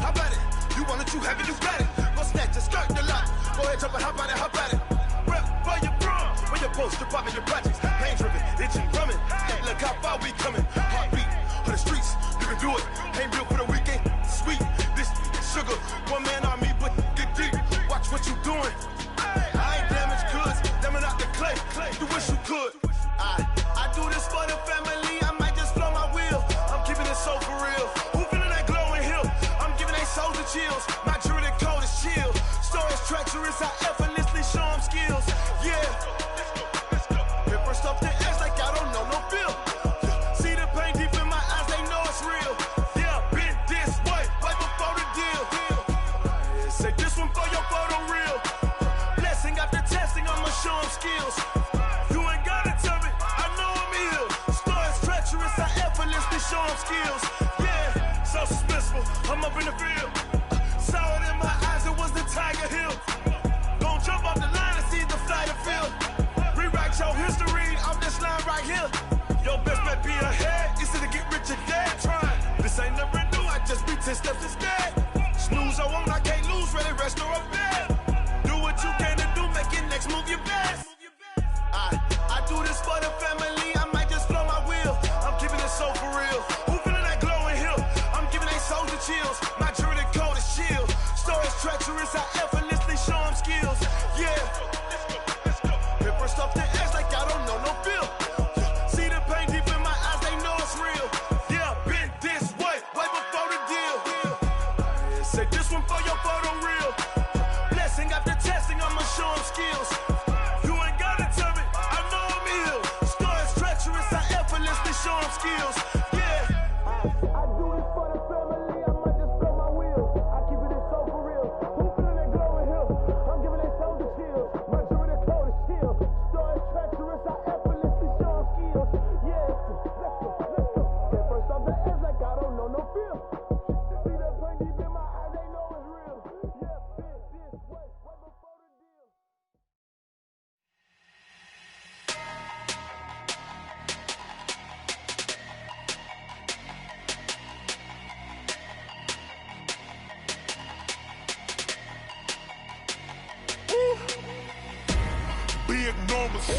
Speaker 4: how about it? You want it, you have it, you got it. Go snatch it, skirt the lot. Go ahead, jump it, how about it? Rep for your bro, for your post, your poppin', your projects. Pain driven, itching, drumming. Look how far we coming. Heartbeat for the streets, you can do it. Ain't built for the weekend, sweet. This sugar, one man army, but get deep. Watch what you doing. I ain't damaged goods, damn it out the clay. You wish you could. I do this for the family, I might just blow my wheel. I'm keeping it so for real. Who feeling that glowing hill? I'm giving they soldier chills. My jewelry code is chill. Stories treacherous, I effortlessly show them skills. Yeah. Paper stuff the edge like I don't know no feel. See the pain deep in my eyes, they know it's real. Yeah, been this way, right before the deal. Say this one for your photo real. Blessing after testing, I'ma show them skills. You ain't gotta tell me, I know I'm ill. Stories treacherous, I effortlessly show them skills. Yeah, so suspenseful, I'm up in the field. Saw it in my eyes, it was the Tiger Hill. Gon' jump off the line and see the flight of field. Rewrite your history off this line right here. Your best bet be ahead, easy to get rich or dead. Trying, this ain't never new, I just be 10 steps instead. Snooze, I won't, I can't.
Speaker 6: skills. Yeah.
Speaker 11: I do this for the family, I might just blow my wheels. I keep it so for real. Who feeling that glowing hill? I'm giving their souls a chill. My jewelry the cold is chill. Story treacherous, I effortlessly show them skills. Yeah, let's go. Get first off the edge like I don't know no feel. See that pain deep in my eyes, they know it's real. Yeah, this way, right before the deal.
Speaker 9: Big numbers,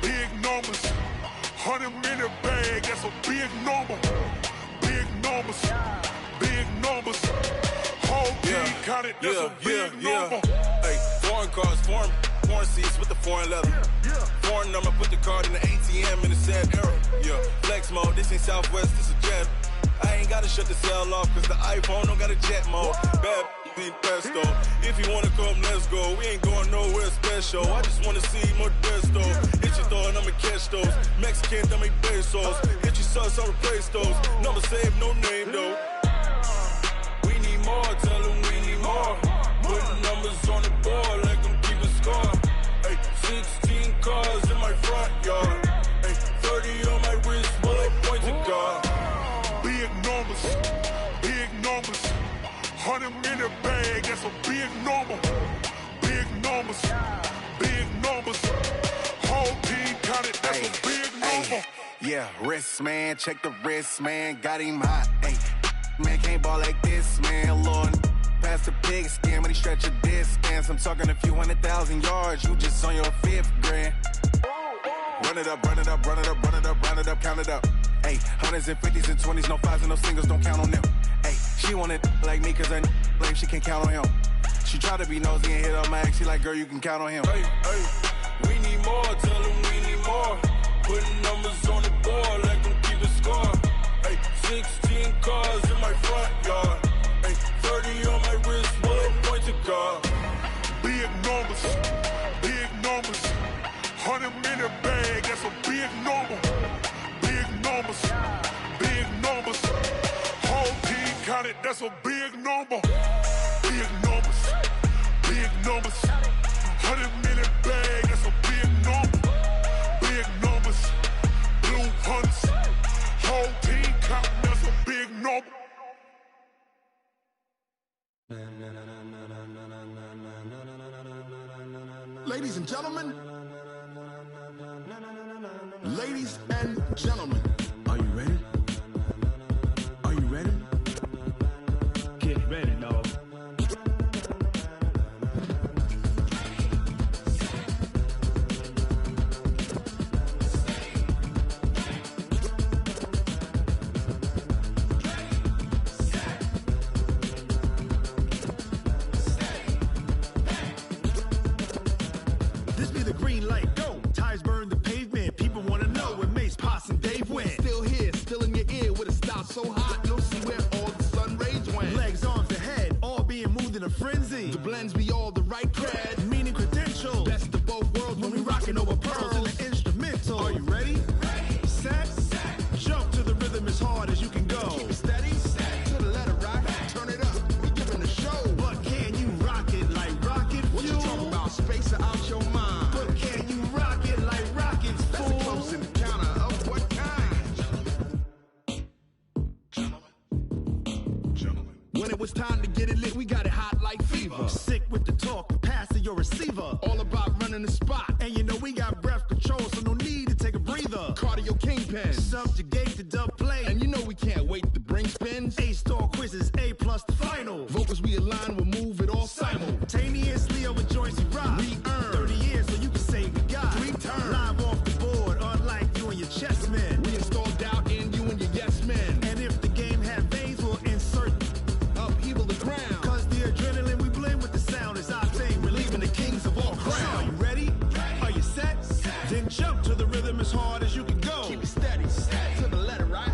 Speaker 9: big numbers. 100-minute bag, that's a big number. Big numbers, big numbers. Whole team counted, that's a big number.
Speaker 10: Hey, foreign cars, foreign seats with the foreign leather. Foreign number, put the card in the ATM in the sad era. Yeah, flex mode, this ain't Southwest, this a jet. I ain't gotta shut the cell off, cause the iPhone don't got a jet mode. Bad be pesto. If you wanna come, let's go. We ain't going nowhere special. I just wanna see more desto. Hit your thought, I'ma catch those. Mexican, dummy pesos. Hit your sus, I'll replace those. Number save, no name though. We need more, tell them we need more. Putting numbers on the board like I'm keeping score. Hey, 16 cars in my front yard. Hey, 30 on my wrist, while I point to God.
Speaker 9: Big numbers, big numbers. 100-minute bag, that's a big number. Big numbers, big numbers. Whole team counted, that's a big number.
Speaker 12: Yeah, wrist man, check the wrist man, got him hot. Ay, man can't ball like this, man. Lord, past the pig skin when he stretch a distance. I'm talking a few 100,000 yards, you just on your 5th grand. Run it up, run it up, run it up, run it up, round it up, count it up. Ay, 100s and 50s and 20s, no 5s and no singles, don't count on them. Ay, she want it like me, cause her like she can count on him. She try to be nosy and hit on my ex, she like, girl, you can count on him.
Speaker 10: Hey, hey, we need more, tell them we need more. Putting numbers on the board like I'm keeping score. Hey, 16 cars in my front yard. Hey, 30 on my wrist, while I point to God.
Speaker 9: Big numbers, big numbers. 100-minute bag, that's a big number. Big numbers, big numbers. Whole team counted, that's a big number. Big numbers, big numbers. 100-minute bag, that's a big number. Big numbers, blue hunts. Whole team counting, that's a big number.
Speaker 11: Ladies and gentlemen, ladies and gentlemen, are you ready? Are you ready? Get ready, dog. This be the green light, go. Tires burn the pavement. People wanna know where Mace, Pops, and Dave went. Still here, still in your ear with a style so hot, you'll see where all the sun rays went. Legs, arms, and head, all being moved in a frenzy. The blends be all the right cred, meaning credential. Best of both worlds when we rockin' over pearls in the instrumental. Are you ready? Set, jump to the rhythm as hard as you can go. Keep it steady, to the letter rock, turn it up, we giving a show. But can you rock it like rocket fuel? What you talking about, space or out your mind? But can you rock it like rockets, fool? That's a close encounter of what kind? When it was time to get it lit, we got it hot like fever. Sick with the talk, passing your receiver. All about running the spot. And you know we got breath control, so no need to take a breather. Cardio kingpin, subjugate the dub play. And you know we can't wait to bring spins. A-star quizzes, A+ the final. Vocals we align, we'll move it all simultaneously over joints we rock. We earn 30 years, so you can say we got 3 turns. Live off the board, unlike you and your chess men. We install doubt in you and your yes men. And if the game had veins, we'll insert upheaval the ground. Cause the adrenaline we blend with the sound is our thing. Relieving the kings of all crowns. So are you ready? Are you set? Then jump to the rhythm as hard as you can go. Keep it steady, to the letter right.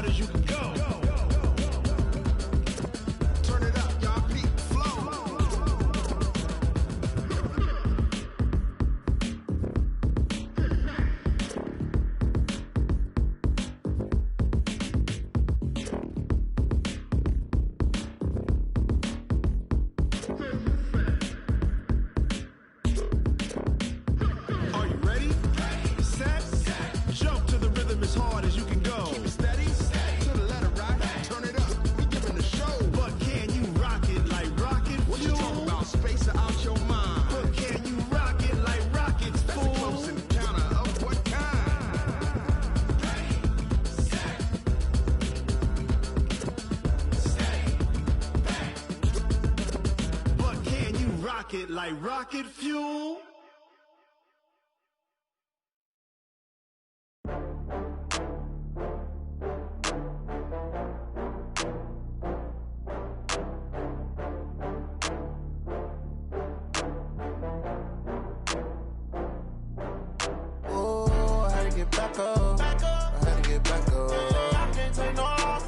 Speaker 11: hard as you can go. Turn it up, y'all peep flow. Are you ready? Set. Jump to the rhythm as hard as you can go. Keep it steady. To the letter right. Turn it up. We giving the show. But can you rock it like rocket? What you talking about? Space or out your mind? But can you rock it like rockets? Fool. That's a close encounter of what kind? But can you rock it like rocket fuel?
Speaker 6: Oh, I had to get back up. I had to get back up. I can't take no loss.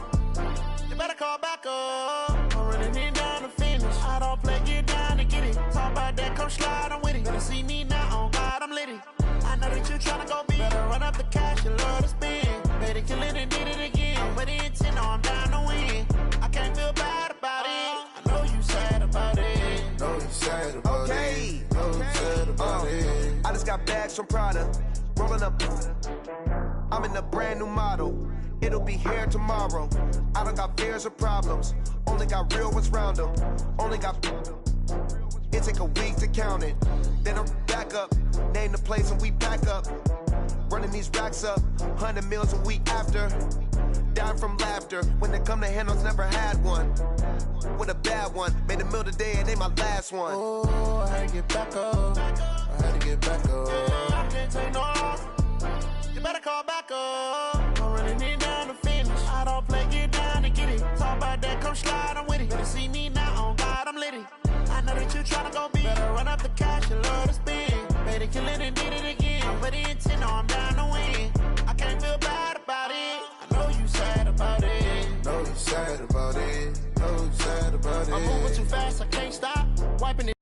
Speaker 6: You better call back up. I'm running it down to finish. I don't play, get down to get it. Talk about that, come slide, I'm with it. Better see me now, on God, I'm litty. I know that you tryna go big. Better run up the cash, you love to spend. Better kill it and did it again. I'm with the intent, no, I'm down to win. I can't feel bad about it. I know you sad about it.
Speaker 12: Know you sad about it. Know you sad about it. I just got bags from Prada. Rolling up. I'm in a brand new model. It'll be here tomorrow. I don't got fears or problems. Only got real ones round them. Only got. It take a week to count it. Then I'm back up. Name the place and we pack up. Running these racks up. 100 meals a week after. Down from laughter. When they come to handles, never had one. With a bad one. Made a meal today and they my last one.
Speaker 6: Oh, I had to get back up. I had to get back up. I can't take no loss. You better call back up. I'm running it down to finish. I don't play, get down to get it. Talk about that, come slide, I'm with it. Better see me now, on God, I'm litty. I know that you tryna go big. Better run up the cash, you love to spend. Better kill it and did it again. I'm with the intent, no, I'm down to win. I can't feel bad about it. I know you sad about it.
Speaker 12: Know you sad about it. Know you sad about it.
Speaker 6: I'm moving too fast, I can't stop. Wiping it.